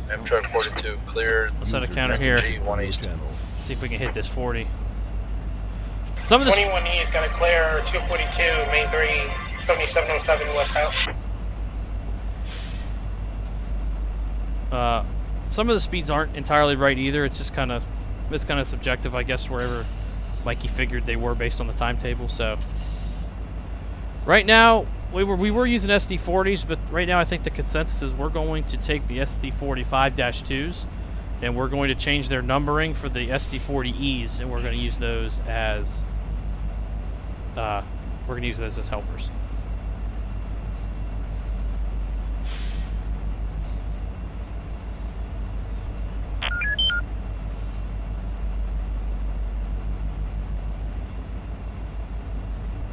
E: Amtrak 42, cleared.
B: Let's set a counter here.
E: G1
B: See if we can hit this 40. Some of this
A: 21E is going to clear 242, main 3, 7707 westbound.
B: some of the speeds aren't entirely right either. It's just kind of subjective, I guess, wherever Mikey figured they were based on the timetable. So right now we were using SD40s, but right now I think the consensus is we're going to take the SD45-2s and we're going to change their numbering for the SD40Es, and we're going to use those as helpers.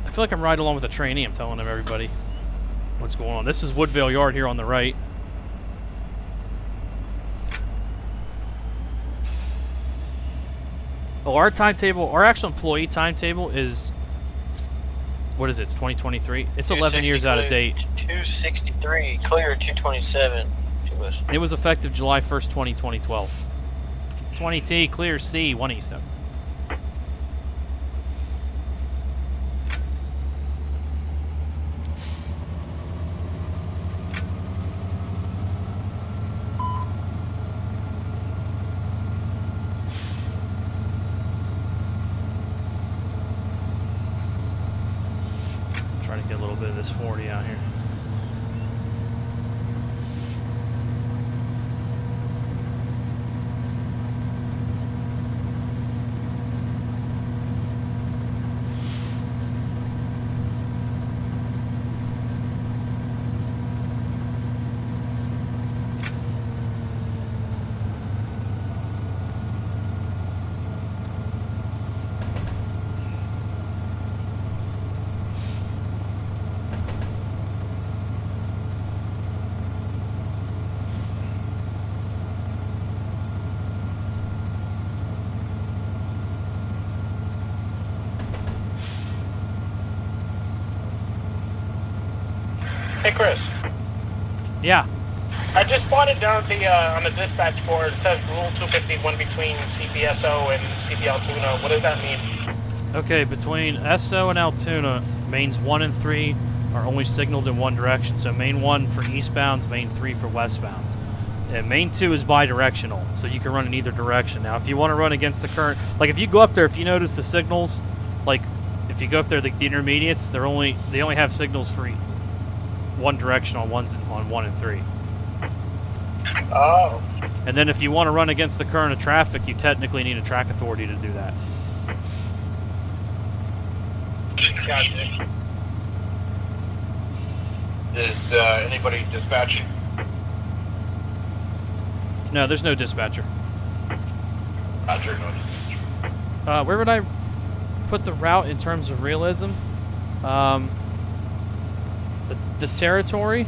B: I feel like I'm riding along with a trainee. I'm telling them everybody what's going on. This is Woodville Yard here on the right. Oh, our timetable, our actual employee timetable is, what is it? It's 2023. It's 11 years out of date.
E: 263, clear 227.
B: It was effective July 1st, 2012. 20T, clear C, 1 East. Trying to get a little bit of this 40 out here.
A: Hey, Chris.
B: Yeah.
A: I just spotted down on the dispatch board, it says Rule 251 between CPSO and CP Altoona. What does that mean?
B: Okay, between SO and Altoona, mains 1 and 3 are only signaled in one direction. So main 1 for eastbounds, main 3 for westbounds. And main 2 is bi-directional, so you can run in either direction. Now, if you want to run against the current, like if you go up there, if you notice the signals, like if you go up there, the intermediates, they only have signals for one direction on 1 and 3.
A: Oh.
B: And then if you want to run against the current of traffic, you technically need a track authority to do that.
A: Gotcha. Is anybody dispatching?
B: No, there's no dispatcher.
A: Roger, no dispatcher.
B: Where would I put the route in terms of realism? The territory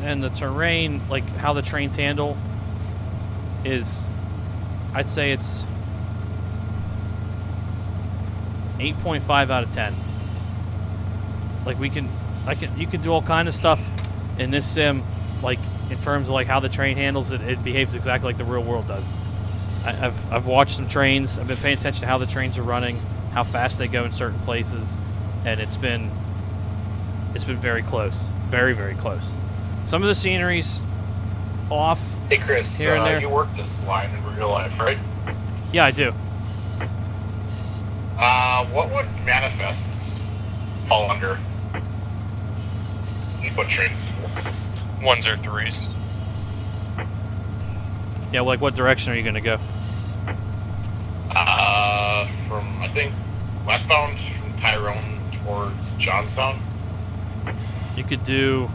B: and the terrain, like how the trains handle, is, I'd say it's 8.5 out of 10. Like you can do all kind of stuff in this sim, like in terms of like how the train handles it. It behaves exactly like the real world does. I've watched some trains. I've been paying attention to how the trains are running, how fast they go in certain places, and it's been very close. Very, very close. Some of the scenery's off.
A: Hey, Chris,
B: here and there.
A: You work this line in real life, right?
B: Yeah, I do.
A: What would manifests fall under? What trains?
C: 1s or 3s.
B: Yeah, like what direction are you going to go?
A: From, I think, westbound from Tyrone towards Johnstown.
B: You could do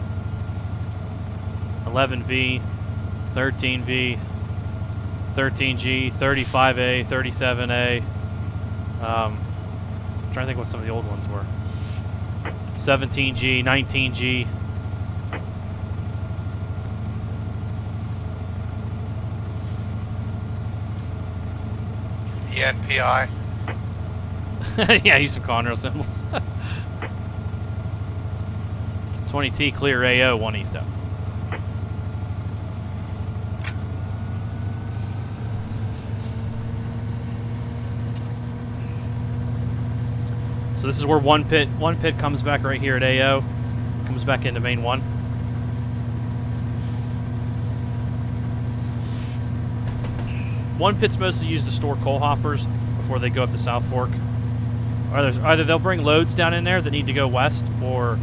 B: 11V, 13V, 13G, 35A, 37A. I'm trying to think what some of the old ones were. 17G, 19G.
M: ENPI.
B: Yeah, use some Conrail symbols. 20T clear AO 1 East up. So this is where one pit comes back right here at AO, comes back into main 1. One pit's mostly used to store coal hoppers before they go up the South Fork. Either they'll bring loads down in there that need to go west, or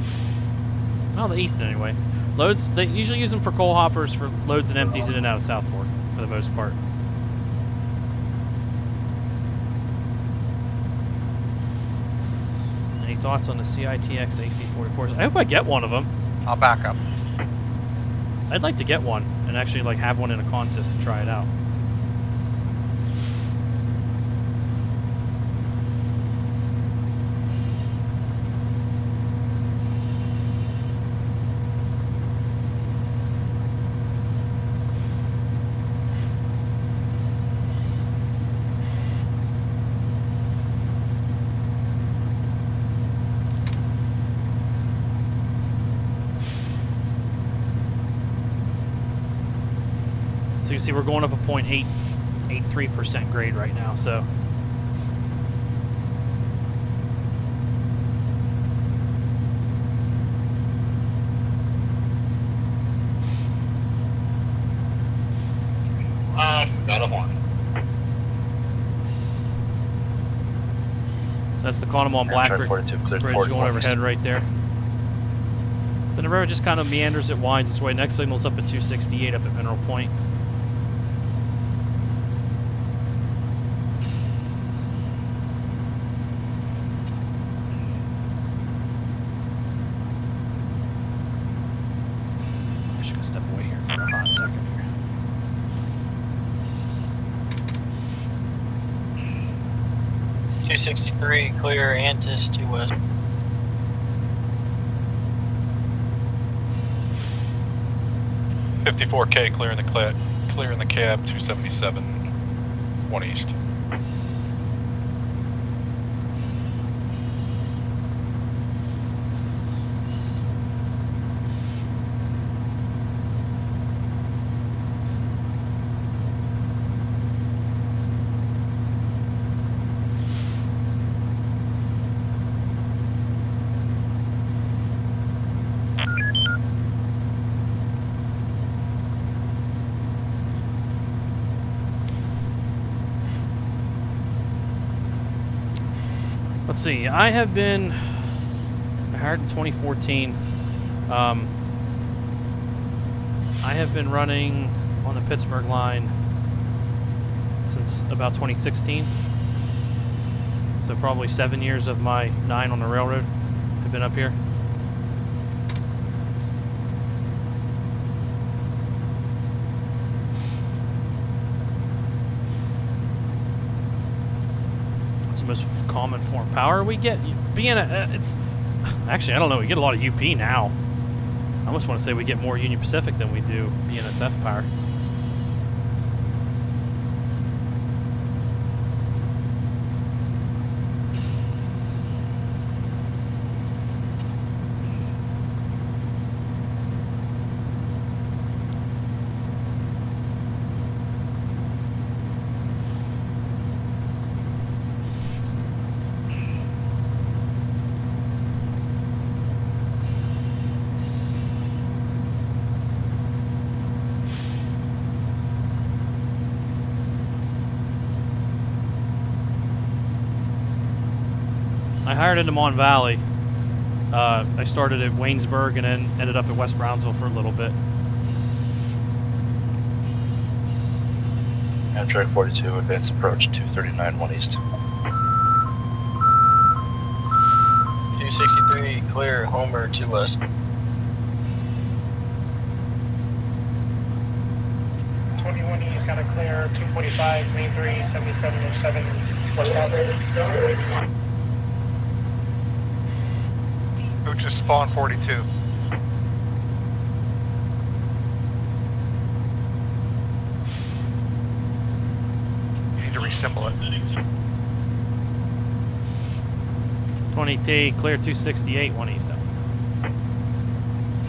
B: well, the east anyway. Loads, they usually use them for coal hoppers for loads and empties in and out of South Fork for the most part. Any thoughts on the CITX AC44s? I hope I get one of them.
M: I'll back up.
B: I'd like to get one and actually like have one in a consist and try it out. So you see we're going up a 0.883% grade right now, so.
F: Got a horn.
B: So that's the Conemaugh Black Bridge going overhead right there. Then the river just kind of meanders, it winds its way. Next signal's up at 268 up at Mineral Point. I should go step away here for a hot second here.
J: .263 clear, Antis to west.
C: .54K clearing the cab, 277 1 East.
B: Let's see, I have been hired in 2014. I have been running on the Pittsburgh Line since about 2016. So probably 7 years of my 9 on the railroad have been up here. Most common form power we get being it's actually I don't know, we get a lot of UP now. I almost want to say we get more Union Pacific than we do BNSF power. I hired into Mon Valley. I started at Waynesburg and then ended up at West Brownsville for a little bit.
F: Amtrak 42, advance approach 239 1 East.
J: 263 clear, Homer to west.
A: JW1 E's got to clear 245, main 3, 7707 westbound.
M: Which is spawn 42. Need to resymbol it.
B: 20T, clear 268, 1 east.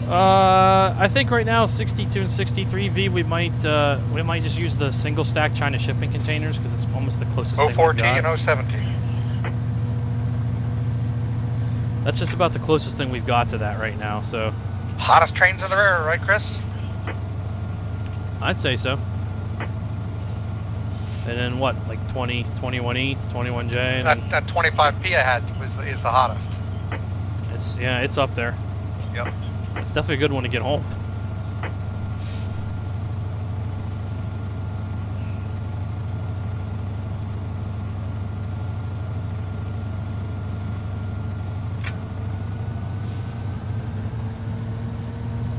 B: I think right now 62 and 63V we might just use the single stack China shipping containers because it's almost the closest thing we've
M: 04T
B: got.
M: and 070.
B: That's just about the closest thing we've got to that right now. So
M: Hottest trains in the rear, right, Chris?
B: I'd say so. And then what, like 20, 21E, 21J? And
M: That 25P I had is the hottest.
B: It's up there.
M: Yep.
B: It's definitely a good one to get home.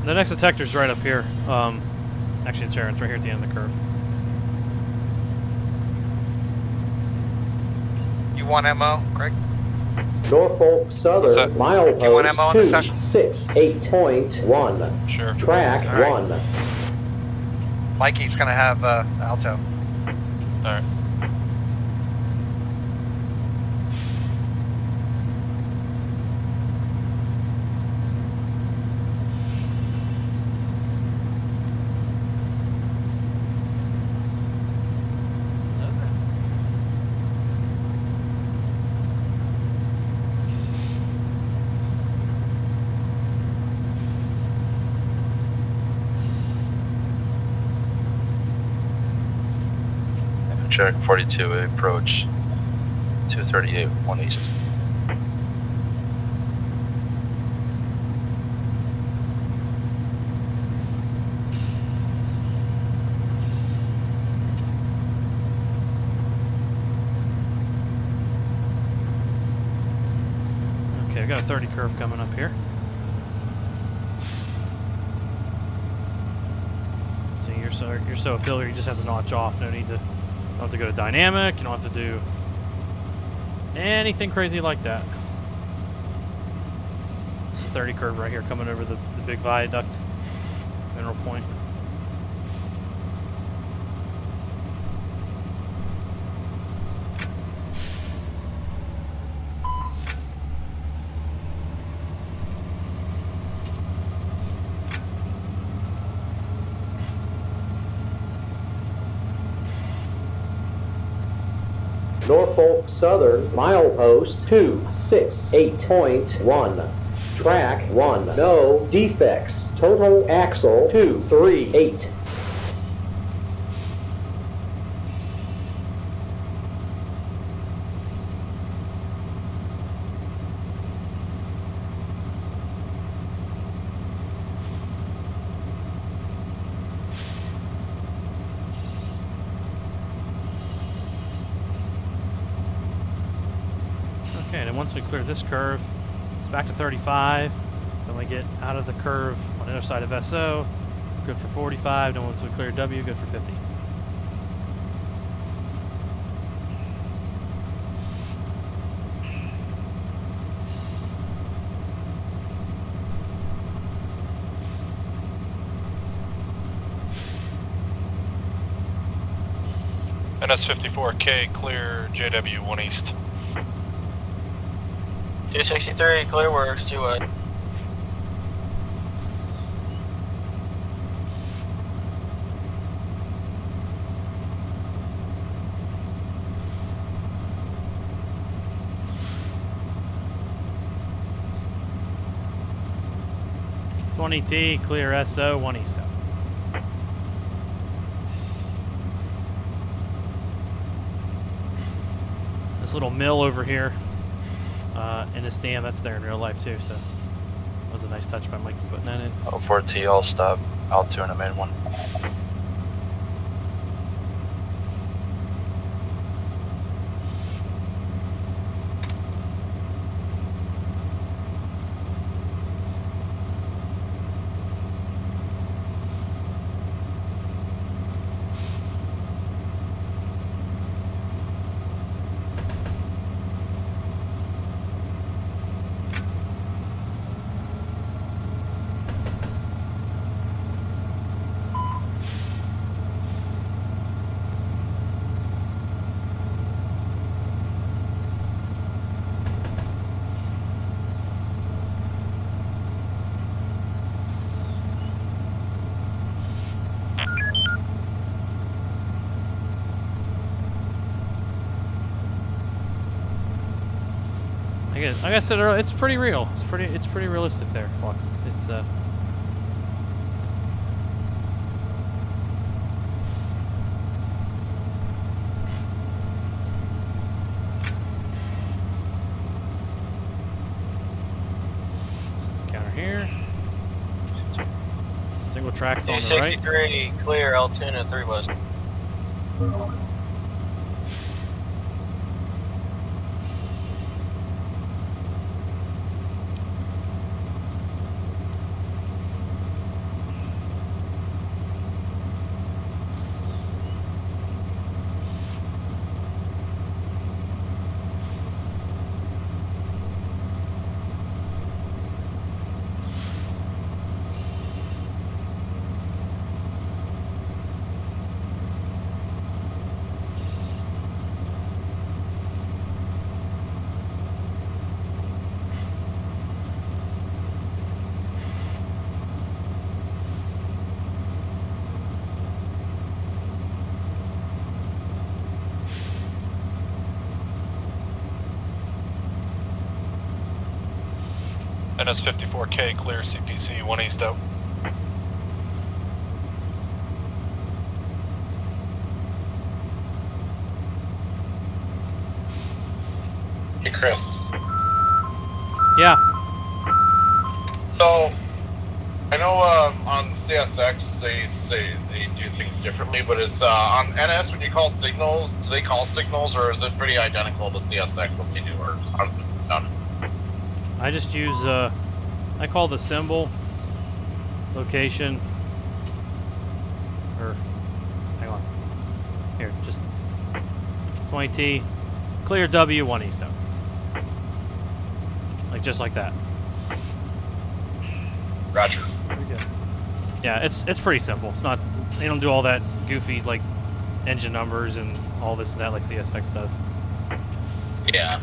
B: The next detector's right up here. Actually, it's right here at the end of the curve.
M: You want MO, Greg?
I: Norfolk Southern, milepost
M: You want MO in the session?
I: 268.1.
C: Sure.
I: Track
M: All right.
I: 1.
M: Mikey's gonna have Alto.
C: Alright.
F: Check 42, approach 238, 1 east.
B: Okay, we got a 30 curve coming up here. So you're so a pillar, you just have to notch off. No need to. You don't have to go to dynamic. You don't have to do anything crazy like that. It's a 30 curve right here coming over the big viaduct, Mineral Point.
I: Norfolk Southern, milepost 268.1. Track 1. No defects. Total axle 238.
B: Okay, and then once we clear this curve, it's back to 35. Then we get out of the curve on the other side of SO, good for 45. Then once we clear W, good for 50.
C: NS54K, clear JW 1 east.
E: 263, clear works, 2 wide.
B: T, clear SO, 1 east up. This little mill over here in this dam, that's there in real life too, so that was a nice touch by Mikey putting that in.
F: 04T, all stop, Altoona, main 1.
B: Again, like I said earlier, it's pretty real. It's pretty realistic there, Flux. It's counter here. Single tracks on the right.
E: 263 clear, Altoona 3 west.
C: NS 54K clear, CPC 1 east out.
F: Hey Chris.
B: Yeah.
F: So, I know on CSX they do things differently, but it's on NS when you call signals, do they call signals or is it pretty identical to CSX what they do, or how does it sound?
B: I just use I call the symbol, location, or hang on. Here, just 20T, clear W 1 east out. Like just like that.
F: Roger.
B: Yeah, it's pretty simple. It's not, they don't do all that goofy like engine numbers and all this and that like CSX does.
F: Yeah.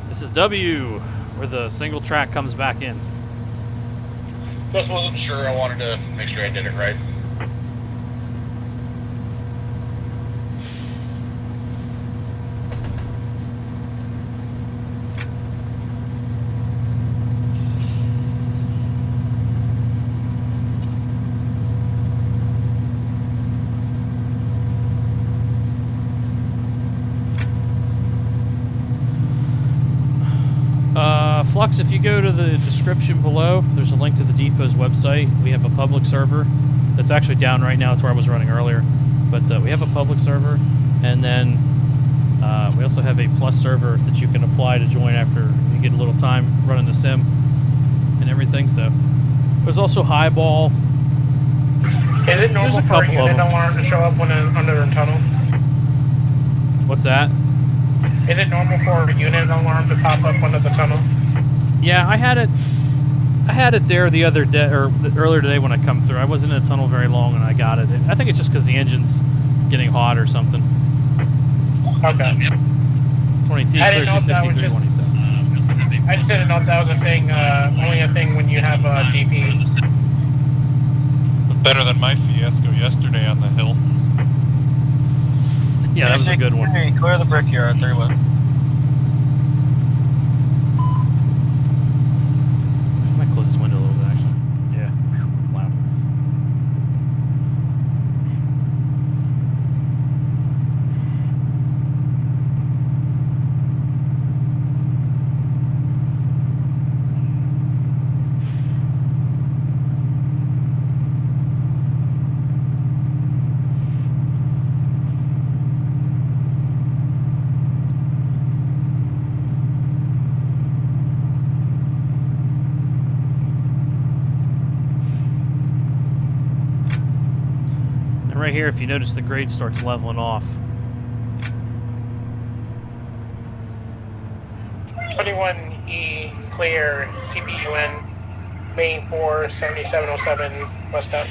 B: This is W, where the single track comes back in.
F: Just wasn't sure. I wanted to make sure I did it right.
B: Flux, if you go to the description below, there's a link to the depot's website. We have a public server that's actually down right now. It's where I was running earlier. But we have a public server, and then we also have a plus server that you can apply to join after you get a little time running the sim and everything. So there's also Highball.
A: Is it normal for a unit alarm to show up when under a tunnel?
B: What's that?
A: Is it normal for a unit alarm to pop up under the tunnel?
B: Yeah, I had it there the other day, or earlier today when I come through. I wasn't in a tunnel very long and I got it. I think it's just because the engine's getting hot or something.
A: Okay.
B: 20T, clear 263, 1 east.
A: I just didn't know if that was a thing, only a thing when you have DP.
C: Better than my fiasco yesterday on the hill.
B: Yeah, that was a good one.
E: Clear the brickyard, 3 west.
B: I might close this window a little bit, actually. Yeah, it's loud. Right here, if you notice, the grade starts leveling off.
A: 21E clear, CPUN, main 4, 7707 west up.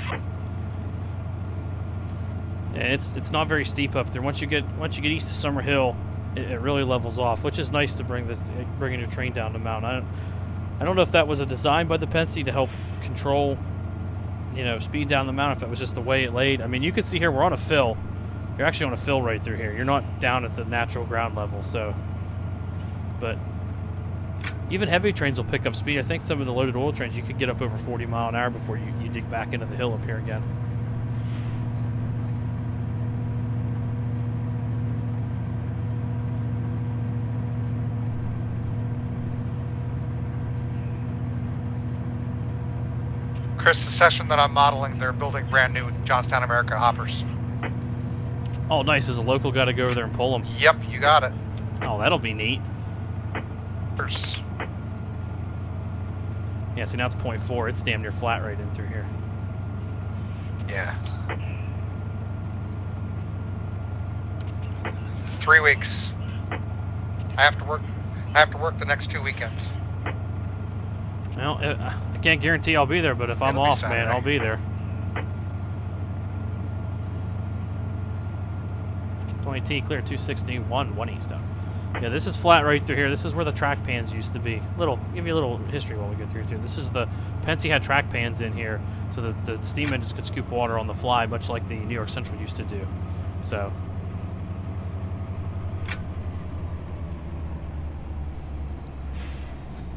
B: Yeah, it's not very steep up there. Once you get east of Summer Hill, it really levels off, which is nice to bringing your train down the mountain. I don't know if that was a design by the Penske to help control, you know, speed down the mountain, if it was just the way it laid. I mean, you can see here we're on a fill. You're actually on a fill right through here. You're not down at the natural ground level, so. But Even heavy trains will pick up speed. I think some of the loaded oil trains, you could get up over 40 mile an hour before you dig back into the hill up here again.
M: Chris, the session that I'm modeling, they're building brand new Johnstown America hoppers.
B: Oh, nice. Is a local got to go over there and pull them?
M: Yep, you got it.
B: Oh, that'll be neat. Yeah, see, now it's 0.4. It's damn near flat right in through here.
M: Yeah. 3 weeks. I have to work the next 2 weekends.
B: Well, I can't guarantee I'll be there, but if I'm off, man, I'll be there. 20T, clear 261, 1 east up. Yeah, this is flat right through here. This is where the track pans used to be. Give you a little history while we go through too. This is the Pennsy had track pans in here, so that the steam engines could scoop water on the fly, much like the New York Central used to do. So.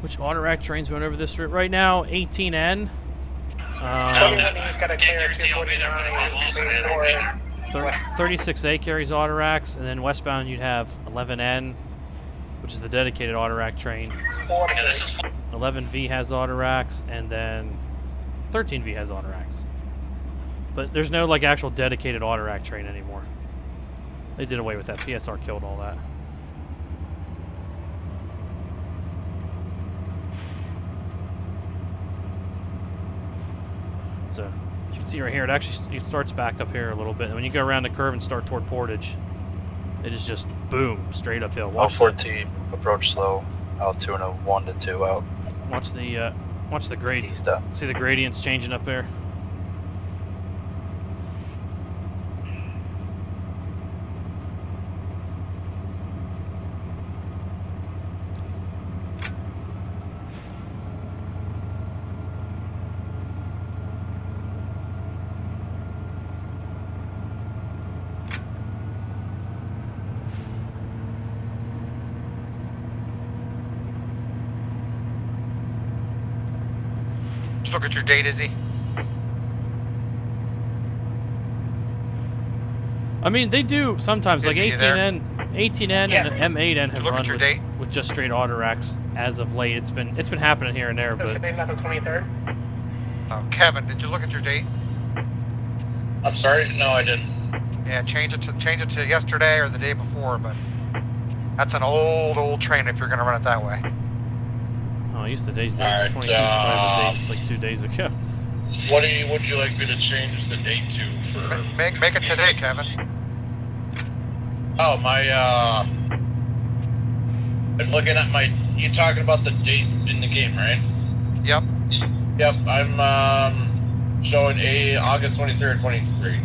B: Which auto rack trains went over this route right now? 18N. 36A carries auto racks, and then westbound you'd have 11N, which is the dedicated auto rack train. 11V has auto racks, and then 13V has auto racks. But there's no like actual dedicated auto rack train anymore. They did away with that. PSR killed all that. So you can see right here, it starts back up here a little bit. And when you go around the curve and start toward Portage, it is just boom, straight uphill. Watch
E: L14, approach slow. Altoona 1 to 2 out.
B: Watch the gradient. See the gradients changing up there?
M: Look at your date, Izzy.
B: I mean, they do sometimes, like 18N and M8N have run with just straight auto racks as of late. It's been happening here and there, but.
M: Kevin, did you look at your date?
F: I'm sorry, no, I didn't.
M: Yeah, change it to yesterday or the day before, but that's an old train if you're going to run it that way.
B: Oh, I used the days there. 22 survived like 2 days ago.
F: Would you like me to change the date to for?
M: Make it today, Kevin.
F: Oh, I'm looking at you talking about the date in the game, right?
M: Yep.
F: Yep, I'm showing August 23rd, 23.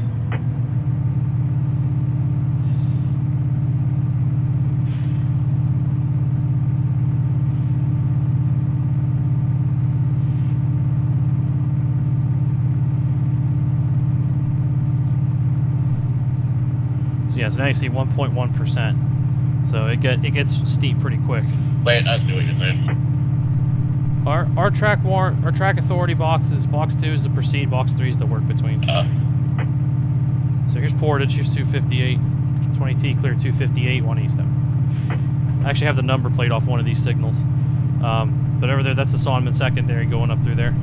B: Yeah, so now you see 1.1%. So it gets steep pretty quick.
F: Wait, I see what you're saying.
B: Our track authority boxes. Box 2 is the proceed. Box 3 is the work between. So here's Portage. Here's 258. 20T clear 258. 1 east. I actually have the number plate off one of these signals. But over there, that's the Sonneman secondary going up through there.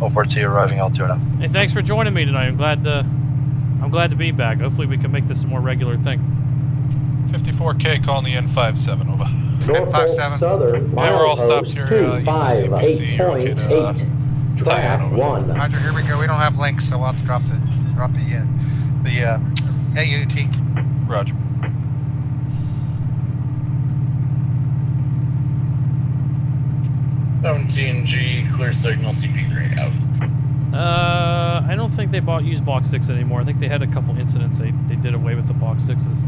E: OPRT arriving Altoona.
B: Hey, thanks for joining me tonight. I'm glad to be back. Hopefully we can make this a more regular thing.
C: 54K calling the N57, over.
I: Norfolk Southern, milepost 258.8, track 1.
M: Roger, here we go. We don't have links, so we'll have to drop the AUT.
C: Roger.
F: G clear signal CP3 out.
B: I don't think they used box 6 anymore. I think they had a couple incidents. They did away with the box 6s.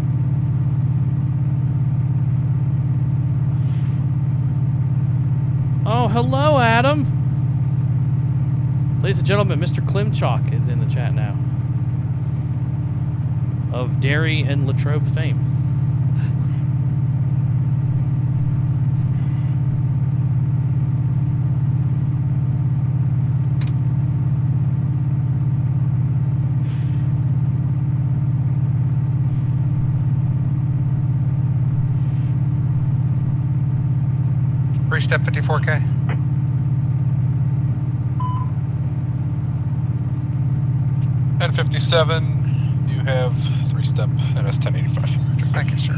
B: Oh, hello, Adam. Ladies and gentlemen, Mr. Klimchok is in the chat now. of dairy and Latrobe fame.
M: Three-step 54K.
C: N57, you have three-step NS 1085.
M: Thank you, sir.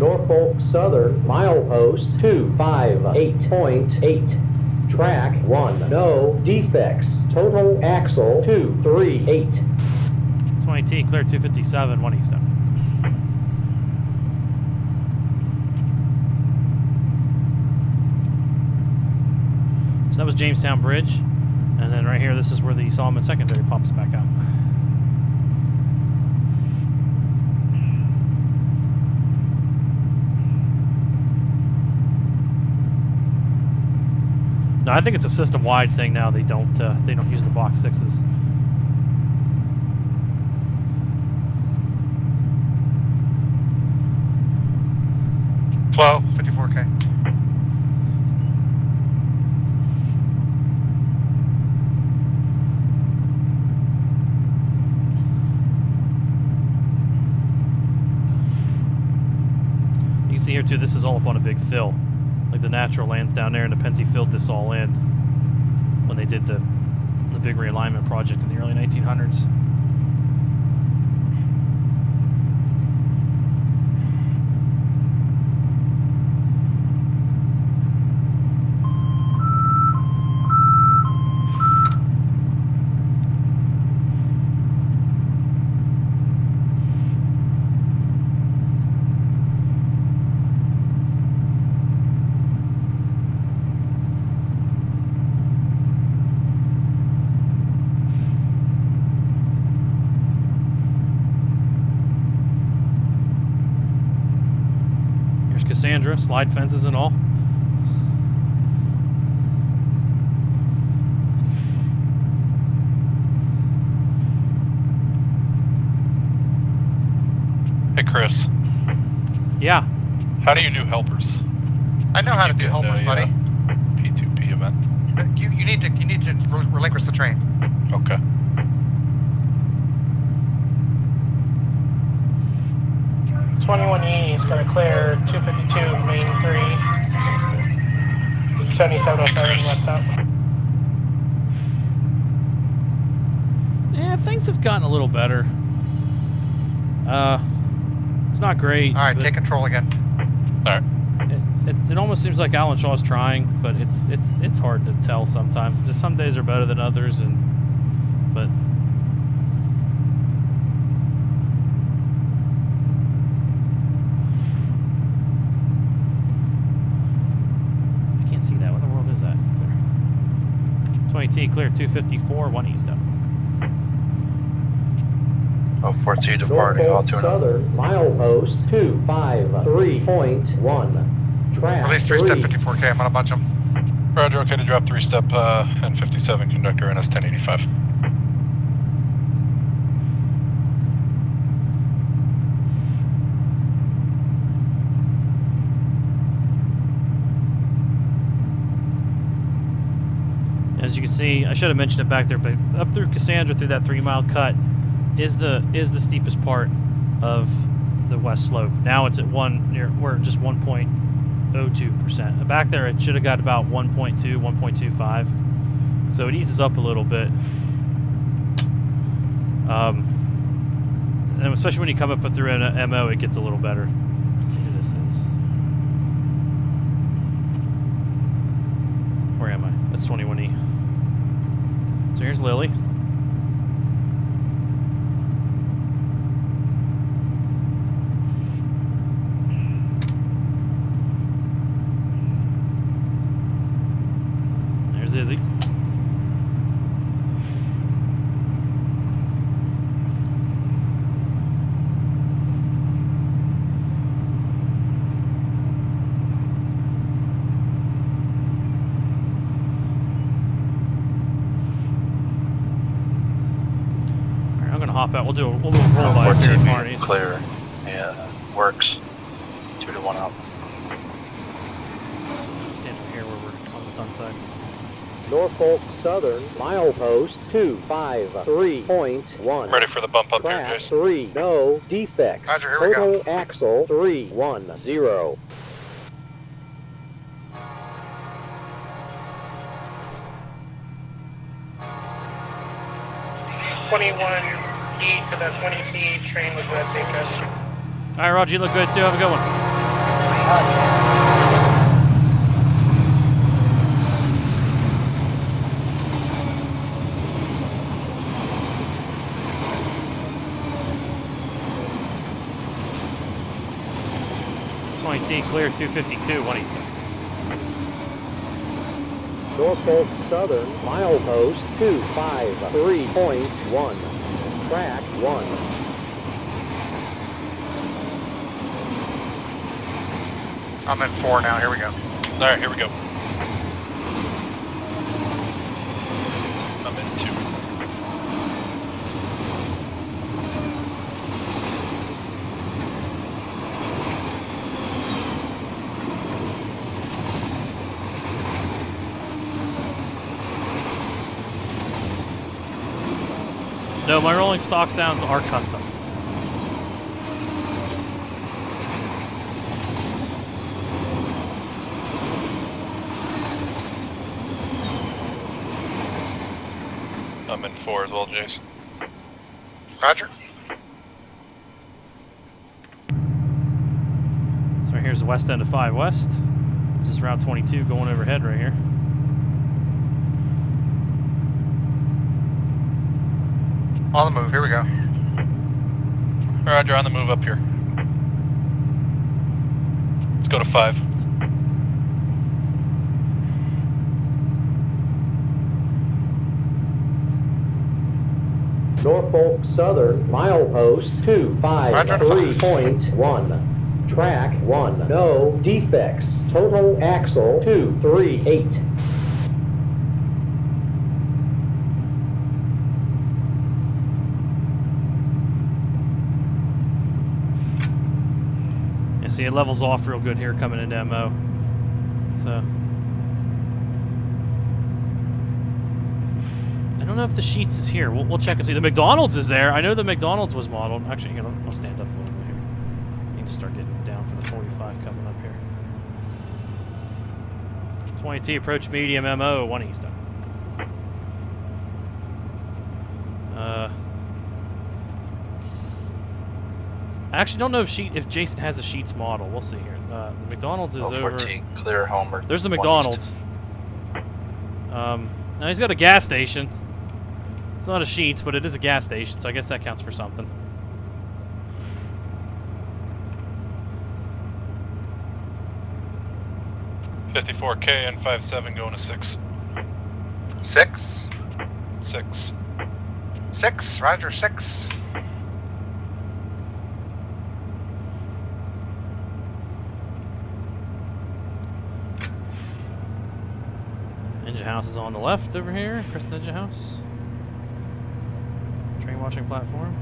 I: Norfolk Southern, milepost 258.8. Track 1, no defects. Total axle 238.
B: 20T, clear 257, 1 east. So that was Jamestown Bridge, and then right here, this is where the Solomon Secondary pops back out. No, I think it's a system-wide thing now. They don't use the box 6s.
M: Flow 54K.
B: You can see here too, this is all up on a big fill. Like the natural lands down there, and the Pennsy filled this all in when they did the big realignment project in the early 1900s. Cassandra, slide fences and all.
C: Hey, Chris.
B: Yeah.
C: How do you do helpers?
M: I know how to do helpers, buddy.
C: P2P event.
M: You need to relinquish the train.
C: Okay.
A: E is going to clear 252 main 3, 7707 left out.
B: Yeah, things have gotten a little better. It's not great.
M: All right, take control again.
C: All right.
B: It almost seems like Alan Shaw's trying, but it's hard to tell sometimes. Just some days are better than others, but. See that? What in the world is that? Clear. 20T, clear 254, 1 east up.
E: Oh, 14 departing Altoona.
I: Southern, milepost 253.1. Track
M: Release 3-step 54K, I'm on a bunch of them.
C: Roger, okay to drop 3-step N57, conductor NS 1085.
B: As you can see, I should have mentioned it back there, but up through Cassandra, through that 3-mile cut, is the steepest part of the west slope. Now it's at we're at just 1.02%. Back there, it should have got about 1.2, 1.25. So it eases up a little bit. And especially when you come up through an MO, it gets a little better. Let's see who this is. Where am I? That's 21E. So here's Lily. There's Izzy. hop out. We'll do a roll by up here in Marty's.
E: Clear. Yeah, works. 2 to 1 out.
B: Stand from here where we're on the sun side.
I: Norfolk Southern, milepost 253.1.
C: Ready for the bump up here,
I: Track
C: Jason.
I: 3, no defects.
M: Roger, here we
I: Total
M: go.
I: axle 310.
A: E to the 20C train with red HS.
B: All right, Roger, you look good too. Have a good one. T clear 252, 1 east.
I: Norfolk Southern, milepost 253.1. Track 1.
M: I'm in 4 now. Here we go.
C: All right, here we go. I'm in 2.
B: No, my rolling stock sounds are custom.
C: I'm in 4 as well, Jason.
M: Roger.
B: So here's the west end of 5 West. This is Route 22 going overhead right here.
M: On the move. Here we go.
C: Roger, on the move up here. Let's go to 5.
I: Norfolk Southern, milepost 253.1. Track 1, no defects. Total axle 238.
B: See, it levels off real good here coming into MO. So I don't know if the Sheets is here. We'll check and see. The McDonald's is there. I know the McDonald's was modeled. Actually, here, I'll stand up a little bit here. I need to start getting down for the 45 coming up here. 20T approach medium MO 1 east. I actually don't know if Jason has a Sheets model. We'll see here. The McDonald's is over.
E: 14, clear Homer.
B: There's the McDonald's. Now he's got a gas station. It's not a Sheets, but it is a gas station, so I guess that counts for something.
C: $54K and 57 going to 6.
M: 6.
C: 6.
M: 6. Roger, 6.
B: Ninja House is on the left over here. Chris Ninja House. Train watching platform.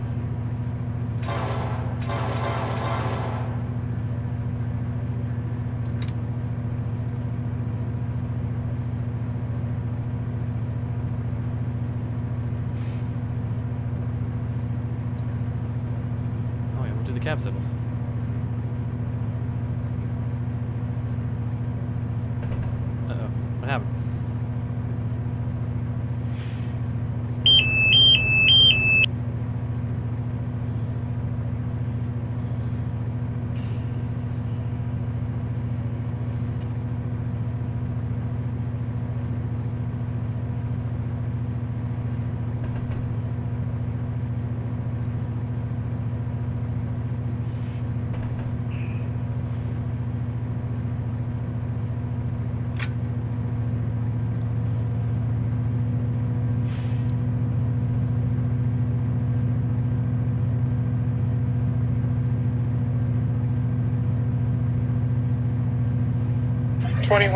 B: Oh yeah, we'll do the cab signals. Uh-oh. What happened?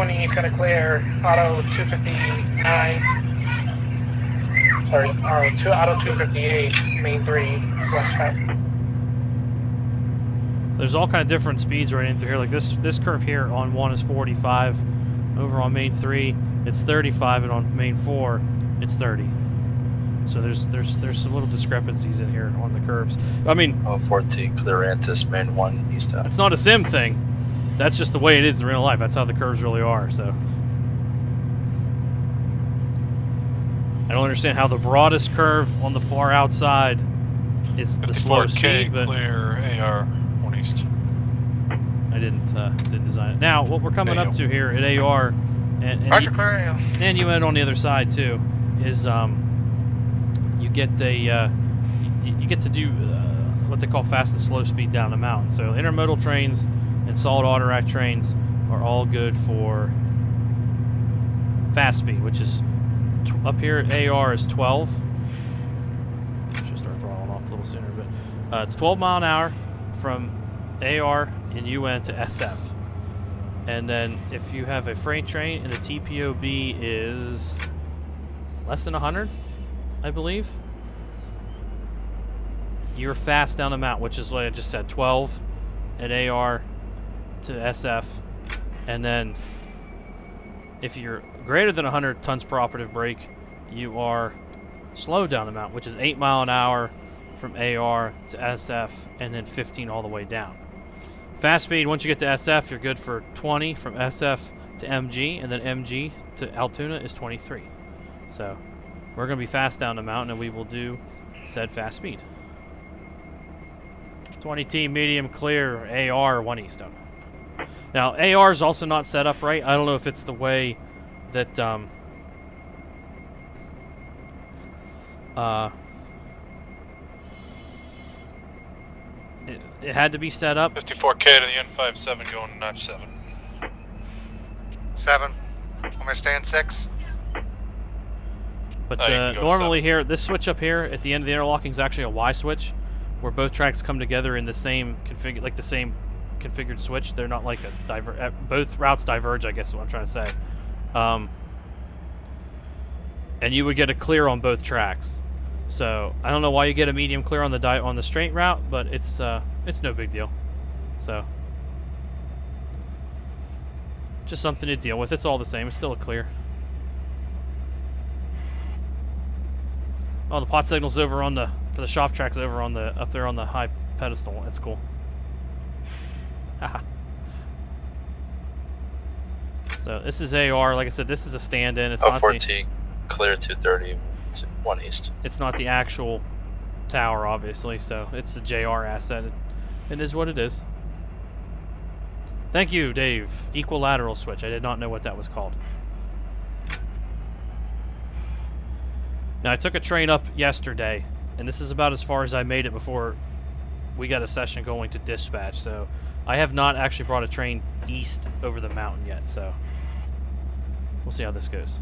A: E, kind of clear. Auto 259. Sorry, out of 258, main 3, west side.
B: There's all kind of different speeds right in through here. Like this curve here on 1 is 45. Over on main 3, it's 35, and on main 4, it's 30. So there's some little discrepancies in here on the curves. I mean,
E: 14 Clearantis, main 1 eastbound.
B: it's not a sim thing. That's just the way it is in real life. That's how the curves really are. So I don't understand how the broadest curve on the far outside is the slow speed, but
C: clear AR 1 east.
B: I didn't design it. Now, what we're coming up to here at AR, and UN on the other side too, is you get to do what they call fast and slow speed down the mountain. So intermodal trains and solid auto rack trains are all good for fast speed, which is up here at AR is 12. Should start throttling off a little sooner, but it's 12 mile an hour from AR and UN to SF. And then if you have a freight train and the TPOB is less than 100, I believe, you're fast down the mountain, which is what I just said, 12 at AR to SF. And then if you're greater than 100 tons per operative brake, you are slow down the mountain, which is 8 mile an hour from AR to SF, and then 15 all the way down. Fast speed, once you get to SF, you're good for 20 from SF to MG, and then MG to Altoona is 23. So we're going to be fast down the mountain, and we will do said fast speed. 20T medium clear AR 1 east. Now AR is also not set up right. I don't know if it's the way that it had to be set up.
C: 54K to the N57 going notch 7.
M: 7. Want me to stay in 6?
B: But normally here, this switch up here at the end of the interlocking is actually a Y switch, where both tracks come together in the same the same configured switch. They're not like a both routes diverge, I guess is what I'm trying to say. And you would get a clear on both tracks. So I don't know why you get a medium clear on the straight route, but it's no big deal. So just something to deal with. It's all the same. It's still a clear. Oh, the pot signal's over on for the shop tracks over on up there on the high pedestal. That's cool. Haha. So this is AR. Like I said, this is a stand-in. It's not
E: 14 clear 230 1 east.
B: It's not the actual tower, obviously. So it's the JR asset. It is what it is. Thank you, Dave. Equilateral switch. I did not know what that was called. Now, I took a train up yesterday, and this is about as far as I made it before we got a session going to dispatch. So I have not actually brought a train east over the mountain yet, so we'll see how this goes.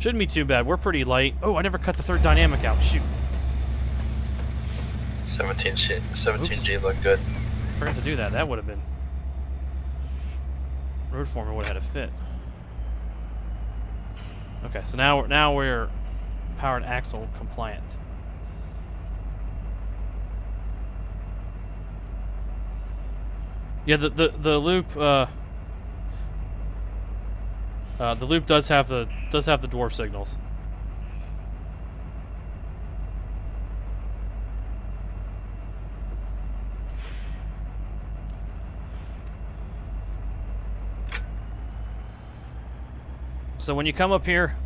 B: Shouldn't be too bad. We're pretty light. Oh, I never cut the third dynamic out. Shoot.
E: 17G looked good.
B: Forgot to do that. That would have been... Road foreman would have had a fit. Okay, so now we're powered axle compliant. Yeah, the loop the loop does have the dwarf signals. So when you come up here,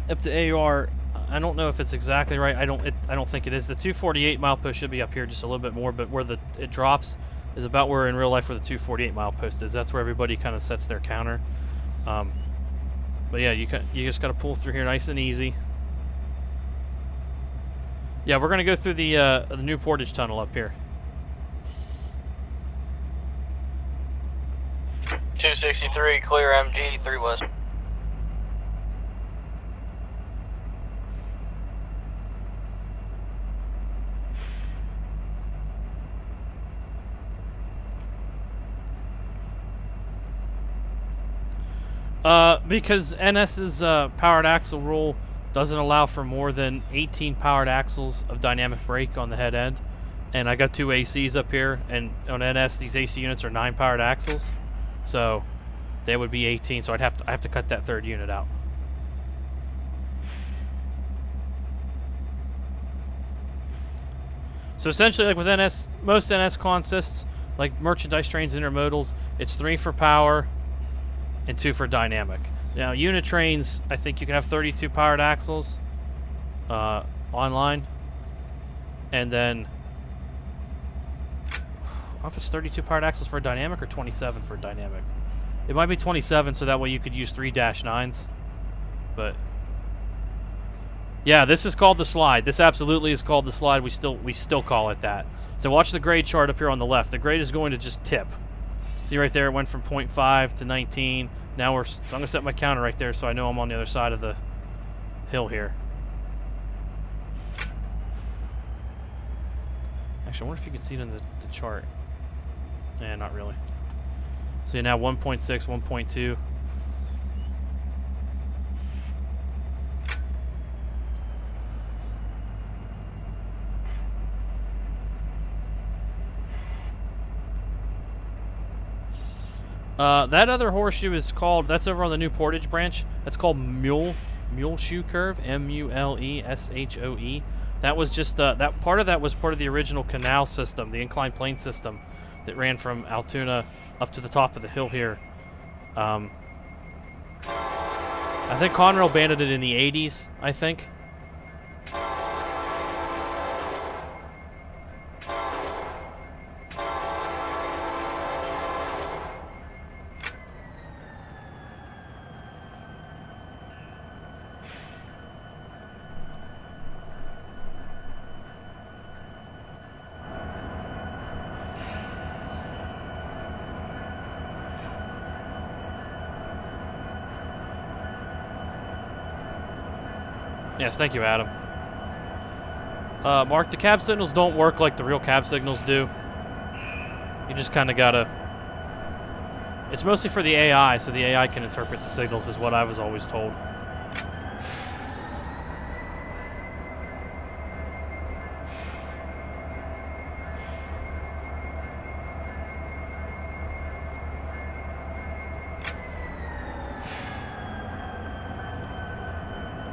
B: up to AR, I don't know if it's exactly right. I don't think it is. The 248 milepost should be up here just a little bit more, but where it drops is about where in real life where the 248 milepost is. That's where everybody kind of sets their counter. But yeah, you just got to pull through here nice and easy. Yeah, we're gonna go through the new Portage Tunnel up here.
E: 263 clear MG 3 west.
B: Because NS's powered axle rule doesn't allow for more than 18 powered axles of dynamic brake on the head end. And I got 2 ACs up here, and on NS these AC units are 9 powered axles, so they would be 18. So I have to cut that 3rd unit out. So essentially, like with NS, most NS consists, like merchandise trains, intermodals, it's 3 for power and 2 for dynamic. Now unit trains, I think you can have 32 powered axles online, and then I don't know if it's 32 powered axles for a dynamic or 27 for a dynamic. It might be 27, so that way you could use 3-9s. But yeah, this is called the slide. This absolutely is called the slide. We still call it that. So watch the grade chart up here on the left. The grade is going to just tip. See right there, it went from 0.5 to 19. Now so I'm gonna set my counter right there so I know I'm on the other side of the hill here. Actually, I wonder if you can see it in the chart. Yeah, not really. So now 1.6, 1.2. That other horseshoe is called, that's over on the New Portage branch. That's called Muleshoe Curve, M-U-L-E-S-H-O-E. That was just, that part of that was part of the original canal system, the inclined plane system that ran from Altoona up to the top of the hill here. I think Conrail banded it in the 80s, I think. Yes, thank you, Adam. Mark, the cab signals don't work like the real cab signals do. You just kind of gotta... It's mostly for the AI, so the AI can interpret the signals, is what I was always told.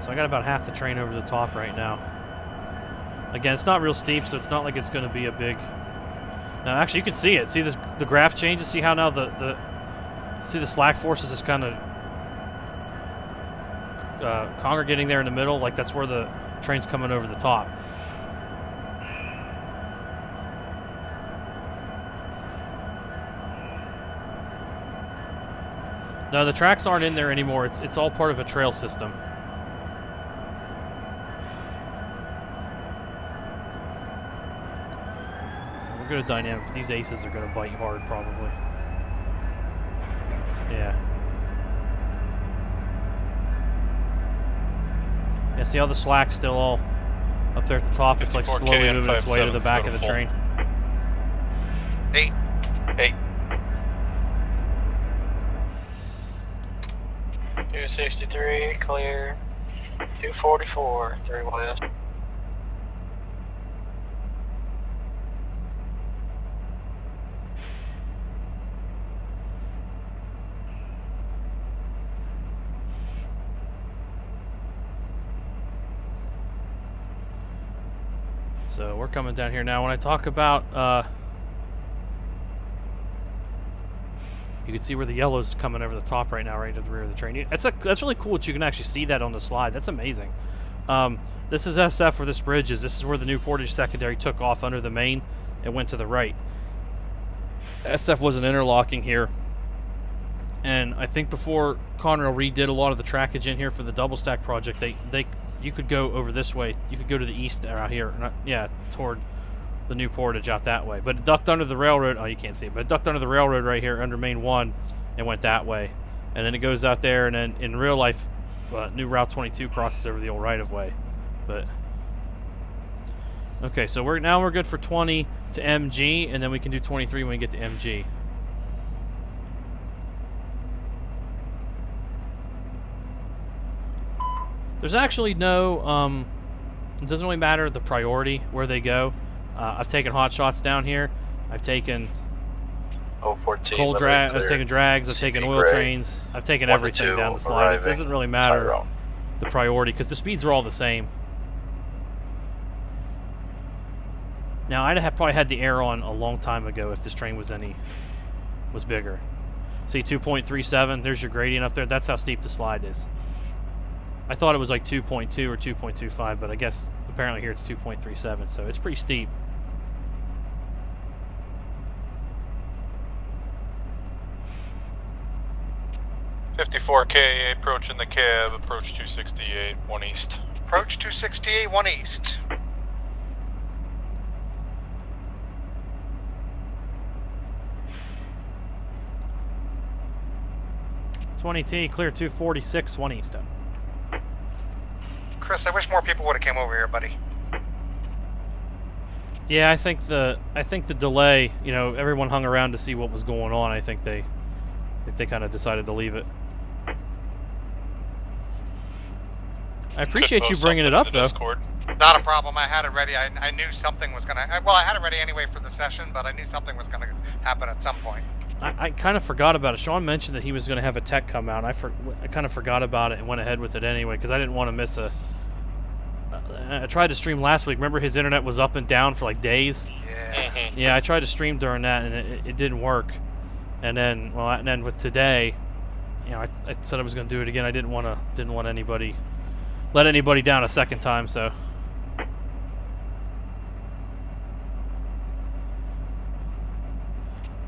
B: So I got about half the train over the top right now. Again, it's not real steep, so it's not like it's going to be a big... Now, actually, you can see it. See the graph changes? See how now see the slack forces is kind of congregating there in the middle? Like, that's where the train's coming over the top. No, the tracks aren't in there anymore. It's all part of a trail system. We're good at dynamic, but these aces are going to bite hard, probably. Yeah. Yeah, see how the slack's still all up there at the top? It's like slowly moving its way to the back of the train.
E: 8. 263, clear. 244, 3 west.
B: So we're coming down here now. When I talk about, you can see where the yellow's coming over the top right now, right to the rear of the train. That's really cool that you can actually see that on the slide. That's amazing. This is SF where this bridge is. This is where the New Portage secondary took off under the main and went to the right. SF was an interlocking here. And I think before Conrail redid a lot of the trackage in here for the double stack project, you could go over this way. You could go to the east out here. Toward the New Portage out that way. But it ducked under the railroad. Oh, you can't see it. But it ducked under the railroad right here under Main 1 and went that way. And then it goes out there, and then in real life, new Route 22 crosses over the old right-of-way. But okay, so we're good for 20 to MG, and then we can do 23 when we get to MG. There's actually no, it doesn't really matter the priority where they go. I've taken hot shots down here. I've taken
E: 014,
B: cold drag. I've taken drags. I've taken oil trains. I've taken everything down the slide. It doesn't really matter the priority because the speeds are all the same. Now I'd have probably had the air on a long time ago if this train was bigger. See 2.37. There's your gradient up there. That's how steep the slide is. I thought it was like 2.2 or 2.25, but I guess apparently here it's 2.37, so it's pretty steep.
M: .54 approaching the cab, approach 268, 1 east. Approach 268, 1 east.
B: .20T, clear 246, 1 east.
M: Chris, I wish more people would have came over here, buddy.
B: Yeah, I think the delay, you know, everyone hung around to see what was going on. I think they kind of decided to leave it. I appreciate you bringing it up, though.
M: Not a problem. I had it ready. I knew something was gonna. Well, I had it ready anyway for the session, but I knew something was gonna happen at some point.
B: I kind of forgot about it. Sean mentioned that he was going to have a tech come out. I kind of forgot about it and went ahead with it anyway because I didn't want to miss a. I tried to stream last week. Remember, his internet was up and down for like days.
M: Yeah.
B: Yeah, I tried to stream during that and it didn't work. And then, well, and then with today, you know, I said I was going to do it again. I didn't want anybody let anybody down a second time. So.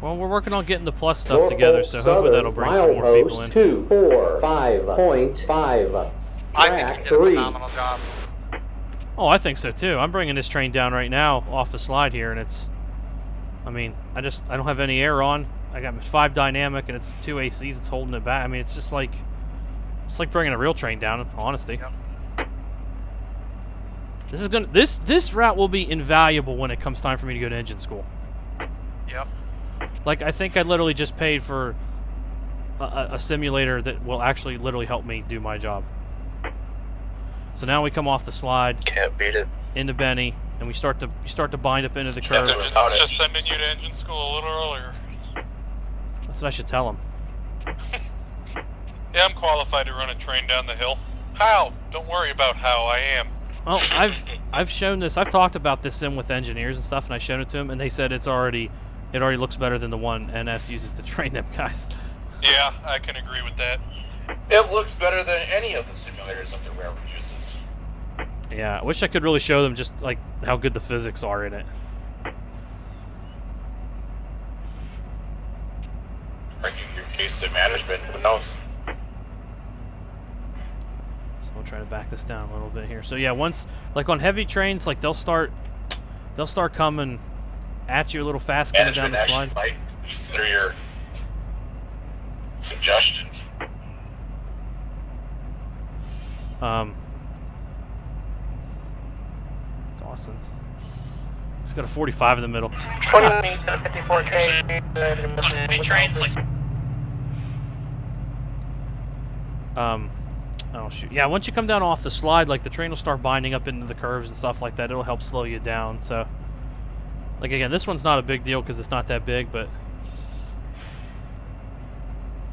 B: Well, we're working on getting the plus stuff together, so hopefully that'll bring some more people in.
I: 245.5.
M: I think you did a phenomenal job.
B: Oh, I think so too. I'm bringing this train down right now off the slide here, and it's. I mean, I don't have any air on. I got 5 dynamic, and it's 2 ACs. It's holding it back. I mean, it's just like, bringing a real train down. In honesty.
M: Yep.
B: This route will be invaluable when it comes time for me to go to engine school.
M: Yep.
B: Like, I think I literally just paid for a simulator that will actually literally help me do my job. So now we come off the slide.
E: Can't beat it.
B: Into Benny, and we start to bind up into the curve.
M: Just sending you to engine school a little earlier.
B: That's what I should tell him.
M: Yeah, I'm qualified to run a train down the hill. How? Don't worry about how. I am.
B: Oh, I've shown this. I've talked about this sim with engineers and stuff, and I showed it to them, and they said it already looks better than the one NS uses to train them guys.
M: Yeah, I can agree with that.
F: It looks better than any of the simulators that the railroad uses.
B: Yeah, I wish I could really show them just like how good the physics are in it.
F: Bringing your case to management, who knows?
B: So we'll try to back this down a little bit here. So yeah, once like on heavy trains, like they'll start coming at you a little fast coming down the slide.
F: Might consider your suggestions.
B: Dawson. He's got a 45 in the middle.
E: 54K.
B: Oh shoot. Yeah, once you come down off the slide, like the train will start binding up into the curves and stuff like that. It'll help slow you down. So, like again, this one's not a big deal because it's not that big, but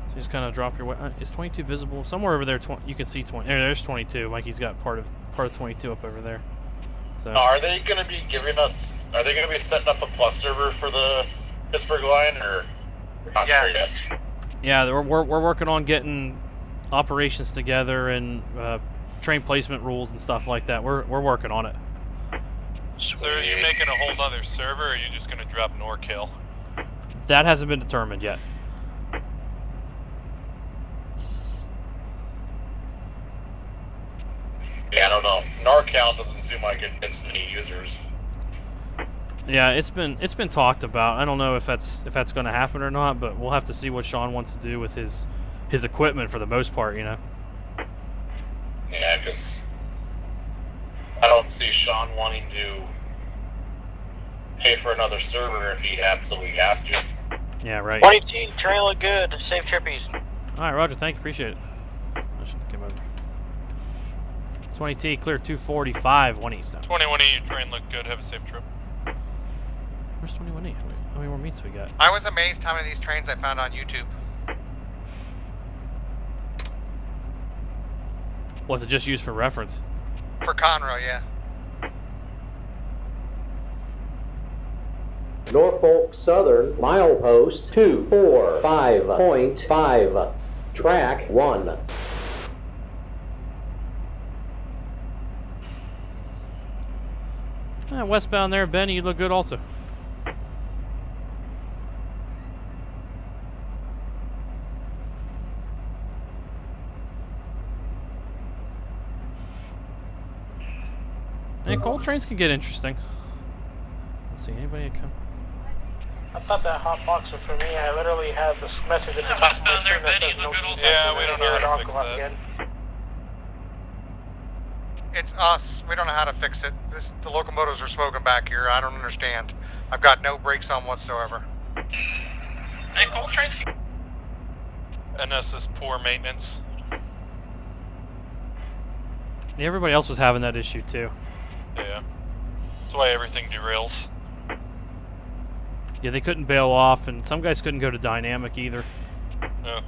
B: so just kind of drop your way. Is 22 visible somewhere over there? You can see 20. There's 22. Mikey's got part of 22 up over there. So.
F: Are they going to be giving us? Are they going to be setting up a plus server for the Pittsburgh line, or not sure yet?
B: Yeah, we're working on getting operations together and train placement rules and stuff like that. We're working on it.
M: So are you making a whole nother server, or are you just going to drop NorCal?
B: That hasn't been determined yet.
F: Yeah, I don't know. NorCal doesn't seem like it gets many users.
B: Yeah, it's been talked about. I don't know if that's going to happen or not, but we'll have to see what Sean wants to do with his equipment for the most part, you know.
F: Yeah, because I don't see Sean wanting to pay for another server if he absolutely has to.
B: Yeah, right.
J: 22, train look good. Safe trippies.
B: All right, Roger. Thank you. Appreciate it. I should have come over. 20T, clear 245, 1 east now.
C: 21E, your train looked good. Have a safe trip.
B: Where's 21E? How many more meets we got?
M: I was amazed how many of these trains I found on YouTube.
B: What, to just use for reference?
M: For Conroe, yeah.
I: Norfolk Southern, milepost 245.5, track 1.
B: Westbound there, Benny, you look good also. And coal trains can get interesting. Let's see, anybody come?
A: I thought that hot box was for me. I literally have this message at the top of my screen that says no defect.
C: Yeah, we don't know how to fix that.
A: Again.
M: It's us. We don't know how to fix it. The locomotives are smoking back here. I don't understand. I've got no brakes on whatsoever.
C: Hey, coal trains. NS is poor maintenance.
B: Yeah, everybody else was having that issue too.
C: Yeah. That's why everything derails.
B: Yeah, they couldn't bail off, and some guys couldn't go to dynamic either.
C: Yeah.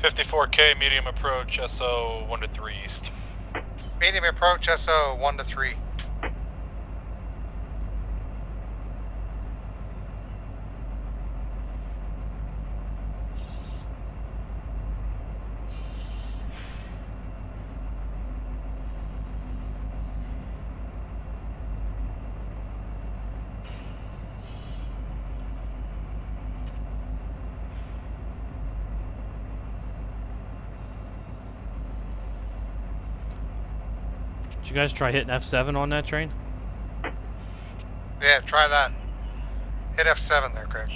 C: $54K, medium approach, SO 1 to 3 east.
M: Medium approach, SO 1 to 3.
B: Did you guys try hitting F7 on that train?
M: Yeah, try that. Hit F7 there, Chris.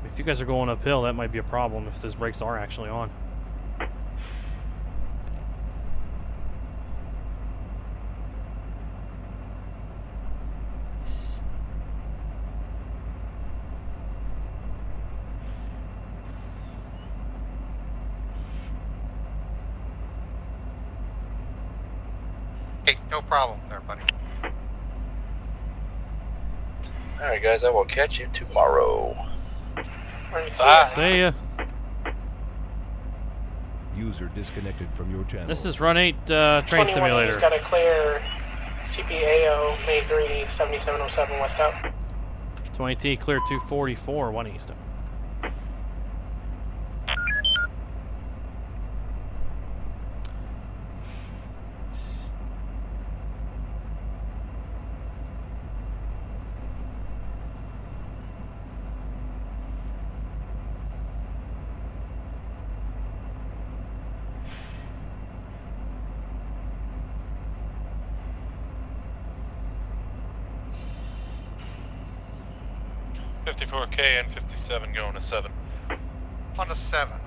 B: If you guys are going uphill, that might be a problem if those brakes are actually on.
M: Hey, no problem there, buddy.
F: Alright guys, I will catch you tomorrow.
B: See ya.
D: User disconnected from your channel.
B: This is Run 8 Train Simulator.
A: Got a clear CPAO, May 3, 7707 west out.
B: 20T, clear 244, 1 east.
C: $54K and 57 going to 7.
M: 1 to 7.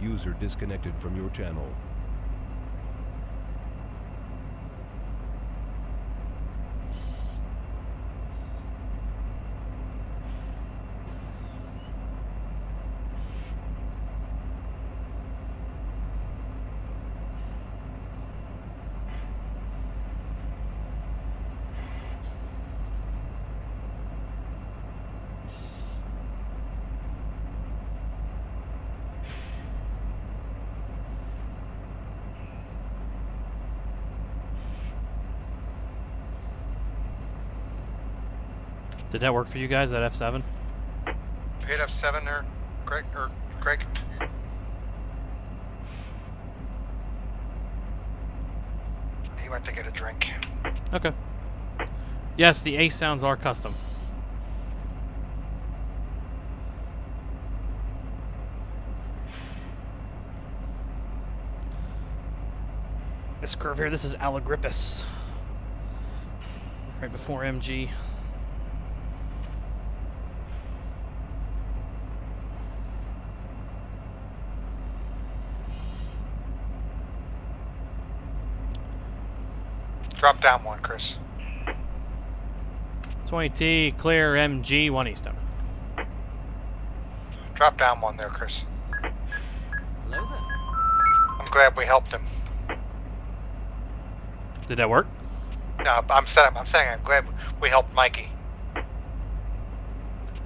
D: User disconnected from your channel.
B: Did that work for you guys, that F7?
M: Hit F7 there, Craig. He went to get a drink.
B: Okay. Yes, the A sounds are custom. this curve here. This is Alagrippus. Right before MG.
M: Drop down one, Chris.
B: 20T, clear MG, 1 eastbound.
M: Drop down one there, Chris.
H: Hello there.
M: I'm glad we helped him.
B: Did that work?
M: No, I'm saying I'm glad we helped Mikey.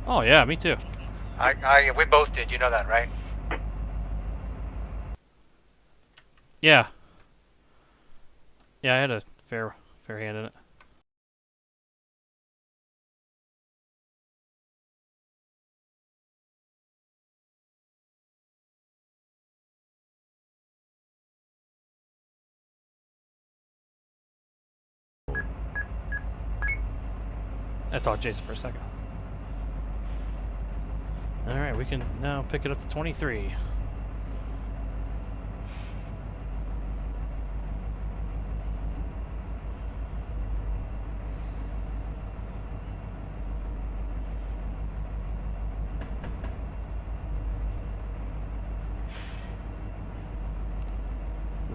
B: Oh yeah, me too.
M: We both did. You know that, right?
B: Yeah. Yeah, I had a fair hand in it. I thought Jason for a second. Alright, we can now pick it up to 23.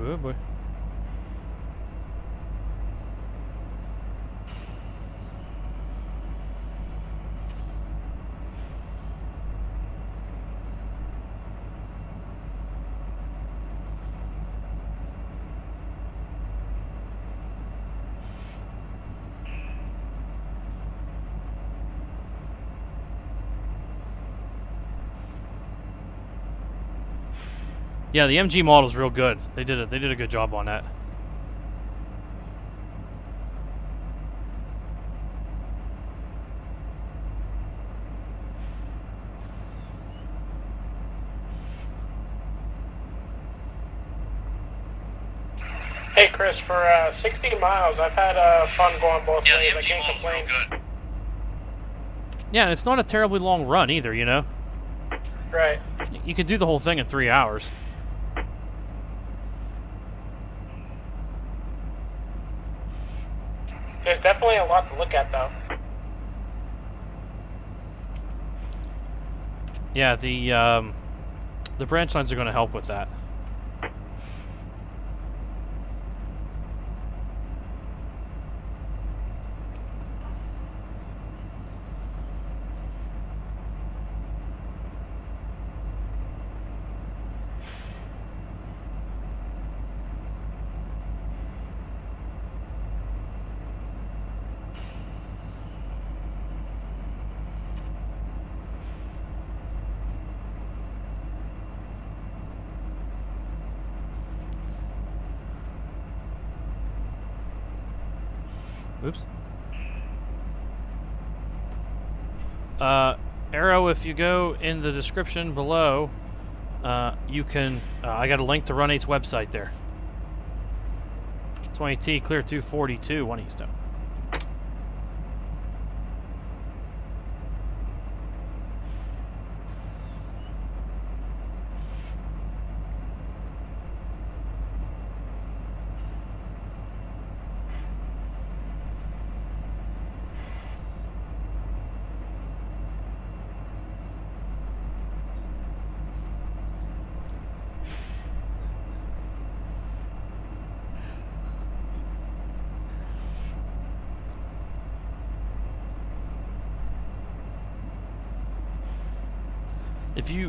B: Oh boy. Yeah, the MG model's real good. They did a good job on that.
A: Hey Chris, for 16 miles, I've had fun going both ways. I can't complain.
L: Good.
B: Yeah, and it's not a terribly long run either, you know?
A: Right.
B: You could do the whole thing in 3 hours.
A: There's definitely a lot to look at, though.
B: Yeah, the branch lines are going to help with that. Oops. Arrow, if you go in the description below, you can, I got a link to Run 8's website there. 20T, clear 242, 1 east.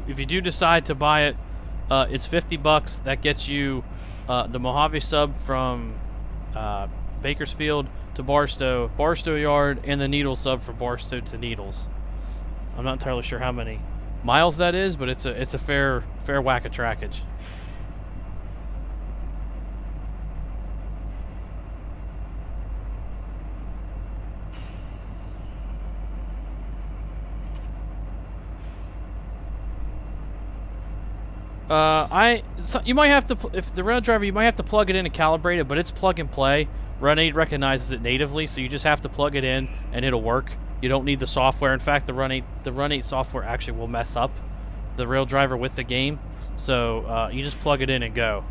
B: If you do decide to buy it, it's $50. That gets you the Mojave sub from Bakersfield to Barstow Yard, and the Needles sub from Barstow to Needles. I'm not entirely sure how many miles that is, but it's a fair whack of trackage. You might have to, if the rail driver, you might have to plug it in and calibrate it, but it's plug and play. Run 8 recognizes it natively, so you just have to plug it in and it'll work. You don't need the software. In fact, the Run 8 software actually will mess up the rail driver with the game, so you just plug it in and go.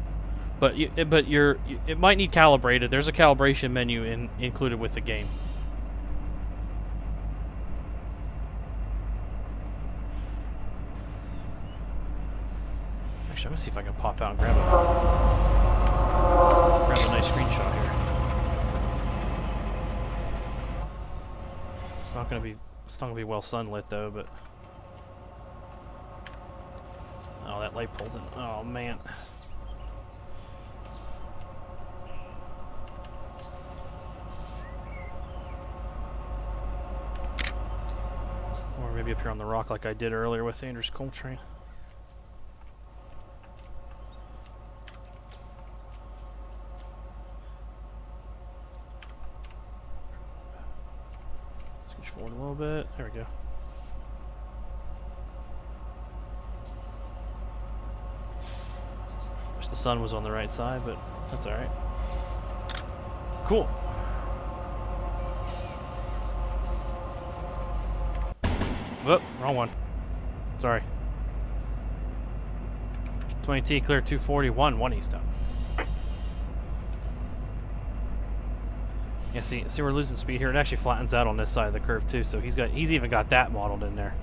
B: But it might need calibrated. There's a calibration menu included with the game. Actually, I'm gonna see if I can pop out and grab a nice screenshot here. It's not gonna be well sunlit though, but oh, that light pulls in. Oh man. Or maybe up here on the rock like I did earlier with Andrews Coltrane. Scooch forward a little bit. There we go. Wish the sun was on the right side, but that's alright. Cool. Whoop, wrong one. Sorry. 20T clear 241, 1 east up. Yeah, see we're losing speed here. It actually flattens out on this side of the curve too, so he's even got that modeled in there.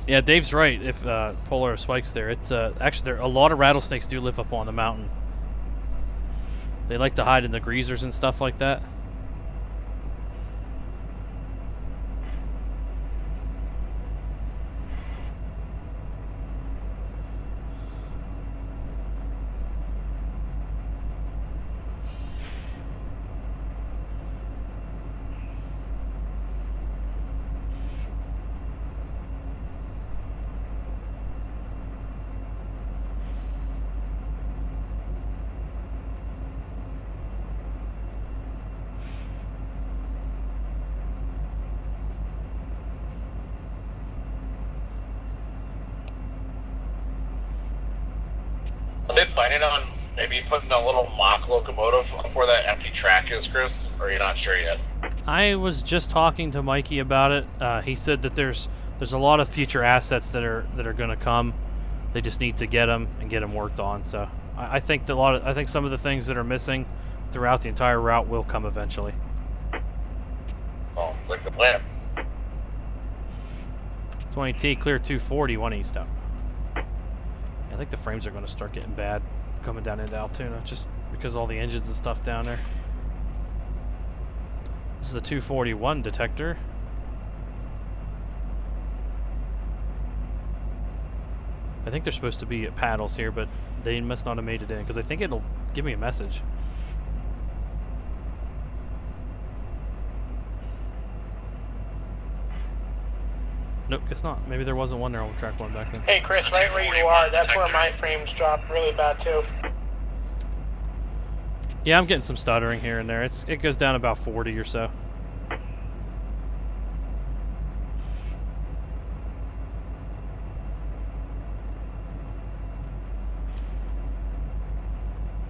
B: Yeah, Dave's right. If polar spikes there, it's actually a lot of rattlesnakes do live up on the mountain. They like to hide in the greasers and stuff like that.
F: Are they planning on maybe putting a little mock locomotive up where that empty track is, Chris? Or are you not sure yet?
B: I was just talking to Mikey about it. He said that there's a lot of future assets that are going to come. They just need to get them and get them worked on. So I think I think some of the things that are missing throughout the entire route will come eventually.
F: Oh, like the plan.
B: 20T clear 240, 1 east up. I think the frames are going to start getting bad coming down into Altoona, just because of all the engines and stuff down there. This is the 241 detector. I think they're supposed to be at paddles here, but they must not have made it in, because I think it'll give me a message. Nope, guess not. Maybe there wasn't one there on track 1 back then.
A: Hey Chris, right where you are, that's where my frames dropped really bad too.
B: Yeah, I'm getting some stuttering here and there. It goes down about 40 or so.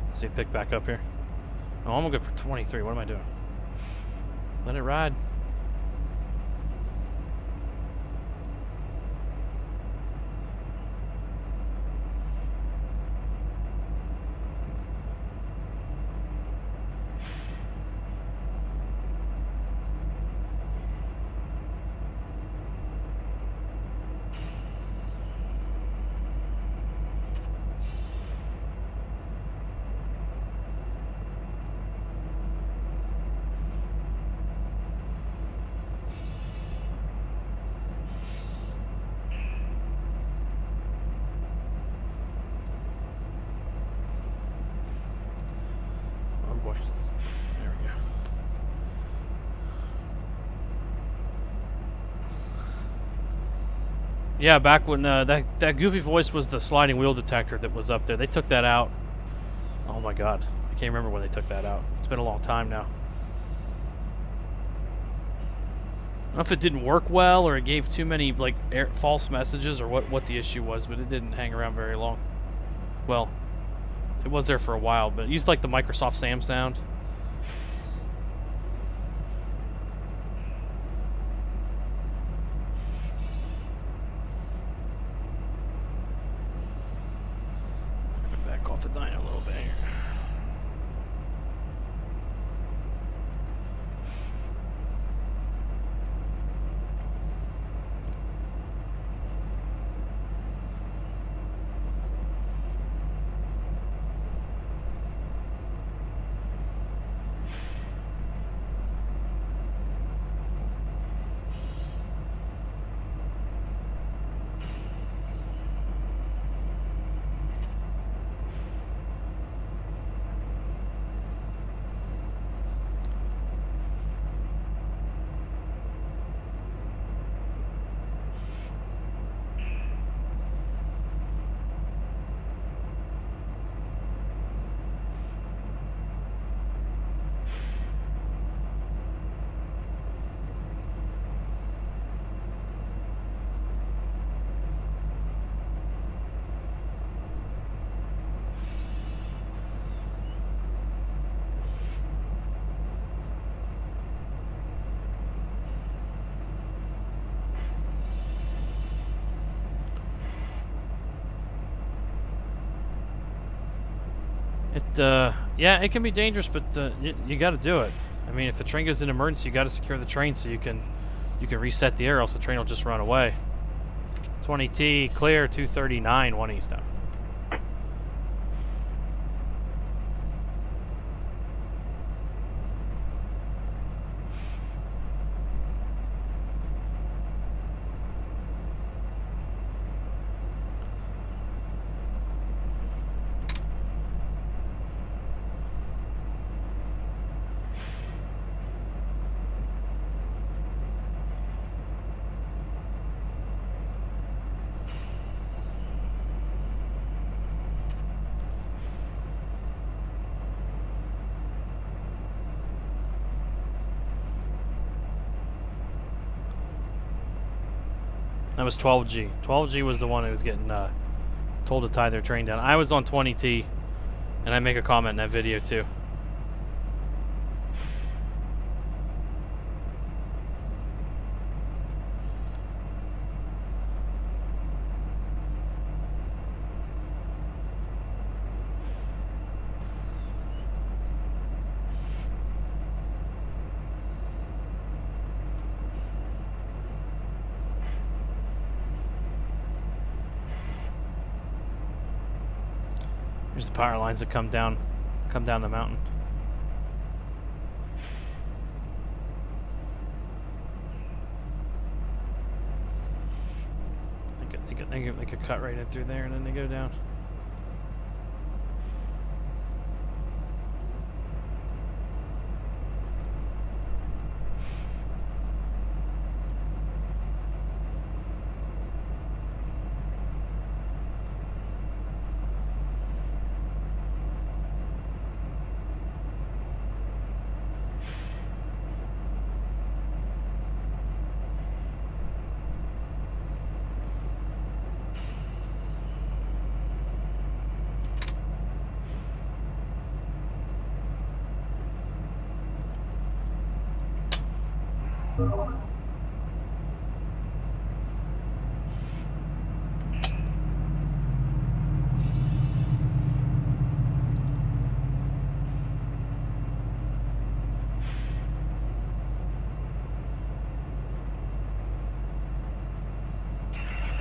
B: Let's see it pick back up here. Oh, I'm gonna go for 23. What am I doing? Let it ride. Yeah, back when that goofy voice was the sliding wheel detector that was up there. They took that out. Oh my god. I can't remember when they took that out. It's been a long time now. I don't know if it didn't work well or it gave too many like false messages or what the issue was, but it didn't hang around very long. Well, it was there for a while, but it used like the Microsoft Sam sound. off the dyno a little bit here. Yeah, it can be dangerous, but you got to do it. I mean, if the train goes in emergency, you got to secure the train so you can reset the air, else the train will just run away. 20T clear, 239, 1 eastbound. That was 12G. 12G was the one who was getting told to tie their train down. I was on 20T, and I make a comment in that video too. Here's the power lines that come down the mountain. They could cut right in through there, and then they go down.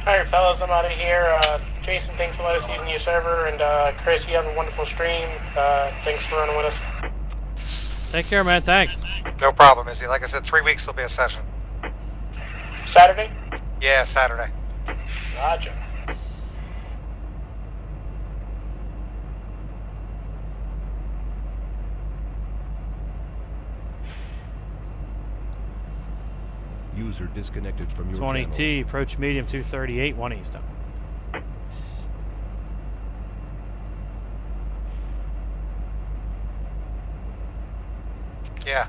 A: Alright fellas, I'm out of here. Jason, thanks for letting us use your server, and Chris, you have a wonderful stream. Thanks for running with us.
B: Take care, man. Thanks.
M: No problem, Izzy. Like I said, 3 weeks will be a session.
A: Saturday?
M: Yeah, Saturday.
A: Gotcha.
D: User disconnected from your
B: 20T,
D: channel.
B: approach medium 238, 1 eastbound.
M: Yeah.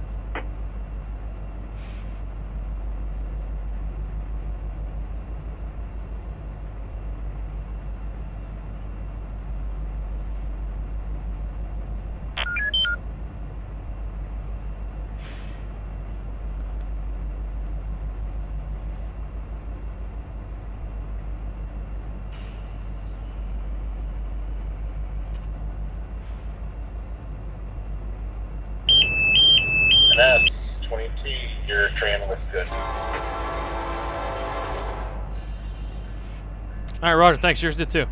A: NS 20T, your train looks good.
B: All right, Roger. Thanks. Yours did too.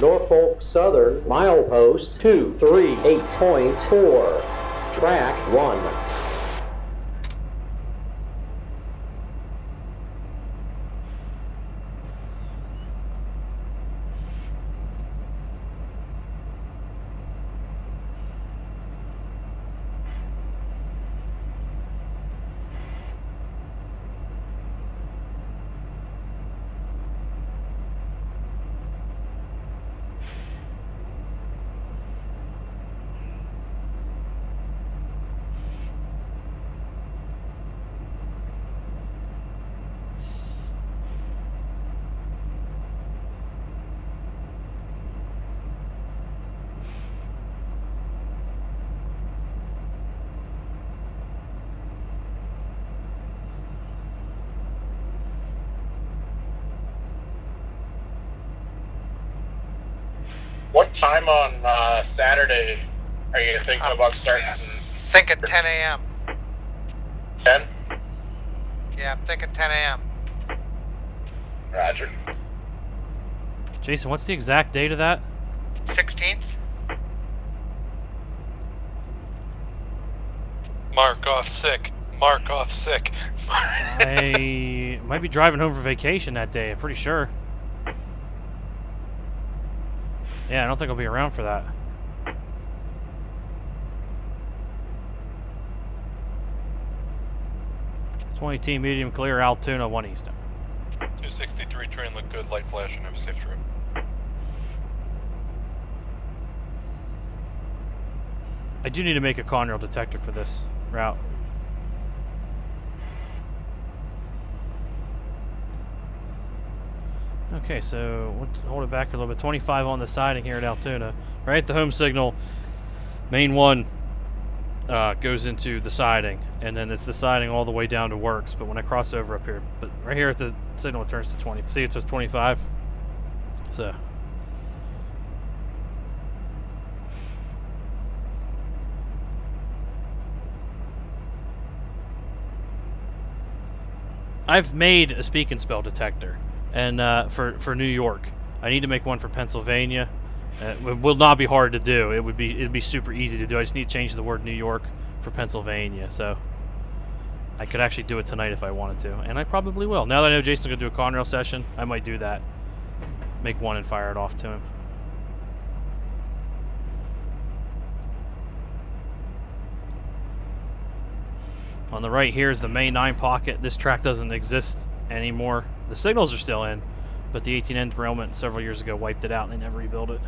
I: Norfolk Southern, milepost 238.4, track 1.
A: What time on Saturday are you thinking about starting?
M: Thinking 10 a.m.
A: 10?
M: Yeah, I'm thinking 10 a.m.
A: Roger.
B: Jason, what's the exact date of that?
M: 16th?
C: Mark off sick. Mark off sick.
B: I might be driving home for vacation that day, I'm pretty sure. Yeah, I don't think I'll be around for that. 20T medium clear, Altoona 1 Eastern.
C: 263 train look good, light flashing, have a safe trip.
B: I do need to make a Conrail detector for this route. Okay, so hold it back a little bit. 25 on the siding here at Altoona. Right at the home signal, main one goes into the siding, and then it's the siding all the way down to Works. But when I cross over up here, but right here at the signal, it turns to 20. See, it says 25. So. I've made a speak and spell detector, and for New York, I need to make one for Pennsylvania. It will not be hard to do. It'd be super easy to do. I just need to change the word New York for Pennsylvania. So I could actually do it tonight if I wanted to, and I probably will. Now that I know Jason's gonna do a Conrail session, I might do that. Make one and fire it off to him. On the right here is the May 9 pocket. This track doesn't exist anymore. The signals are still in, but the 18N derailment several years ago wiped it out and they never rebuilt it.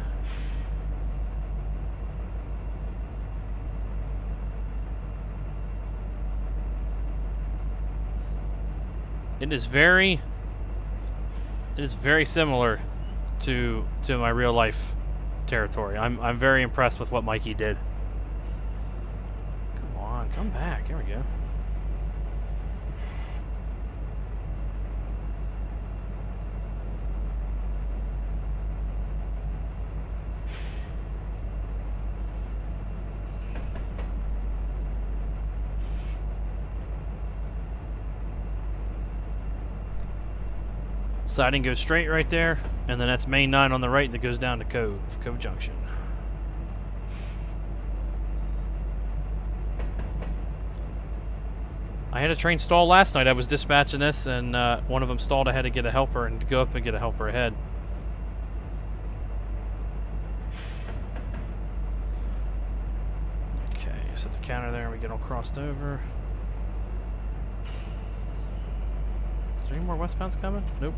B: It is very similar to my real life territory. I'm very impressed with what Mikey did. Come on, come back. Here we go. Siding goes straight right there, and then that's main 9 on the right that goes down to Cove Junction. I had a train stall last night. I was dispatching this, and one of them stalled. I had to get a helper and go up and get a helper ahead. Okay, set the counter there, and we get all crossed over. Is there any more westbounds coming? Nope.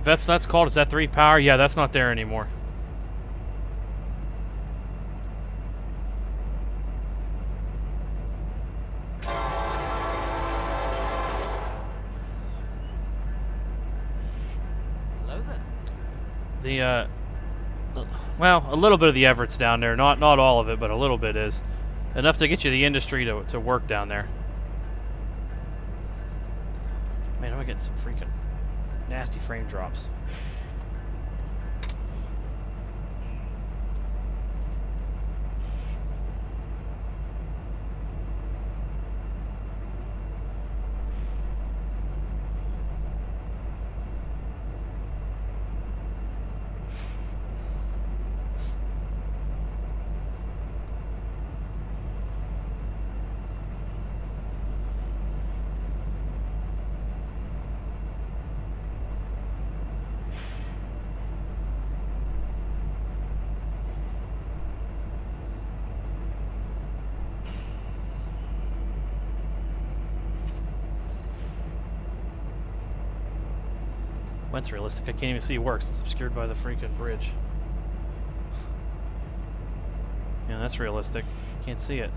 B: If that's called, is that 3 power? Yeah, that's not there anymore. well, a little bit of the effort's down there. Not all of it, but a little bit is. Enough to get you the industry to work down there. Man, I'm getting some freaking nasty frame drops. That's realistic. I can't even see works. It's obscured by the freaking bridge. Yeah, that's realistic. Can't see it.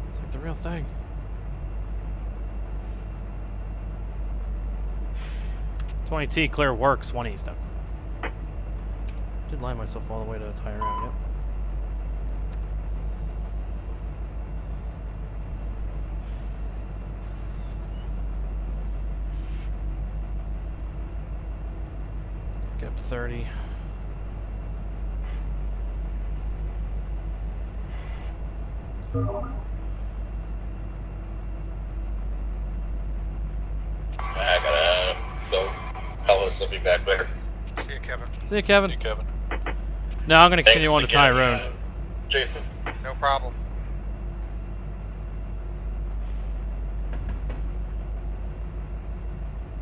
B: It's like the real thing. .20T clear works. 1 eastbound. Did line myself all the way to the tire round. Yep. Get up to 30.
F: I gotta go. Fellas, I'll be back later.
M: See you, Kevin.
B: See you, Kevin.
C: See you, Kevin.
B: No, I'm gonna continue on to Tyrone.
F: Jason.
M: No problem.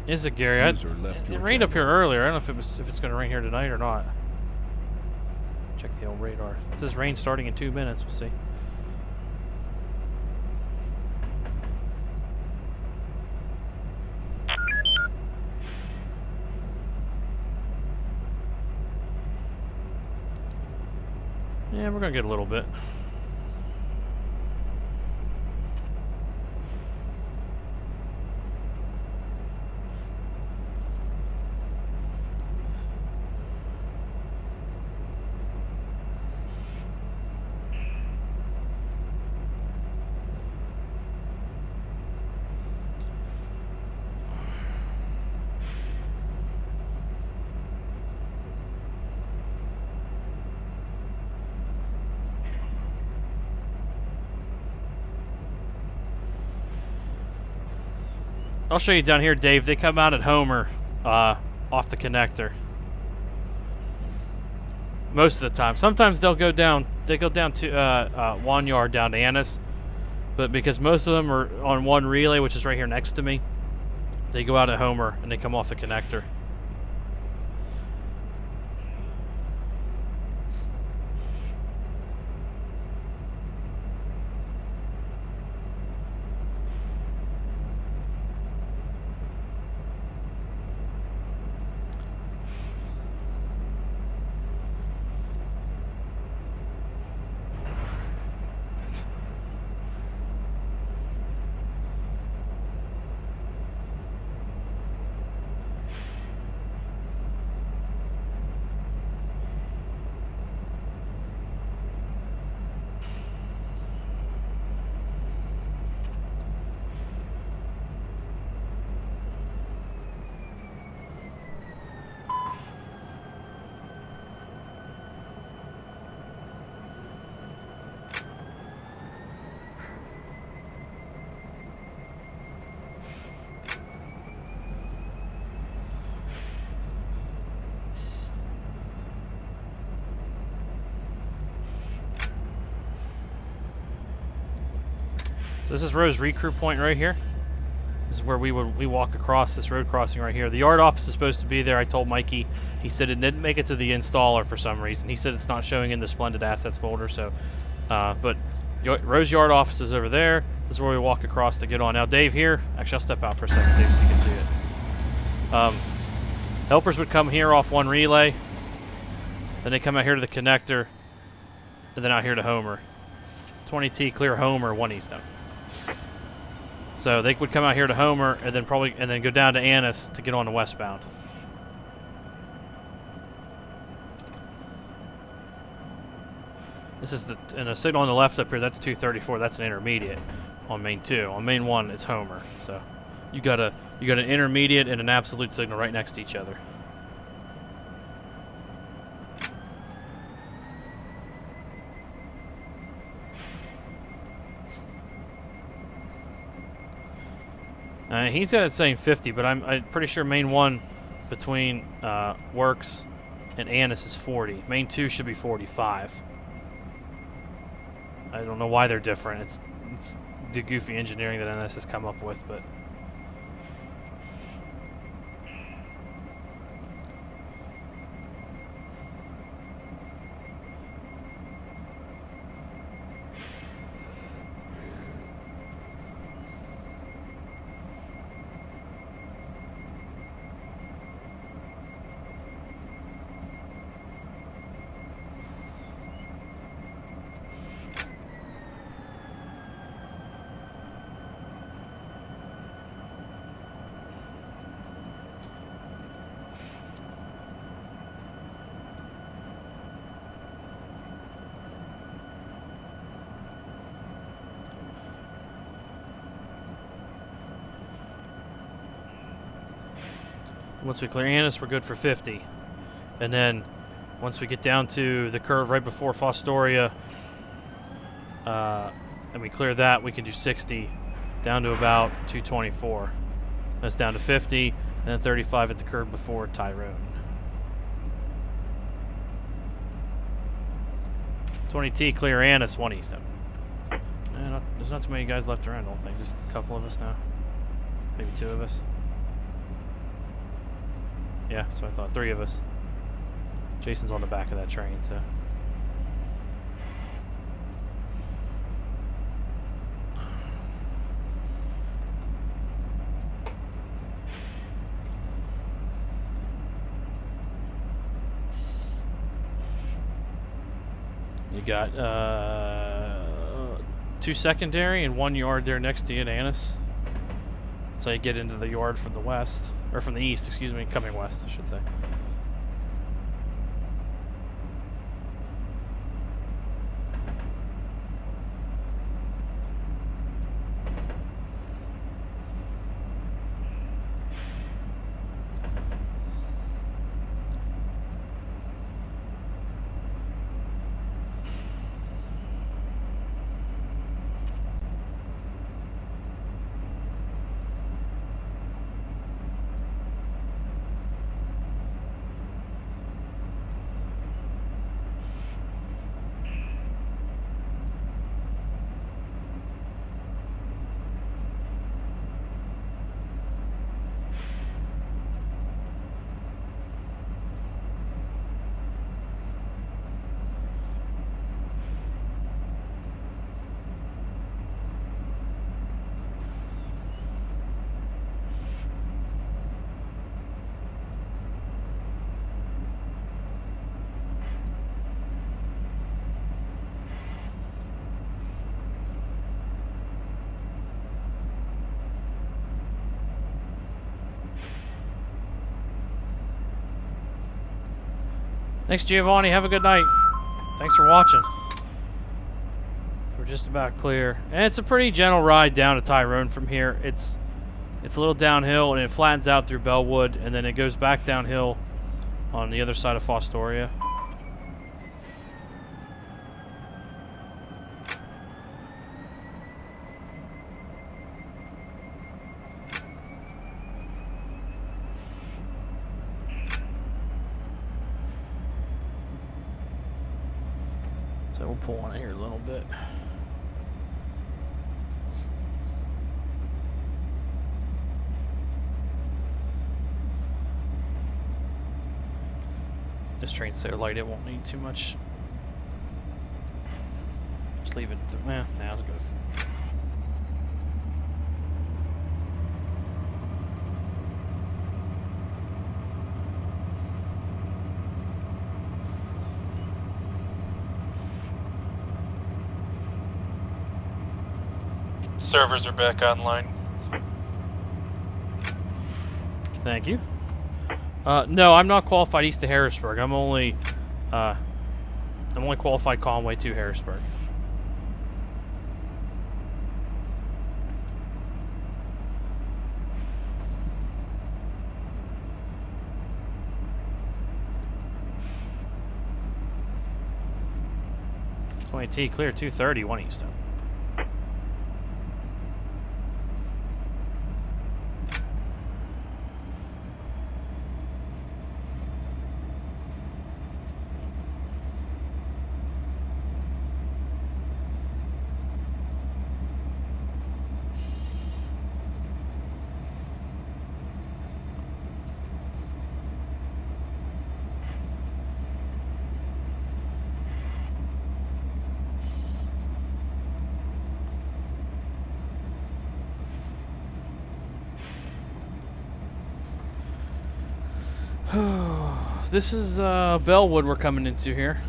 B: Is it Gary? It rained up here earlier. I don't know if it's going to rain here tonight or not. Check the old radar. It says rain starting in 2 minutes. We'll see. Yeah, we're going to get a little bit. I'll show you down here, Dave. They come out at Homer off the connector. Most of the time. Sometimes they'll go down. They go down to 1 yard down to Annis, but because most of them are on one relay, which is right here next to me, they go out at Homer and they come off the connector. So this is Rose recruit point right here. This is where we walk across this road crossing right here. The yard office is supposed to be there. I told Mikey. He said it didn't make it to the installer for some reason. He said it's not showing in the Splendid Assets folder. So, but Rose yard office is over there. This is where we walk across to get on. Now, Dave here. Actually, I'll step out for a second, Dave, so you can see it. Helpers would come here off one relay. Then they come out here to the connector. And then out here to Homer. 20T clear Homer, 1 eastbound. So they would come out here to Homer and then go down to Annis to get on the westbound. This is and a signal on the left up here, that's 234, that's an intermediate on main 2. On main 1, it's Homer. So you got an intermediate and an absolute signal right next to each other. He's got it saying 50, but I'm pretty sure main 1 between Works and Annis is 40. Main 2 should be 45. I don't know why they're different. It's the goofy engineering that NS has come up with, but... Once we clear Annis, we're good for 50. And then once we get down to the curve right before Fostoria, and we clear that, we can do 60 down to about 224. That's down to 50, and then 35 at the curve before Tyrone. 20T, clear Annis, 1 east. There's not too many guys left around, I don't think. Just a couple of us now. Maybe 2 of us. Yeah, so I thought 3 of us. Jason's on the back of that train, so. You got 2 secondary and 1 yard there next to you at Annis. So you get into the yard from the west. Or from the east, excuse me, coming west, I should say. Thanks, Giovanni. Have a good night. Thanks for watching. We're just about clear. And it's a pretty gentle ride down to Tyrone from here. It's a little downhill, and it flattens out through Bellwood, and then it goes back downhill on the other side of Fostoria. So we'll pull on it here a little bit. This train's so light it won't need too much. Just leave it. Nah, it's good.
C: Servers are back online.
B: Thank you. No, I'm not qualified east of Harrisburg. I'm only I'm only qualified Conway to Harrisburg. T clear 230, 1 east. This is Bellwood we're coming into here.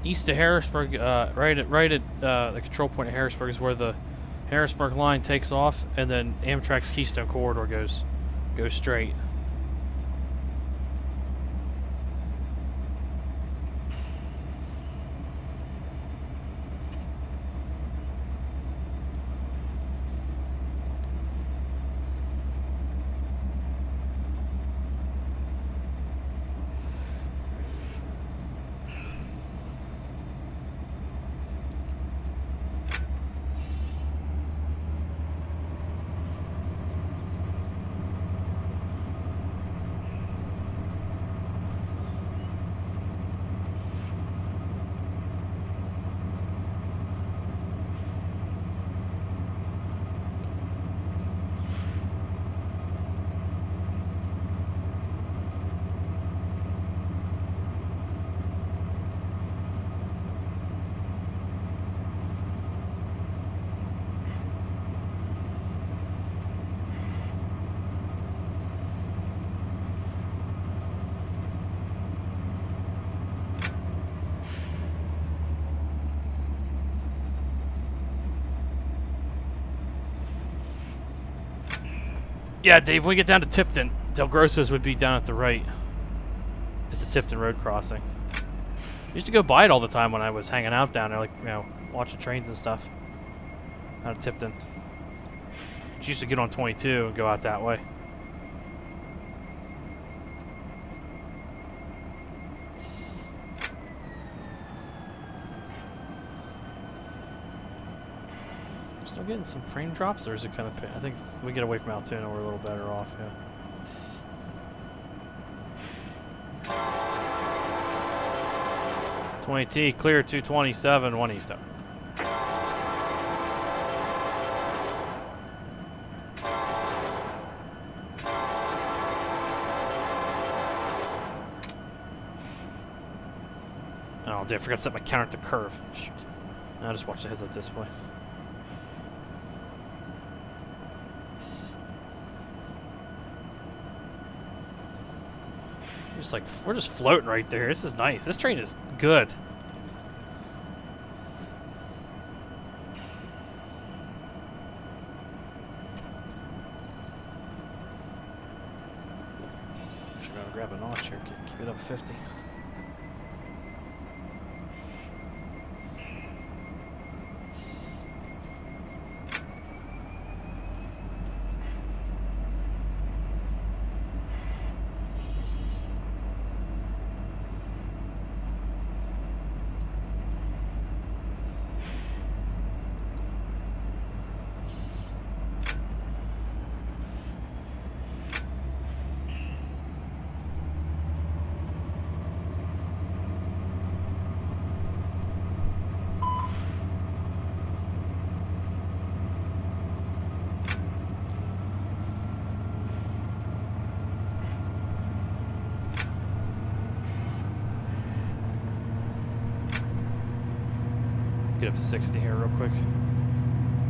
B: East of Harrisburg, right at the control point of Harrisburg is where the Harrisburg line takes off, and then Amtrak's Keystone Corridor goes straight. Yeah, Dave, when we get down to Tipton, Del Grosso's would be down at the right. At the Tipton Road crossing. I used to go by it all the time when I was hanging out down there, like, you know, watching trains and stuff. Out of Tipton. Just used to get on 22 and go out that way. Still getting some frame drops, or is it kind of... I think we get away from Altoona, we're a little better off, yeah. .20T, clear 227, 1 east up. Oh, dude, I forgot to set my counter at the curve. Shoot. I'll just watch the heads-up display. Just like, we're just floating right there. This is nice. This train is good. Should go grab a notch here. Keep it up 50. Get up to 60 here real quick.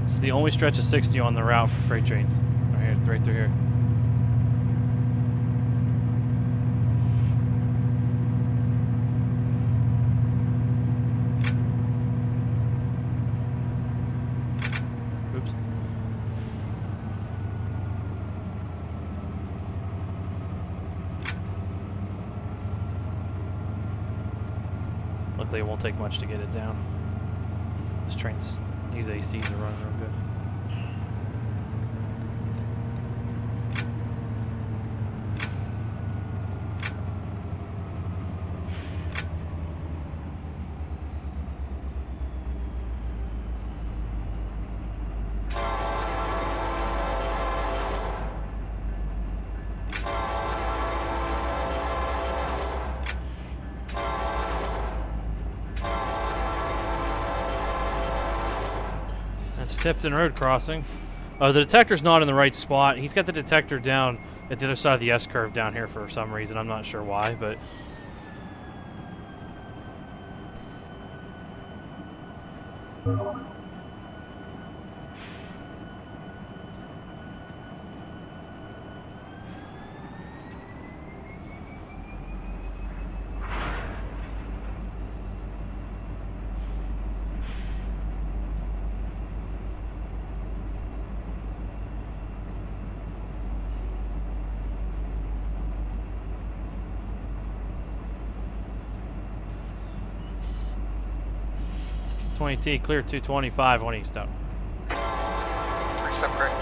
B: This is the only stretch of 60 on the route for freight trains. Right here, right through here. Luckily, it won't take much to get it down. This train's, these ACs are running real good. Tipton Road crossing. Oh, the detector's not in the right spot. He's got the detector down at the other side of the S-curve down here for some reason. I'm not sure why, but... T clear 225 on east up.
M: 3-step correct.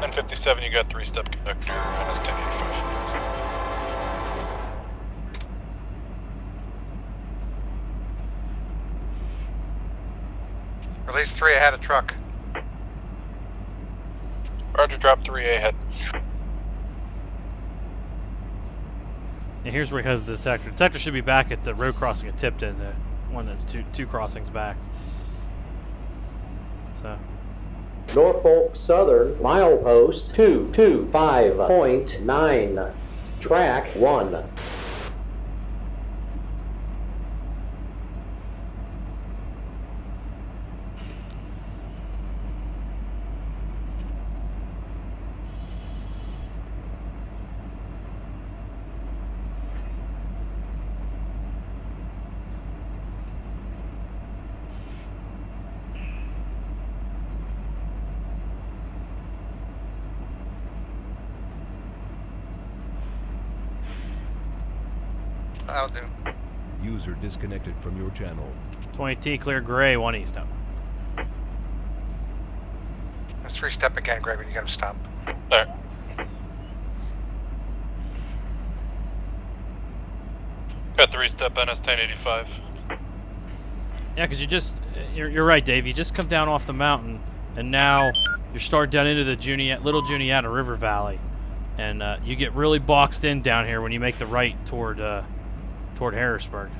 C: N57, you got 3-step conductor, NS 1085.
M: Release 3 ahead of truck.
C: Roger, drop 3A ahead.
B: And here's where he has the detector. The detector should be back at the road crossing at Tipton, the one that's two crossings back. So.
I: Norfolk Southern, milepost 225.9, track 1.
M: I'll do.
D: User disconnected from your channel.
B: 20T clear gray, 1 east up.
M: That's 3-step again, Greg, you gotta stop.
C: There. Got 3-step NS 1085.
B: Yeah, because you're right, Dave. You just come down off the mountain, and now you're starting down into the Little Juniata River Valley, and you get really boxed in down here when you make the right toward Harrisburg.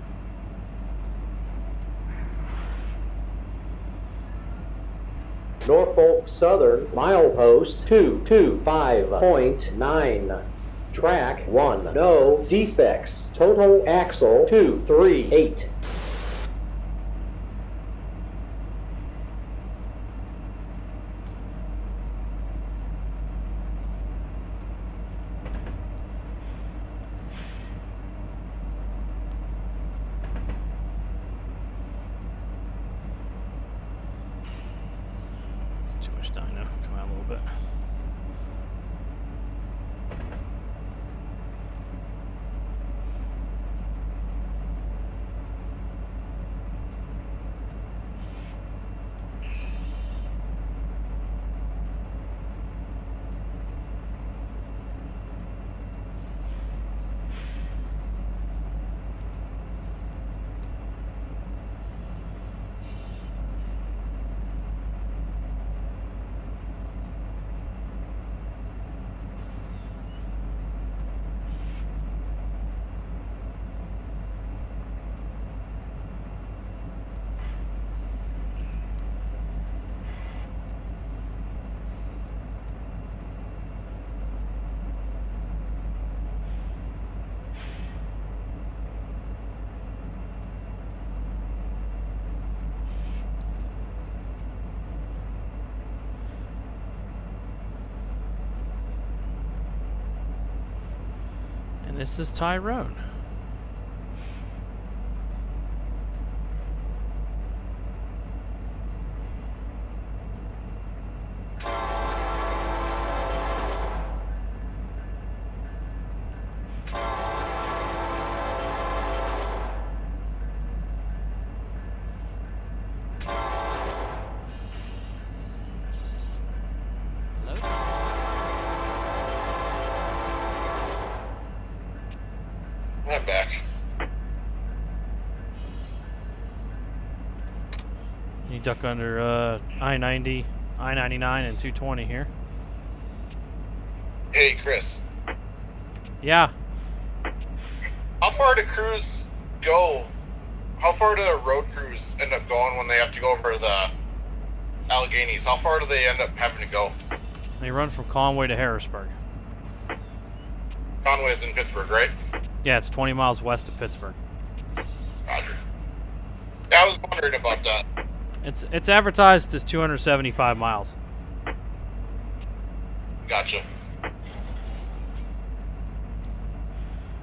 I: Norfolk Southern, milepost 225.9, track 1. No defects. Total axle 238.
B: Too much dyno. Come out a little bit. And this is Tyrone.
C: I'm back.
B: You duck under I-90, I-99, and 220 here.
C: Hey, Chris.
B: Yeah.
C: How far do crews go? How far do the road crews end up going when they have to go over the Alleghenies? How far do they end up having to go?
B: They run from Conway to Harrisburg.
C: Conway's in Pittsburgh, right?
B: Yeah, it's 20 miles west of Pittsburgh.
C: Roger. Yeah, I was wondering about that.
B: It's advertised as 275 miles.
C: Gotcha.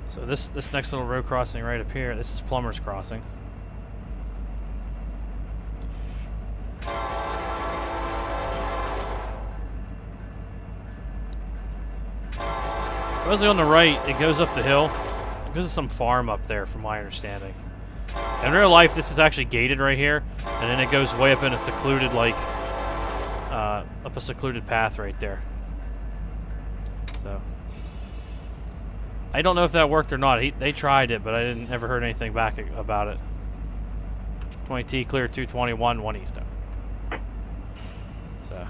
B: So this next little road crossing right up here, this is Plummer's Crossing. Supposedly on the right, it goes up the hill. It goes to some farm up there, from my understanding. In real life, this is actually gated right here, and then it goes way up in a secluded, like, up a secluded path right there. So, I don't know if that worked or not. They tried it, but I didn't ever heard anything back about it. 20T clear 221, 1 east. So.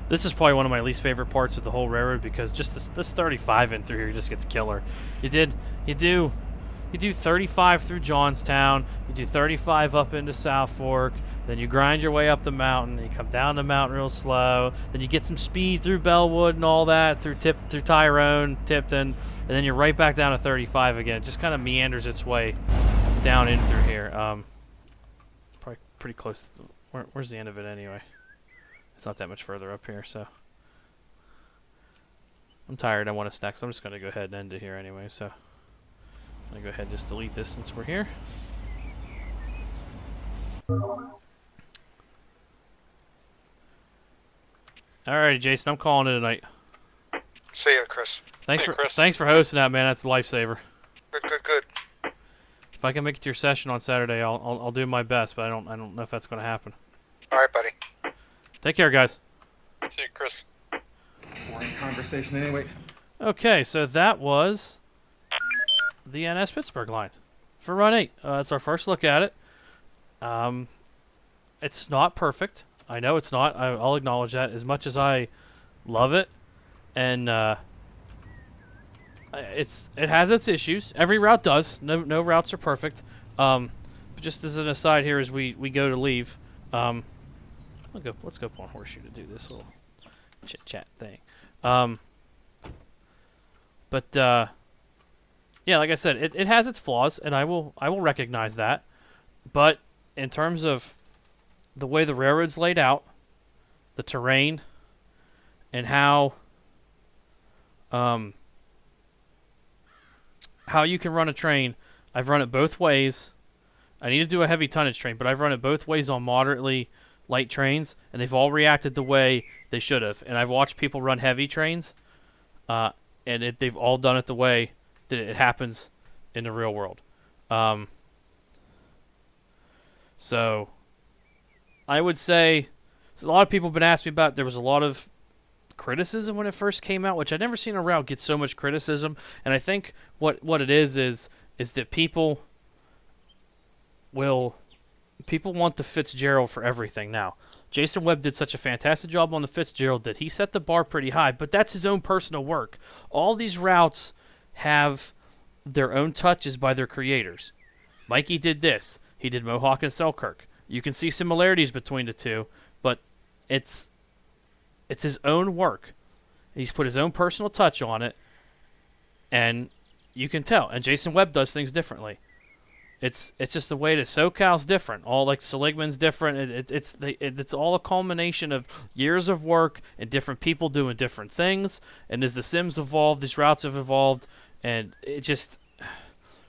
B: This is probably one of my least favorite parts of the whole railroad, because just this 35 in through here just gets killer. You do 35 through Johnstown, you do 35 up into South Fork, then you grind your way up the mountain, you come down the mountain real slow, then you get some speed through Bellwood and all that, through Tyrone, Tipton, and then you're right back down to 35 again. It just kind of meanders its way down in through here. Probably pretty close. Where's the end of it anyway? It's not that much further up here, so. I'm tired, I want to snack, so I'm just going to go ahead and end it here anyway, so. I'm going to go ahead and just delete this since we're here. Alright, Jason, I'm calling it a night.
M: See ya, Chris.
B: Thanks for hosting that, man. That's a lifesaver.
M: Good.
B: If I can make it to your session on Saturday, I'll do my best, but I don't know if that's going to happen.
M: All right, buddy.
B: Take care, guys.
C: See you, Chris.
H: Boring conversation anyway.
B: Okay, so that was the NS Pittsburgh line for Run 8. It's our first look at it. It's not perfect. I know it's not. I'll acknowledge that. As much as I love it, and it has its issues. Every route does. No routes are perfect. But just as an aside here, as we go to leave, let's go on Horseshoe to do this little chit chat thing. Yeah, like I said, it has its flaws, and I will recognize that. But in terms of the way the railroad's laid out, the terrain, and how you can run a train, I've run it both ways. I need to do a heavy tonnage train, but I've run it both ways on moderately light trains, and they've all reacted the way they should have. And I've watched people run heavy trains, and they've all done it the way that it happens in the real world. So I would say, a lot of people have been asking me about, there was a lot of criticism when it first came out, which I'd never seen a route get so much criticism. And I think what it is that people want the Fitzgerald for everything now. Jason Webb did such a fantastic job on the Fitzgerald that he set the bar pretty high, but that's his own personal work. All these routes have their own touches by their creators. Mikey did this. He did Mohawk and Selkirk. You can see similarities between the two, but it's his own work. He's put his own personal touch on it, and you can tell. And Jason Webb does things differently. It's just the way that SoCal's different. All like Seligman's different. It's all a culmination of years of work and different people doing different things. And as the sims evolved, these routes have evolved, and it just,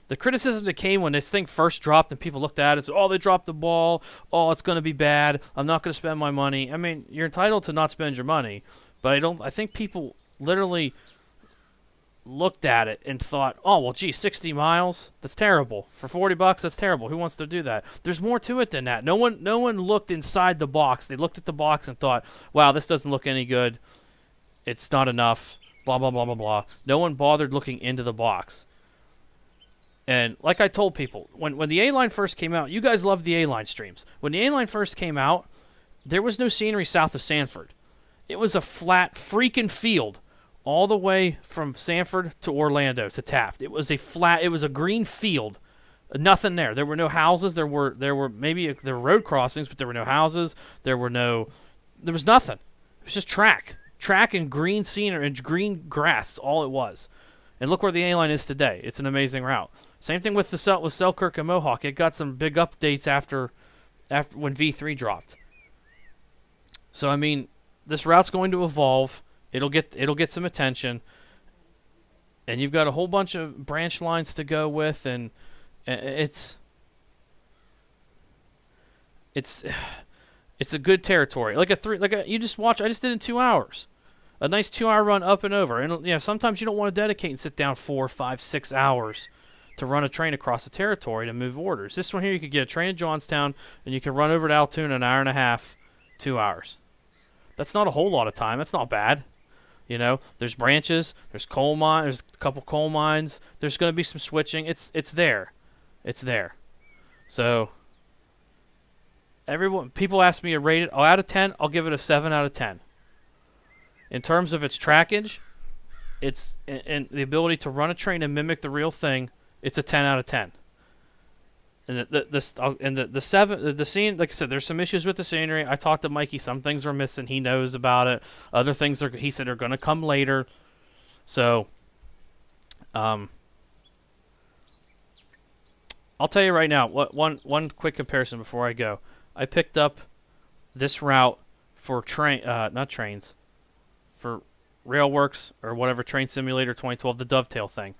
B: the criticism that came when this thing first dropped and people looked at it and said, "Oh, they dropped the ball. Oh, it's going to be bad. I'm not going to spend my money." I mean, you're entitled to not spend your money, but I think people literally looked at it and thought, oh, well, gee, 60 miles? That's terrible. For $40, that's terrible. Who wants to do that? There's more to it than that. No one looked inside the box. They looked at the box and thought, wow, this doesn't look any good. It's not enough. Blah, blah, blah, blah, blah. No one bothered looking into the box. And like I told people, when the A-Line first came out, you guys loved the A-Line streams. When the A-Line first came out, there was no scenery south of Sanford. It was a flat freaking field all the way from Sanford to Orlando to Taft. It was a green field. Nothing there. There were no houses. There were road crossings, but there were no houses. There was nothing. It was just track and green scenery and green grass. That's all it was. And look where the A-Line is today. It's an amazing route. Same thing with Selkirk and Mohawk. It got some big updates after when V3 dropped. So I mean, this route's going to evolve. It'll get some attention, and you've got a whole bunch of branch lines to go with, and it's a good territory. You just watch. I just did it in 2 hours, a nice 2-hour run up and over. And sometimes you don't want to dedicate and sit down 4, 5, 6 hours to run a train across the territory to move orders. This one here, you could get a train to Johnstown, and you can run over to Altoona in an hour and a half, 2 hours. That's not a whole lot of time. That's not bad. There's branches, there's coal mine, there's a couple coal mines. There's going to be some switching. It's there. It's there. So people ask me to rate it. Out of 10, I'll give it a 7 out of 10. In terms of its trackage, and the ability to run a train and mimic the real thing, it's a 10 out of 10. And the scene, like I said, there's some issues with the scenery. I talked to Mikey. Some things are missing. He knows about it. Other things he said are going to come later. So, I'll tell you right now. One quick comparison before I go. I picked up this route for not trains, for Railworks or whatever, Train Simulator 2012, the Dovetail thing,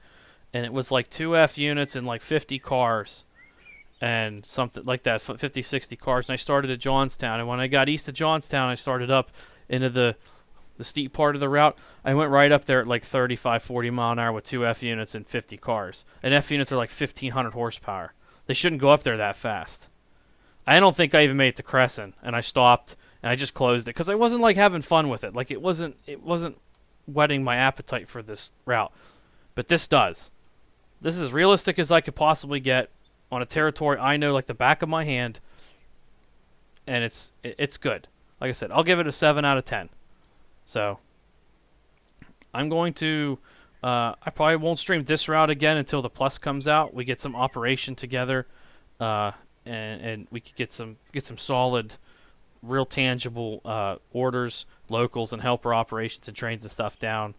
B: and it was like 2F units and like 50 cars. And something like that, 50, 60 cars. And I started at Johnstown. And when I got east of Johnstown, I started up into the steep part of the route. I went right up there at like 35, 40 mile an hour with 2 F units and 50 cars. And F units are like 1,500 horsepower. They shouldn't go up there that fast. I don't think I even made it to Crescent. And I stopped and I just closed it because I wasn't like having fun with it. Like it wasn't whetting my appetite for this route. But this does. This is as realistic as I could possibly get on a territory I know like the back of my hand, and it's good. Like I said, I'll give it a 7 out of 10. So I'm going to I probably won't stream this route again until the Plus comes out. We get some operation together, and we could get some solid, real tangible orders, locals, and helper operations and trains and stuff down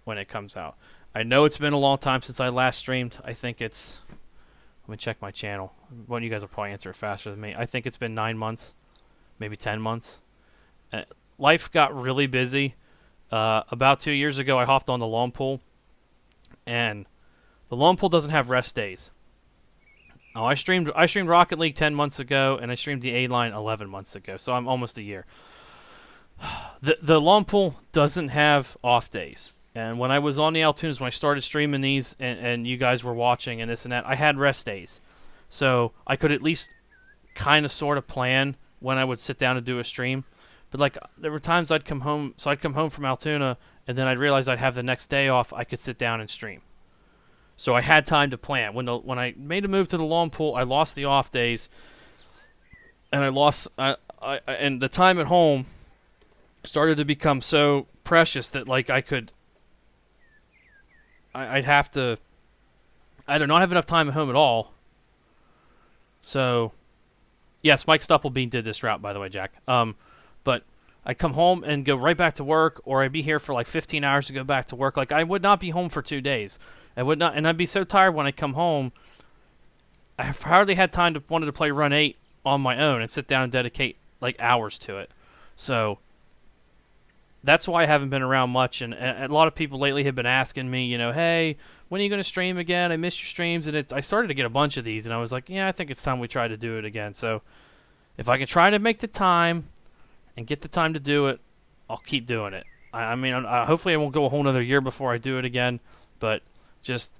B: when it comes out. I know it's been a long time since I last streamed. I think it's... Let me check my channel. One of you guys will probably answer it faster than me. I think it's been 9 months, maybe 10 months. Life got really busy. About 2 years ago, I hopped on the lawn pool, and the lawn pool doesn't have rest days. Oh, I streamed Rocket League 10 months ago, and I streamed the A-Line 11 months ago, so I'm almost a year. The lawn pool doesn't have off days. And when I was on the Altoonas, when I started streaming these, and you guys were watching and this and that, I had rest days. So I could at least kind of sort of plan when I would sit down and do a stream. But like there were times I'd come home, so I'd come home from Altoona, and then I'd realize I'd have the next day off, I could sit down and stream. So I had time to plan. When I made a move to the lawn pool, I lost the off days, and and the time at home started to become so precious that like I'd have to either not have enough time at home at all. So, yes, Mike Stupplebean did this route, by the way, Jack. But I'd come home and go right back to work, or I'd be here for like 15 hours to go back to work. Like I would not be home for 2 days. I would not, and I'd be so tired when I come home. I hardly had time to wanted to play Run 8 on my own and sit down and dedicate like hours to it. So that's why I haven't been around much, and a lot of people lately have been asking me, hey, when are you going to stream again? I missed your streams, and I started to get a bunch of these, and I was like, yeah, I think it's time we try to do it again. So if I can try to make the time and get the time to do it, I'll keep doing it. I mean, hopefully I won't go a whole another year before I do it again, but just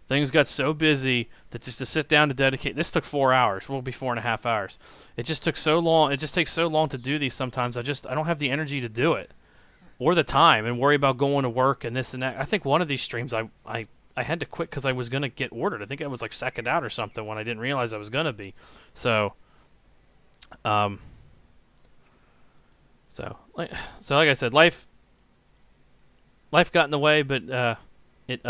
B: things got so busy that just to sit down to dedicate, this took 4 hours. Well, it'll be 4.5 hours. It just took so long. It just takes so long to do these sometimes. I don't have the energy to do it or the time and worry about going to work and this and that. I think one of these streams I had to quit because I was going to get ordered. I think I was like second out or something when I didn't realize I was going to be. So, like I said, life got in the way, but it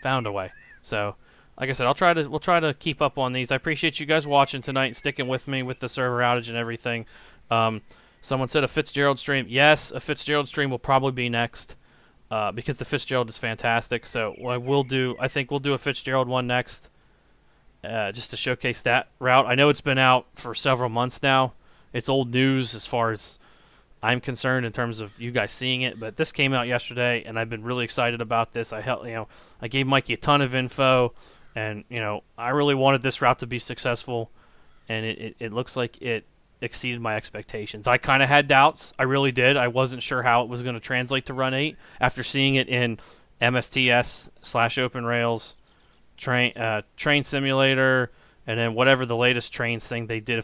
B: found a way. So, like I said, we'll try to keep up on these. I appreciate you guys watching tonight and sticking with me with the server outage and everything. Someone said a Fitzgerald stream. Yes, a Fitzgerald stream will probably be next because the Fitzgerald is fantastic. So I think we'll do a Fitzgerald one next just to showcase that route. I know it's been out for several months now. It's old news as far as I'm concerned in terms of you guys seeing it, but this came out yesterday, and I've been really excited about this. I gave Mikey a ton of info, and I really wanted this route to be successful, and it looks like it exceeded my expectations. I kind of had doubts. I really did. I wasn't sure how it was going to translate to Run 8 after seeing it in MSTS/OpenRails, Train Simulator, and then whatever the latest trains thing they did. I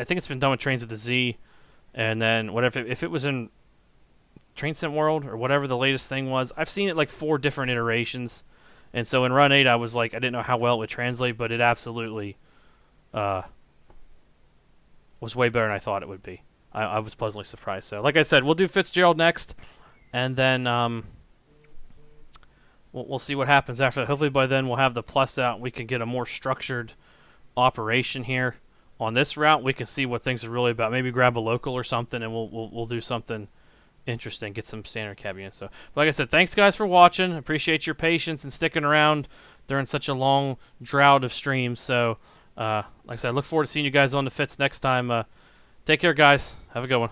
B: think it's been done with Trains with the Z. And then if it was in Train Sim World or whatever the latest thing was, I've seen it like 4 different iterations. And so in Run 8, I was like, I didn't know how well it would translate, but it absolutely was way better than I thought it would be. I was pleasantly surprised. So like I said, we'll do Fitzgerald next, and then we'll see what happens after that. Hopefully by then we'll have the plus out and we can get a more structured operation here. On this route, we can see what things are really about. Maybe grab a local or something, and we'll do something interesting. Get some standard cab units. So, like I said, thanks guys for watching. Appreciate your patience and sticking around during such a long drought of streams. So, like I said, I look forward to seeing you guys on the Fitz next time. Take care, guys. Have a good one.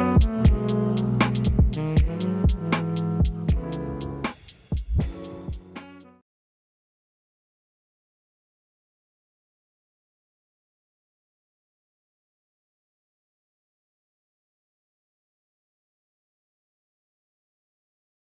D: Altoona.